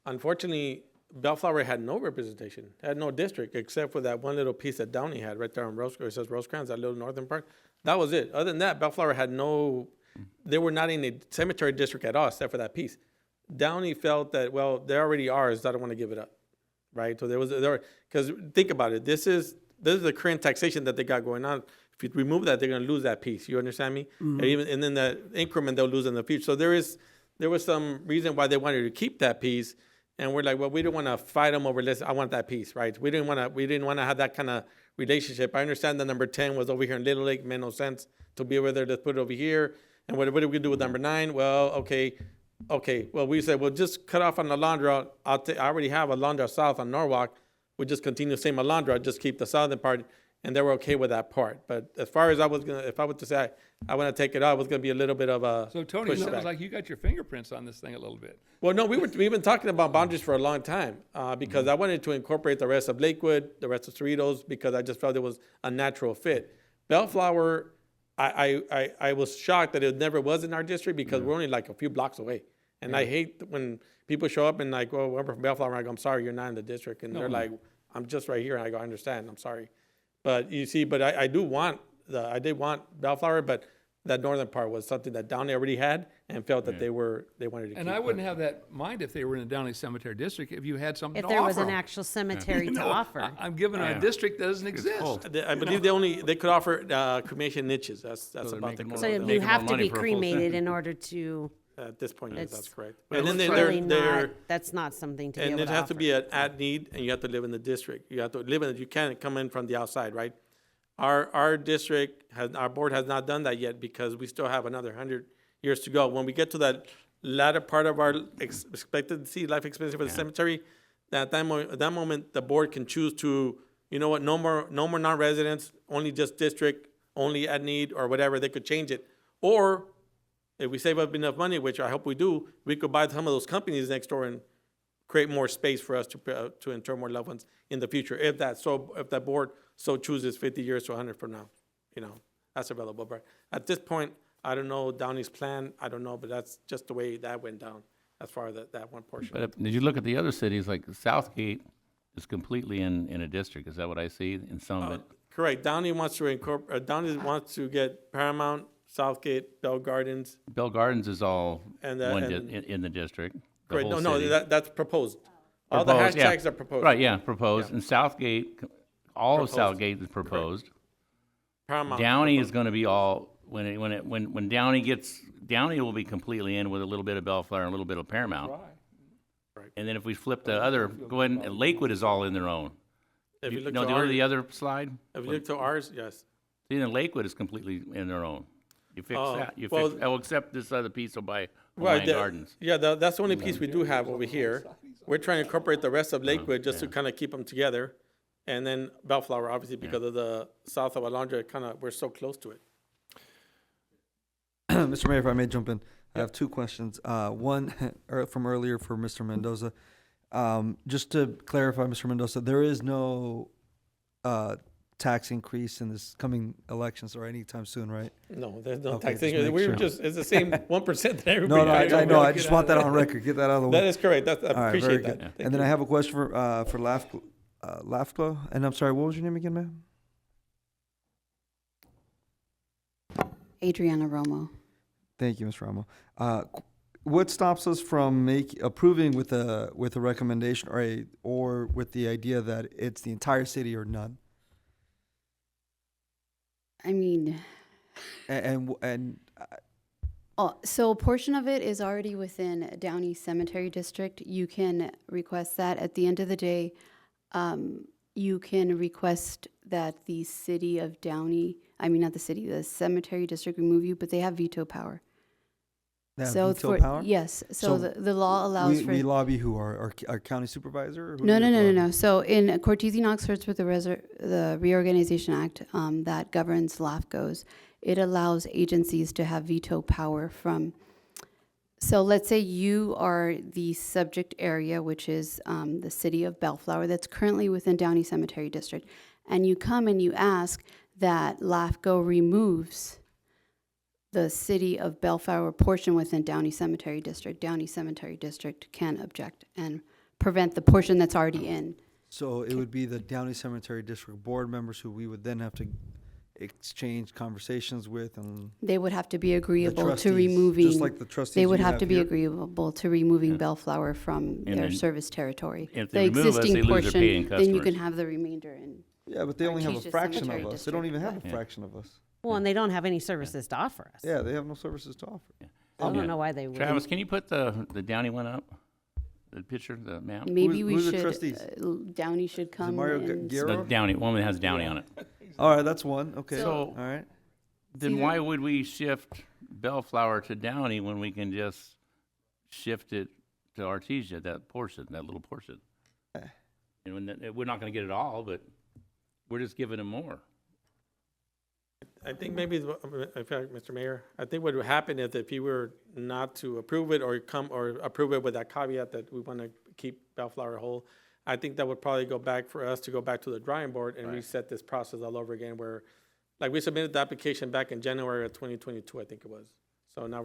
unfortunately, Bellflower had no representation, had no district, except for that one little piece that Downey had right there on Rosecrans. It says Rosecrans, that little northern part. That was it. Other than that, Bellflower had no, they were not in a cemetery district at all, except for that piece. Downey felt that, well, they're already ours, I don't want to give it up, right? So because think about it, this is the current taxation that they got going on. If you remove that, they're going to lose that piece. You understand me? Mm-hmm. And then the increment they'll lose in the future. So there was some reason why they wanted to keep that piece, and we're like, well, we don't want to fight them over this. I want that piece, right? We didn't want to have that kind of relationship. I understand that number 10 was over here in Little Lake, made no sense to be over there. Let's put it over here. And what do we do with number 9? Well, okay. Well, we said, well, just cut off on Alondra. I already have Alondra South on Norwalk. We just continue same Alondra, just keep the southern part. And they were okay with that part. But as far as if I was to say I want to take it out, it was going to be a little bit of a So Tony, it sounds pushback. like you got your fingerprints on this thing a little bit. Well, no, we've been talking about boundaries for a long time because I wanted to incorporate the rest of Lakewood, the rest of Cerritos, because I just felt it was a natural fit. Bellflower, I was shocked that it never was in our district because we're only like a few blocks away. And I hate when people show up and like, well, we're from Bellflower. I go, I'm sorry, you're not in the district. And they're like, I'm just right here. And I go, I understand. I'm sorry. But you see, but I did want Bellflower, but that northern part was something that Downey already had and felt that they wanted to keep. And I wouldn't have that mind if they were in the Downey Cemetery District if you had something If to there offer was an them. actual cemetery to know, offer. I'm giving a district that doesn't exist. I believe they could offer cremation niches. That's about the. So you have to be cremated in order to. At this point, yes, that's correct. It's And then really they're that's not something to be and able it to has offer. to be an at need, and you have to live in the district. You have to live in it. You can't come in from the outside, right? Our district our board has not done that yet because we still have another 100 years to go. When we get to that latter part of our expectancy, life expectancy for the cemetery, at that moment, the board can choose to, you know what, no more non-residents, only just district, only at need or whatever. They could change it, or if we save up enough money, which I hope we do, we could buy some of those companies next door and create more space for us to inter more loved ones in the future. If that board so chooses 50 years to 100 from now, that's available. But at this point, I don't know Downey's plan, I don't know, but that's just the way that went down as far as that one portion. But did you look at the other cities, like Southgate is completely in a district, is that what I see in some of it? Correct. Downey wants to incorporate. Downey wants to get Paramount, Southgate, Bell Gardens. Bell Gardens is all And, in the district. The Correct. whole No, city. that's proposed. All the Proposed, yeah. hashtags are proposed. Right, yeah, proposed. Yeah. And Southgate, all of Proposed. Southgate is proposed. Paramount. Downey proposed. is going to be all when Downey will be completely in with a little bit of Bellflower and a little bit of Paramount. Right. And then if we flip the other, go ahead and Lakewood is all in their own. If you look No, to go to ours- the other slide. If you look to ours, yes. See, then Lakewood is completely in their own. You fix Oh, that. You well- fix. Oh, except this other piece will buy Right. Hawaiian Gardens. Yeah, that's the only piece we do have over here. We're trying to incorporate the rest of Lakewood just to kind of keep them together. And then Bellflower, obviously, because of the south of Alondra, we're so close to it. Mr. Mayor, if I may jump in, I have two questions. One from earlier for Mr. Mendoza. Just to clarify, Mr. Mendoza, there is no tax increase in this coming elections or anytime soon, right? No, there's no Okay, taxing. just make We were sure. just, it's the same 1% that everybody. No, I know. I Get just out want of that that. on record. Get that out of the way. That is correct. I All right, very appreciate that. good. Thank And then you. I have a question for LAFCO. And I'm sorry, what was your name again, ma'am? Adriana Romo. Thank you, Ms. Ramo. What stops us from approving with a recommendation or with the idea that it's the entire city or none? I mean, And so a portion of it is already within Downey Cemetery District. You can request that. At the end of the day, you can request that the city of Downey, not the city, the cemetery district remove you, but they have veto power. they have So veto for- power? yes, so the law allows for- We lobby who, our county supervisor? Or who No, do no, we no, no, lobby? no. So in Cortese Oxford's with the Reorganization Act that governs LAFCOs, it allows agencies to have veto power from. So let's say you are the subject area, which is the city of Bellflower, that's currently within Downey Cemetery District, and you come and you ask that LAFCO removes the city of Bellflower portion within Downey Cemetery District. Downey Cemetery District can object and prevent the portion that's already in. So it would be the Downey Cemetery District board members who we would then have to exchange conversations with, and They would have to be agreeable to trustees, removing. just like the trustees They would you have have to be here. agreeable to removing Bellflower from And their then service territory. if The they remove us, existing they lose their portion, paying then you can customers. have the remainder in. yeah, but they only have a Artesia fraction Cemetery of us. They don't even have a Yeah. fraction of us. Well, and they don't have any services to offer us. Yeah, they have no services to offer. I don't know why they would. Travis, can you put the Downey one up? The picture, the map? Maybe Who's- we who's the should, trustees? Downey should come Mario and. Guerrero? The Downey, one that has Downey on it. All right, that's one. Okay. So- all right. Then why would we shift Bellflower to Downey when we can just shift it to Artesia, that little portion? And we're not gonna get it all, but we're just giving them more. I think maybe, in fact, Mr. Mayor, I think what would happen is if you were not to approve it or approve it with that caveat that we want to keep Bellflower whole, I think that would probably go back for us to go back to the drawing board and reset this process all over again where, like, we submitted the application back in January of 2022, I think it was. So now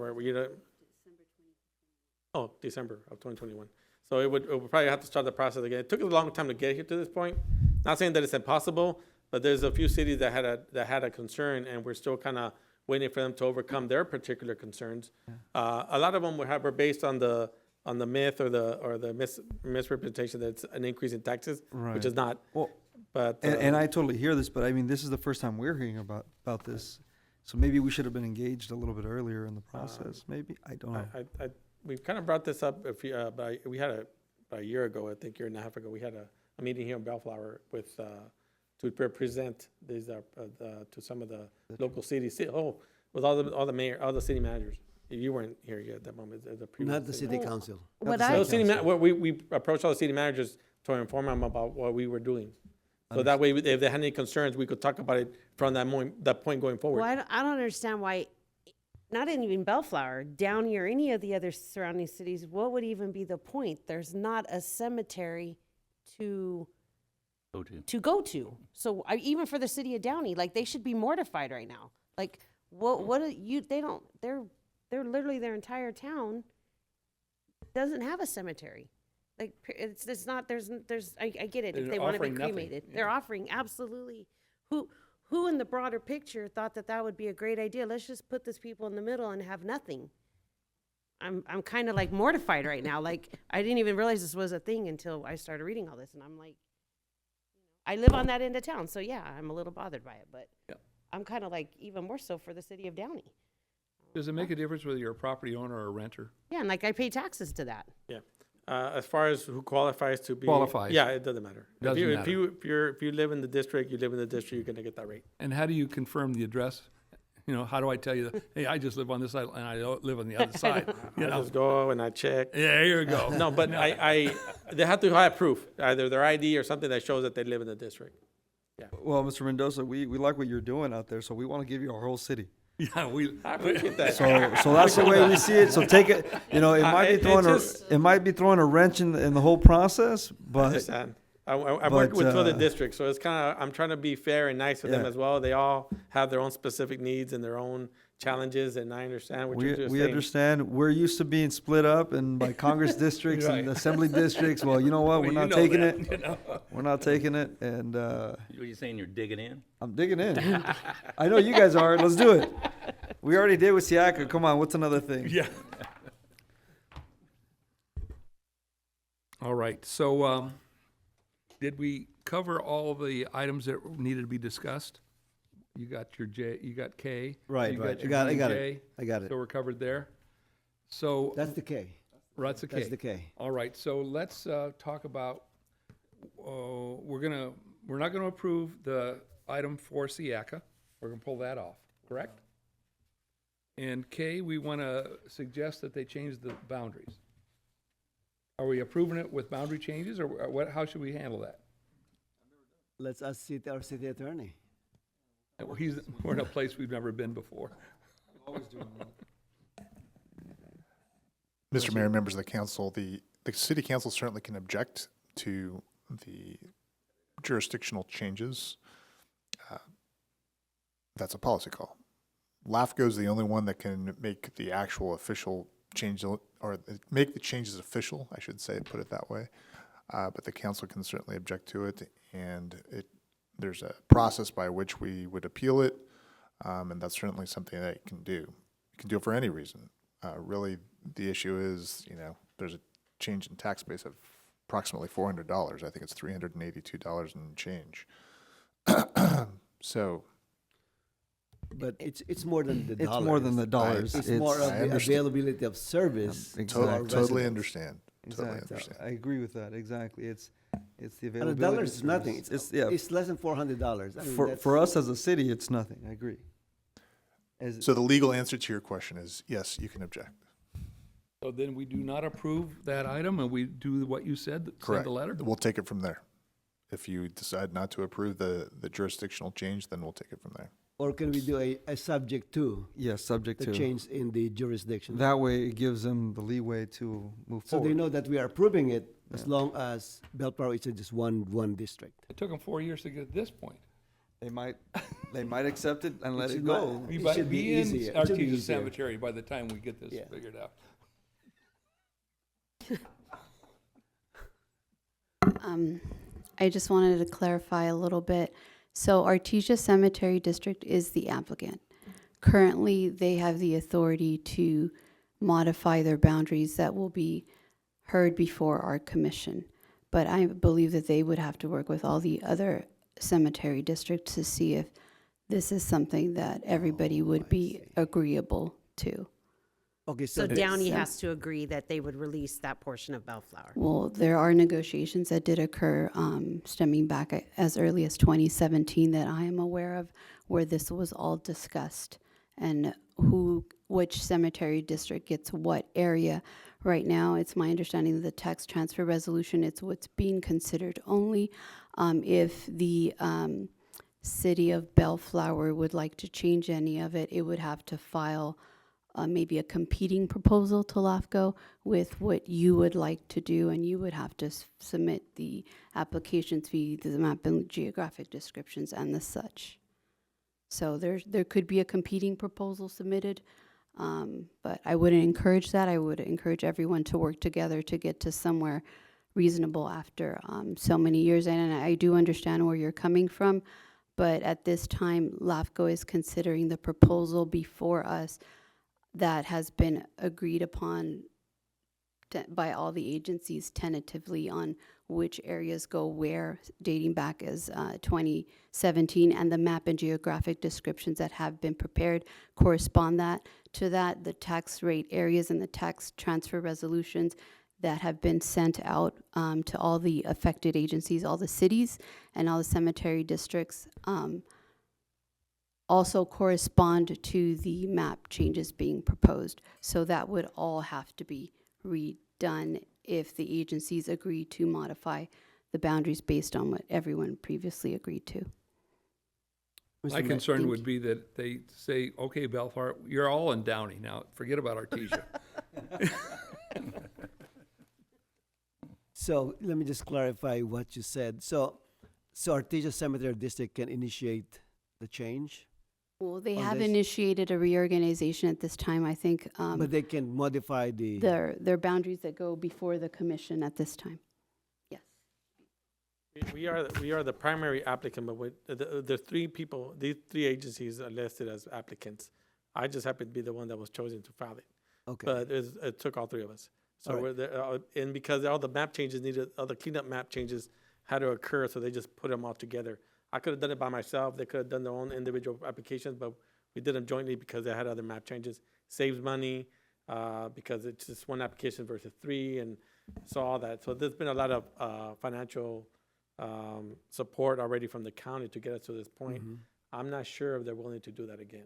December of 2021. So it would probably have to start the process again. It took a long time to get here to this point. Not saying that it's impossible, but there's a few cities that had a concern, and we're still kind of waiting for them to overcome their particular concerns. A lot of them were based on the myth or the misrepresentation that it's an increase in taxes, which is not. Well, but and I totally hear this, but I mean, this is the first time we're hearing about this. So maybe we should have been engaged a little bit earlier in the process. Maybe I don't know. We kind of brought this up we had about a year ago, I think, year and a half ago. We had a meeting here in Bellflower with to represent these to some of the local cities. With all the city managers. You weren't here yet at that moment. Not the city council. We approached all the city managers to inform them about what we were doing. So that way, if they had any concerns, we could talk about it from that point going forward. Well, I don't understand why, not even Bellflower, Downey or any of the other surrounding cities, what would even be the point? There's not a cemetery to go to. So even for the city of Downey, like, they should be mortified right now. Like, what are you, they don't, they're literally their entire town doesn't have a cemetery. Like, it's not, I get it, if They're they want to be offering nothing, cremated. yeah. They're offering absolutely, who in the broader picture thought that would be a great idea? Let's just put these people in the middle and have nothing. I'm kind of like mortified right now. Like, I didn't even realize this was a thing until I started reading all this, and I'm like, I live on that end of town, so yeah, I'm a little bothered by it, but Yeah. I'm kind of like even more so for the city of Downey. Does it make a difference whether you're a property owner or a renter? Yeah, and like I pay taxes to that. Yeah. As far as who qualifies to be. Qualifies. Yeah, it doesn't matter. Doesn't matter. If you live in the district, you live in the district, you're gonna get that rate. And how do you confirm the address? You know, how do I tell you that, hey, I just live on this side and I don't live on the other side? You I know? just go and I check. Yeah, here you go. No, but they have to have proof, either their ID or something that shows that they live in the district. Well, Mr. Mendoza, we like what you're doing out there, so we want to give you our whole city. Yeah, I appreciate that. So that's the way we see it. So take it. You know, it might be throwing a wrench in the whole process, I but understand. I work with two other uh, districts, so it's kind of, I'm trying to be fair and nice with them Yeah. as well. They all have their own specific needs and their own challenges, and I understand what you're we saying. understand. We're used to being split up and by Congress districts and Right. assembly districts. Well, you know what? We're Well, not you know taking that, it. you know. We're not taking it, and What are you saying, you're digging in? I'm digging in. I know you guys are. Let's do it. We already did with Siaka. Come on, what's another thing? Yeah. All right, so, did we cover all the items that needed to be discussed? You got your J, you got K. Right, you right. your I got J, it. I got it. So we're covered there. So. That's the K. That's the K. That's the K. All right, so let's talk about, we're not gonna approve the item for Siaka. We're gonna pull that off, correct? And K, we wanna suggest that they change the boundaries. Are we approving it with boundary changes, or what, how should we handle that? Let's ask our city attorney. We're in a place we've never been before. Mr. Mayor, members of the council, the city council certainly can object to the jurisdictional changes. That's a policy call. LAFCO is the only one that can make the actual official change, or make the changes official, I should say, put it that way. But the council can certainly object to it, and there's a process by which we would appeal it, and that's certainly something that you can do. You can do it for any reason. Really, the issue is, you know, there's a change in tax base of approximately $400. I think it's $382 and change. So. But it's more than the dollars. It's more than the dollars. It's more of I the understand. availability of service. Exactly. to our Totally residents. understand. Totally Exactly. understand. I agree with that. Exactly. It's the And availability. the dollars is of nothing. service. It's less than $400. I mean, For us as a city, it's nothing. I agree. So the legal answer to your question is yes, you can object. So then we do not approve that item, and we do what you said, send Correct. the letter? We'll take it from there. If you decide not to approve the jurisdictional change, then we'll take it from there. Or can we do a subject to Yes, subject the to. change in the jurisdiction? That way, it gives them the leeway to move So forward. they know that we are approving it as long as Bellflower is in just one district. It took them 4 years to get to this point. They might accept it and let it should go. not- We It might should be be in easier. It should be Artesia easier. Cemetery by the time we get this Yeah. figured out. I just wanted to clarify a little bit. So Artesia Cemetery District is the applicant. Currently, they have the authority to modify their boundaries that will be heard before our commission. But I believe that they would have to work with all the other cemetery districts to see if this is something that everybody would be agreeable to. Okay, So so Downey So- has to agree that they would release that portion of Bellflower. Well, there are negotiations that did occur stemming back as early as 2017 that I am aware of, where this was all discussed and which cemetery district gets what area. Right now, it's my understanding that the tax transfer resolution, it's what's being considered only if the city of Bellflower would like to change any of it, it would have to file maybe a competing proposal to LAFCO with what you would like to do, and you would have to submit the applications fee, the map and geographic descriptions and the such. So there could be a competing proposal submitted, but I wouldn't encourage that. I would encourage everyone to work together to get to somewhere reasonable after so many years. And I do understand where you're coming from, but at this time, LAFCO is considering the proposal before us that has been agreed upon by all the agencies tentatively on which areas go where, dating back as 2017, and the map and geographic descriptions that have been prepared correspond to that. The tax rate areas and the tax transfer resolutions that have been sent out to all the affected agencies, all the cities and all the cemetery districts, also correspond to the map changes being proposed. So that would all have to be redone if the agencies agree to modify the boundaries based on what everyone previously agreed to. My concern would be that they say, okay, Bellflower, you're all in Downey now, forget about Artesia. So let me just clarify what you said. So Artesia Cemetery District can initiate the change? Well, they on have this? initiated a reorganization at this time, I think. But they can modify the... Their boundaries that go before the commission at this time. Yes. We are the primary applicant, but the three people, these three agencies are listed as applicants. I just happen to be the one that was chosen to file it. Okay. But it took all three of us. So All right. we're there, and because all the map changes needed, all the cleanup map changes had to occur, so they just put them all together. I could have done it by myself. They could have done their own individual applications, but we did them jointly because they had other map changes. Saves money because it's just one application versus three, and so all that. So there's been a lot of financial support already from the county to get us to this point. I'm not sure if they're willing to do that again,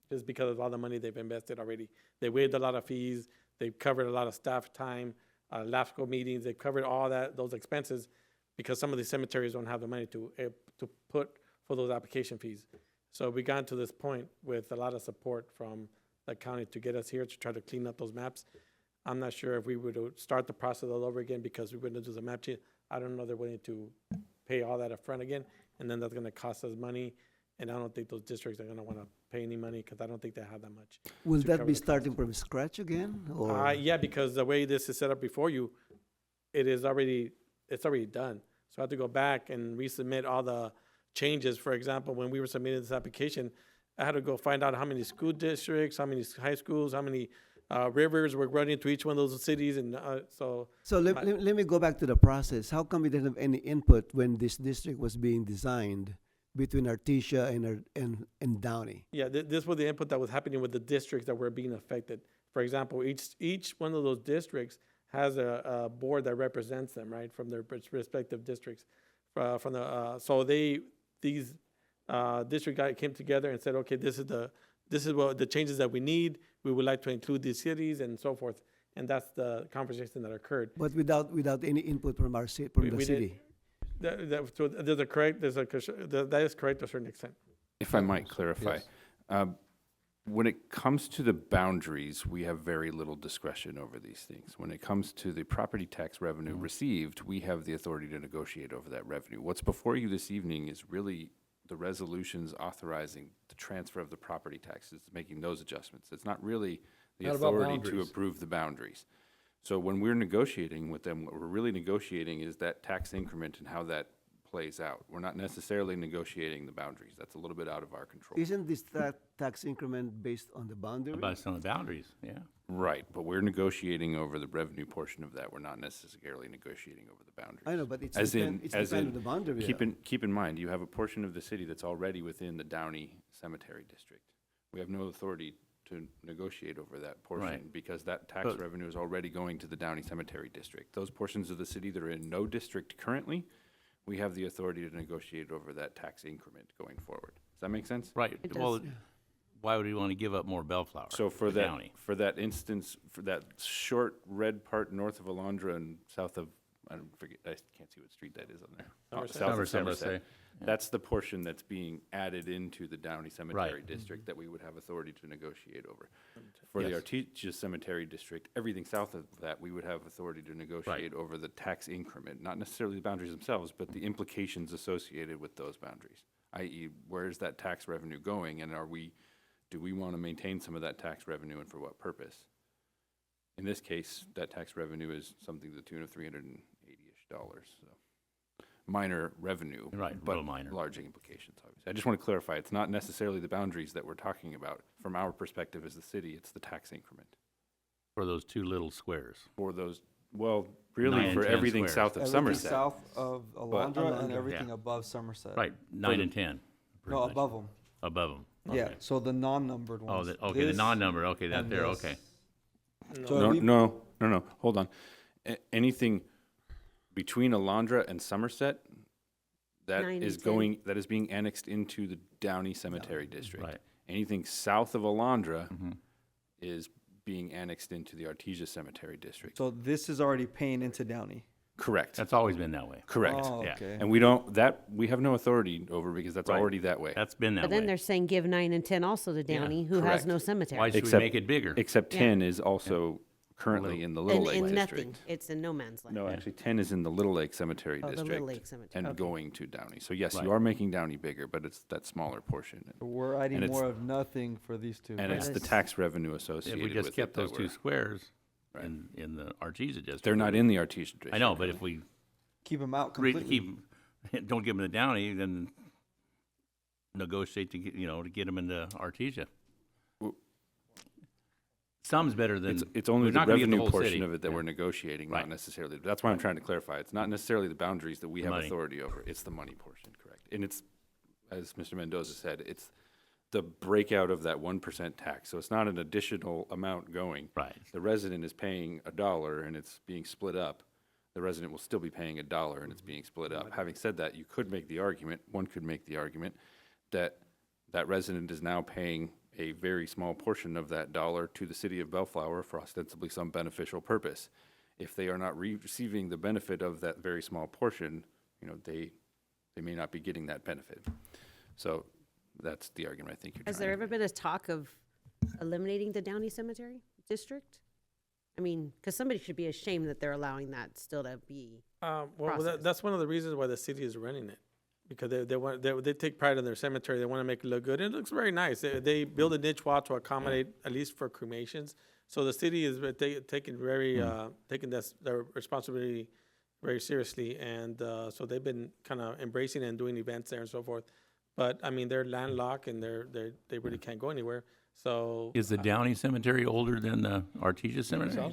just because of all the money they've invested already. They waived a lot of fees. They've covered a lot of staff time, LAFCO meetings. They've covered all those expenses because some of these cemeteries don't have the money to put for those application fees. So we got to this point with a lot of support from the county to get us here to try to clean up those maps. I'm not sure if we would start the process all over again because we wouldn't do the map change. I don't know they're willing to pay all that up front again, and then that's gonna cost us money. And I don't think those districts are gonna wanna pay any money because I don't think they have that much. Will to that cover be the starting from scratch again? Or yeah, because the way this is set up before you, it's already done. So I have to go back and resubmit all the changes. For example, when we were submitting this application, I had to go find out how many school districts, how many high schools, how many rivers were running to each one of those cities, and So let me go back to the process. How come we didn't have any input when this district was being designed between Artesia and Downey? Yeah, this was the input that was happening with the districts that were being affected. For example, each one of those districts has a board that represents them, right, from their respective districts. So these district guys came together and said, okay, this is what the changes that we need. We would like to include these cities and so forth. And that's the conversation that occurred. But without any input from the city? That is correct to a certain extent. If I might clarify, when it comes to the boundaries, we have very little discretion over these things. When it comes to the property tax revenue received, we have the authority to negotiate over that revenue. What's before you this evening is really the resolutions authorizing the transfer of the property taxes, making those adjustments. It's not really the Not about authority to boundaries. approve the boundaries. So when we're negotiating with them, what we're really negotiating is that tax increment and how that plays out. We're not necessarily negotiating the boundaries. That's a little bit out of our control. Isn't this tax increment based on the boundary? Based on the boundaries, yeah. Right, but we're negotiating over the revenue portion of that. We're not necessarily negotiating over the boundaries. I know, but it's As depend on the boundary. Keep in mind, you have a portion of the city that's already within the Downey Cemetery District. We have no authority to negotiate over that portion Right. because that tax But- revenue is already going to the Downey Cemetery District. Those portions of the city that are in no district currently, we have the authority to negotiate over that tax increment going forward. Does that make sense? Right, well, why would we want to give up more Bellflower? So for the that, county? for that instance, for that short red part north of Alondra and south of, I can't see what street that is on there. Somerset. South of Somerset. Somerset. That's the portion that's being added into the Downey Cemetery Right. District that we would have authority to negotiate over. For the Yes. Artesia Cemetery District, everything south of that, we would have authority to negotiate over the tax increment, not necessarily the boundaries themselves, but the implications associated with those boundaries. i.e. where's that tax revenue going, and do we want to maintain some of that tax revenue, and for what purpose? In this case, that tax revenue is something to the tune of $380-ish, so minor revenue, Right, but real minor. large implications, obviously. I just want to clarify, it's not necessarily the boundaries that we're talking about. From our perspective as the city, it's the tax increment. For those two little squares. For those, well, 9 really and for 10 everything squares. south of Everything Somerset. south of Alondra and Alondra, everything yeah. above Somerset. Right, 9 and 10. pretty No, much. above them. Above them. Yeah, Okay. so the non-numbered Oh, ones. okay, the This non-number, okay, that and there, this. okay. So No, we- no, hold on. Anything between Alondra and Somerset, that 9 is and 10. going, that is being annexed into the Downey Cemetery District. Right. Anything south of Alondra is being annexed into the Artesia Cemetery District. So this is already paying into Downey. Correct. That's always been that way. Correct. Oh, Yeah. okay. And we have no authority over because that's Right. already that way. That's been that But way. then they're saying give 9 and 10 also to Downey, who has correct. no cemetery. Why should we Except- make it bigger? Except Yeah. 10 is also currently in the Little And Lake in District. nothing, it's in no man's land. No, actually, 10 is in the Little Lake Cemetery Oh, the District. Little Lake Cemetery, And okay. going to Downey. So yes, Right. you are making Downey bigger, but it's that smaller portion. We're adding And it's- more of nothing for these two. And it's the this- tax revenue If associated we with just it kept that those two we're- squares Right. in the Artesia district. They're not in the Artesia District. I know, but if we Keep them out really completely. don't give them to Downey, then negotiate to get, to get them into Artesia. Some's better than. It's only we're the not gonna get revenue whole portion city. of it that Yeah. we're negotiating, Right. not necessarily. That's why I'm trying to clarify. It's not necessarily the boundaries that we have Money. authority over. It's the money portion, correct? And it's, as Mr. Mendoza said, it's the breakout of that 1% tax. So it's not an additional amount going. Right. The resident is paying $1 and it's being split up. The resident will still be paying $1 and it's being split up. Having said that, you could make the argument, one could make the argument, that that resident is now paying a very small portion of that dollar to the city of Bellflower for ostensibly some beneficial purpose. If they are not receiving the benefit of that very small portion, they may not be getting that benefit. So that's the argument I think you're trying Has there ever been a talk of eliminating the Downey Cemetery District? I mean, because somebody should be ashamed that they're allowing that still to be. Well, that's one of the reasons why the city is running it, because they take pride in their cemetery. They want to make it look good. And it looks very nice. They build a niche wall to accommodate at least for cremations. So the city is taking taking their responsibility very seriously, and so they've been kind of embracing it and doing events there and so forth. But I mean, they're landlocked and they really can't go anywhere. So Is the Downey Cemetery older than the Artesia Cemetery?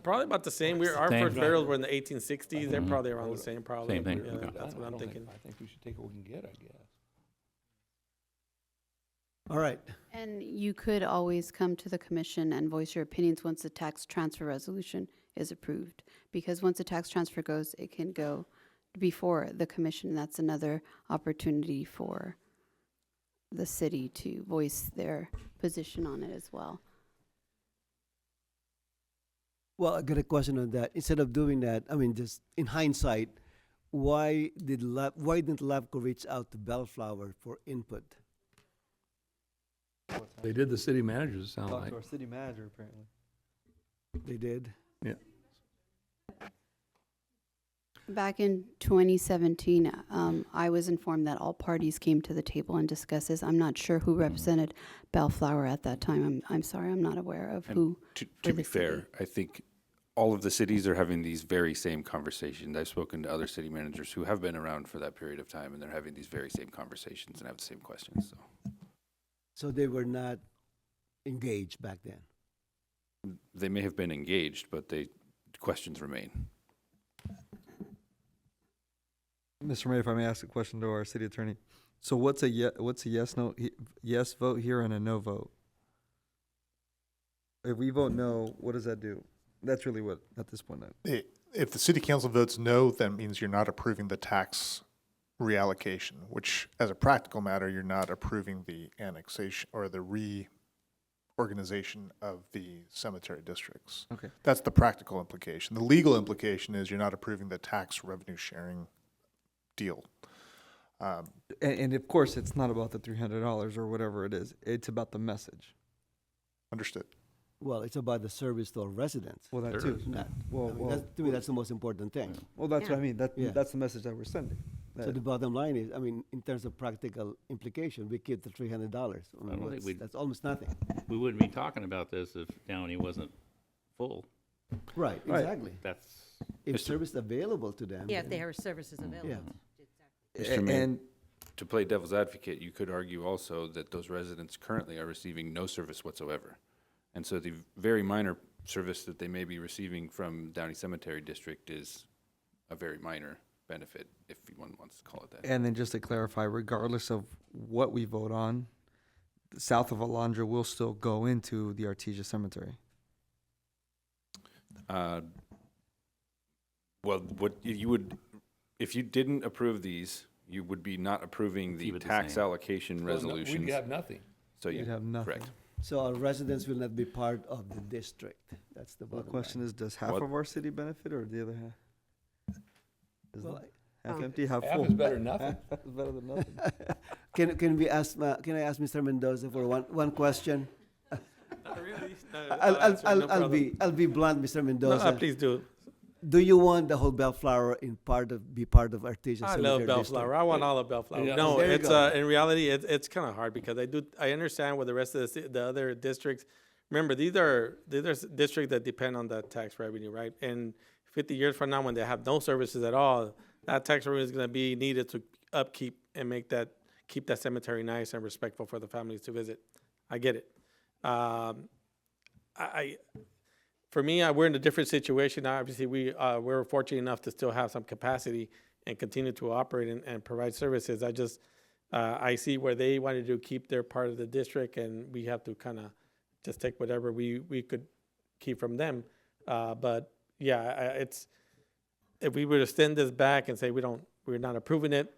probably about the same. Our Same. first burials were in the 1860s. They're probably around the same. Probably Same thing, Yeah, okay. that's what I'm thinking. I think we should take what we can get, I guess. All right. And you could always come to the commission and voice your opinions once the tax transfer resolution is approved. Because once the tax transfer goes, it can go before the commission. That's another opportunity for the city to voice their position on it as well. Well, I got a question on that. Instead of doing that, I mean, just in hindsight, why didn't LAFCO reach out to Bellflower for input? They did the city managers, it sounds Talk like. to our city manager, apparently. They did. Yeah. Back in 2017, I was informed that all parties came to the table and discussed this. I'm not sure who represented Bellflower at that time. I'm sorry, I'm not aware of And who. To for be the city. fair, I think all of the cities are having these very same conversations. I've spoken to other city managers who have been around for that period of time, and they're having these very same conversations and have the same questions, so. So they were not engaged back then. They may have been engaged, but questions remain. Mr. Mayor, if I may ask a question to our city attorney. So what's a yes vote here and a no vote? If we vote no, what does that do? That's really what, at this point. If the city council votes no, that means you're not approving the tax reallocation, which as a practical matter, you're not approving the annexation or the reorganization of the cemetery districts. Okay. That's the practical implication. The legal implication is you're not approving the tax revenue sharing deal. And of course, it's not about the $300 or whatever it is. It's about the message. Understood. Well, it's about the service to our residents. Well, that Sure. too. Not, Well, I mean, to me, that's the most important thing. well, that's what I mean. Yeah. That's the message that we're sending. So the bottom line is, I mean, in terms of practical implication, we keep the $300. I don't think we'd- that's almost nothing. We wouldn't be talking about this if Downey wasn't full. Right, Right. exactly. That's, If service available to them. Yeah, if then- they have services available. Yeah. Mr. Mayor, And to play devil's advocate, you could argue also that those residents currently are receiving no service whatsoever. And so the very minor service that they may be receiving from Downey Cemetery District is a very minor benefit, if one wants to call it that. And then just to clarify, regardless of what we vote on, south of Alondra will still go into the Artesia Cemetery. Well, what you would, if you didn't approve these, you would be not approving the Keep it the tax same. allocation Well, no, resolutions. We'd have nothing. So You'd have nothing. correct. So our residents will not be part of the district. That's the The bottom question line. is, does half What- of our city benefit or the other half? Is Well, it half empty, half Half full? is better than nothing. Half is better than nothing. Can we ask? Can I ask Mr. Mendoza for one question? Not really. I'll be blunt, Mr. Mendoza. Please do. Do you want the whole Bellflower be part of Artesia I Cemetery love District? Bellflower. I want all of Bellflower. Yeah. No, There you it's go. in reality, it's kind of hard because I understand what the rest of the other districts. Remember, these are districts that depend on that tax revenue, right? And 50 years from now, when they have no services at all, that tax revenue is going to be needed to upkeep and keep that cemetery nice and respectful for the families to visit. I get it. For me, we're in a different situation. Obviously, we're fortunate enough to still have some capacity and continue to operate and provide services. I see where they wanted to keep their part of the district, and we have to kind of just take whatever we could keep from them. But yeah, if we were to send this back and say we're not approving it,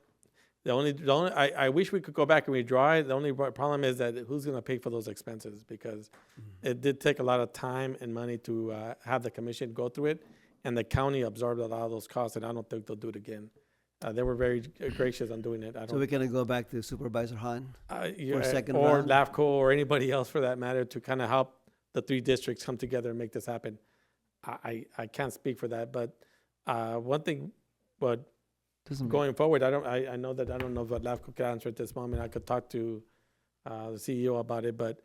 I wish we could go back and redraw it. The only problem is that who's going to pay for those expenses, because it did take a lot of time and money to have the commission go through it, and the county absorbed a lot of those costs, and I don't think they'll do it again. They were very gracious on doing it. So we're gonna go back to Supervisor Han Yeah, for a second or round? LAFCO or anybody else for that matter to kind of help the three districts come together and make this happen. I can't speak for that, but one thing, but going forward, I know that I don't know what LAFCO can answer at this moment. I could talk to the CEO about it, but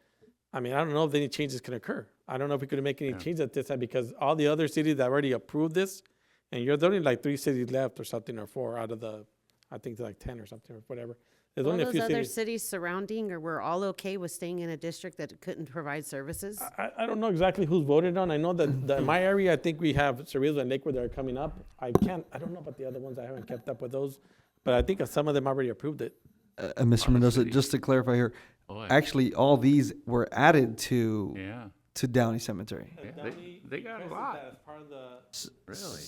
I mean, I don't know if any changes can occur. I don't know if we could make any changes at this time, because all the other cities that already approved this, and there's only like 3 cities left or something, or 4 out of the, I think like 10 or something, or whatever. There's All only a those few other cities. cities surrounding, or we're all okay with staying in a district that couldn't provide services? I don't know exactly who's voted on. I know that in my area, I think we have Cerrillo and Lakewood that are coming up. I don't know about the other ones. I haven't kept up with those, but I think some of them already approved it. Mr. Mendoza, just to clarify here, Boy. actually, all these were added to Yeah. Downey Cemetery. They got a lot. Really?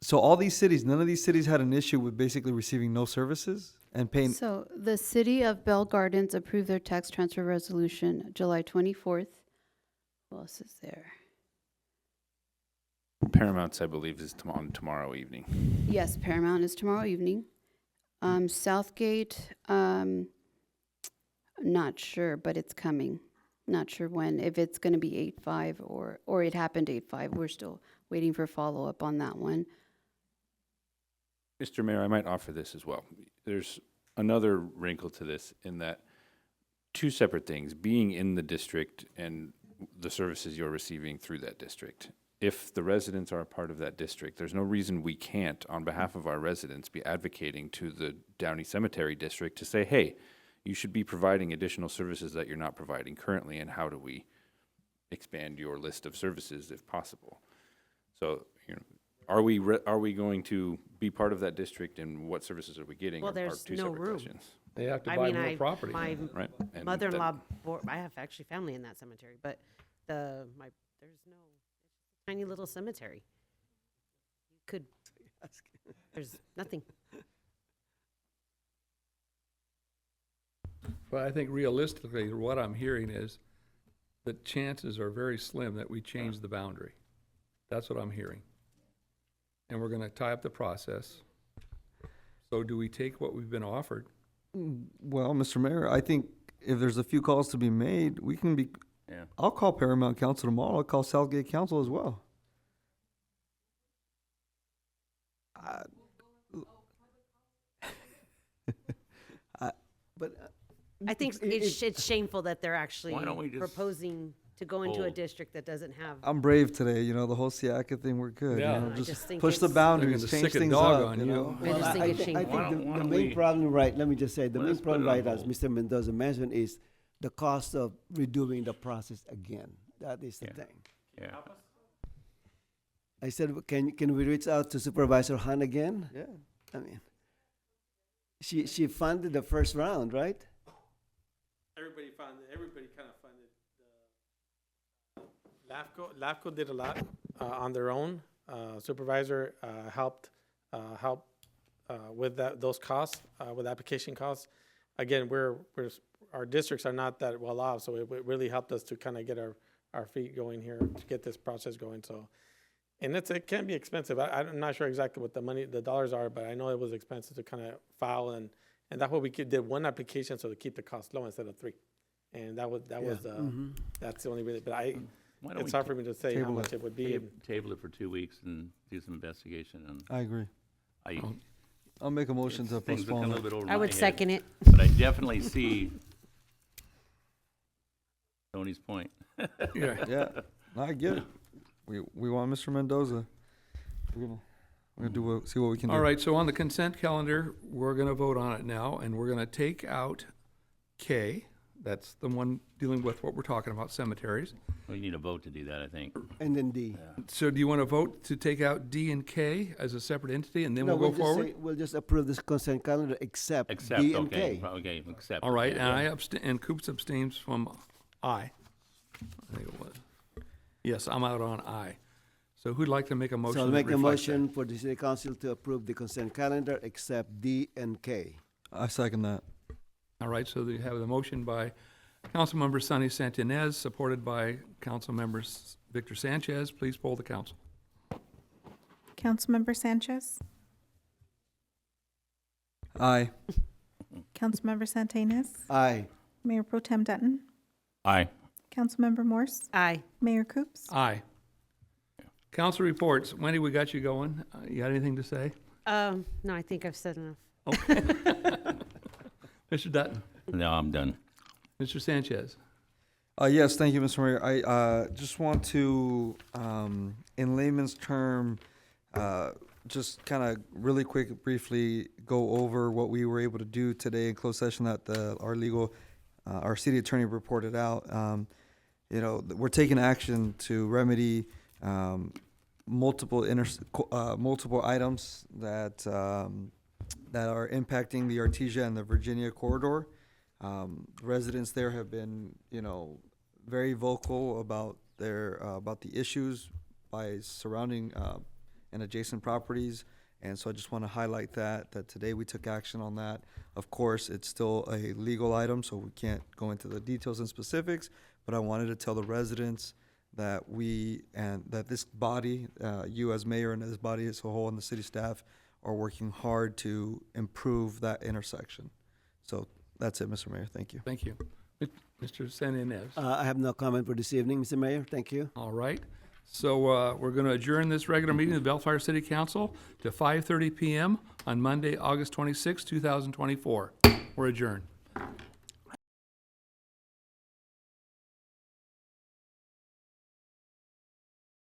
So all these cities, none of these cities had an issue with basically receiving no services and paying. So the city of Bell Gardens approved their tax transfer resolution July 24th. Who else is there? Paramount's, I believe, is on tomorrow evening. Yes, Paramount is tomorrow evening. Southgate, not sure, but it's coming. Not sure when, if it's going to be 8/5 or it happened 8/5. We're still waiting for follow-up on that one. Mr. Mayor, I might offer this as well. There's another wrinkle to this in that 2 separate things, being in the district and the services you're receiving through that district. If the residents are a part of that district, there's no reason we can't, on behalf of our residents, be advocating to the Downey Cemetery District to say, hey, you should be providing additional services that you're not providing currently, and how do we expand your list of services if possible? So, are we going to be part of that district, and what services are we getting? Well, are there's 2 no separate room. questions. They have to I buy mean, more property. my Right, and mother-in-law, I have actually family in that cemetery, but there's no tiny little cemetery. There's nothing. But I think realistically, what I'm hearing is that chances are very slim that we change the boundary. That's what I'm hearing. And we're gonna tie up the process. So do we take what we've been offered? Well, Mr. Mayor, I think if there's a few calls to be made, we can be. Yeah. I'll call Paramount Council tomorrow. I'll call Southgate Council as well. But I think it's shameful that they're actually Why don't we just proposing to go into a hold? district that doesn't have. I'm brave today, you know, the whole Siaka thing, we're good. Yeah. You know, I just, just think push the it's- boundaries, They're gonna change stick a things dog up, on you you. know? I just think it's I shameful. think Why the don't main we- problem, right, let me just say, the Let's main put problem, it on right, as hold. Mr. Mendoza mentioned, is the cost of redoing the process again. That is the Yeah. thing. Yeah. I said, can we reach out to Supervisor Hunt again? Yeah. I mean, she funded the first round, right? Everybody kind of funded. LAFCO did a lot on their own. Supervisor helped with those costs, with application costs. Again, our districts are not that well off, so it really helped us to kind of get our feet going here to get this process going. So, and it can be expensive. I'm not sure exactly what the dollars are, but I know it was expensive to kind of file, and that's what we did one application so to keep the cost low instead of 3. And that's the only really. But Why don't it's we hard for me to say how table much it would be. Table it for 2 weeks and do some investigation and I agree. I. I'll make a motion to Things look a postpone little it. bit over I my would head, second it. But I definitely see Tony's point. Yeah. Yeah, no, I get it. We want Mr. Mendoza. We're gonna see what we can do. All right, so on the consent calendar, we're gonna vote on it now, and we're gonna take out K. That's the one dealing with what we're talking about, cemeteries. We need a vote to do that, I think. And then D. So do you want to vote to take out D and K as a separate entity, and then No, we'll go just forward? say- We'll just approve this consent calendar except D and Okay, K. okay, accept. All right, okay, and yeah. I abstain, and Coops abstains from I. I think it was. Yes, I'm out on I. So who'd like to make a motion? So I'll that make a reflects that? motion for the city council to approve the consent calendar except D and K. I second that. All right, so you have the motion by Councilmember Sonny Santinez, supported by Councilmember Victor Sanchez. Please poll the council. Councilmember Sanchez, Aye. Councilmember Santinas, Aye. Mayor Pro Tem Dutton, Aye. Councilmember Morse, Aye. Mayor Coops. Aye. Council reports. Wendy, we got you going. You got anything to say? No, I think I've said enough. Mr. Dutton? No, I'm done. Mr. Sanchez? Yes, thank you, Mr. Mayor. I just want to, in layman's term, just kind of really quick, briefly go over what we were able to do today in closed session that our city attorney reported out. You know, we're taking action to remedy multiple items that are impacting the Artesia and the Virginia corridor. Residents there have been, you know, very vocal about about the issues by surrounding and adjacent properties. And so I just want to highlight that today we took action on that. Of course, it's still a legal item, so we can't go into the details and specifics, but I wanted to tell the residents that that this body, you as mayor and this body as a whole and the city staff are working hard to improve that intersection. So that's it, Mr. Mayor. Thank you. Thank you. Mr. Santinez? I have no comment for this evening, Mr. Mayor. Thank you. All right. So we're going to adjourn this regular meeting of the Bellflower City Council to 5:30 p.m. on Monday, August 26, 2024. We're adjourned.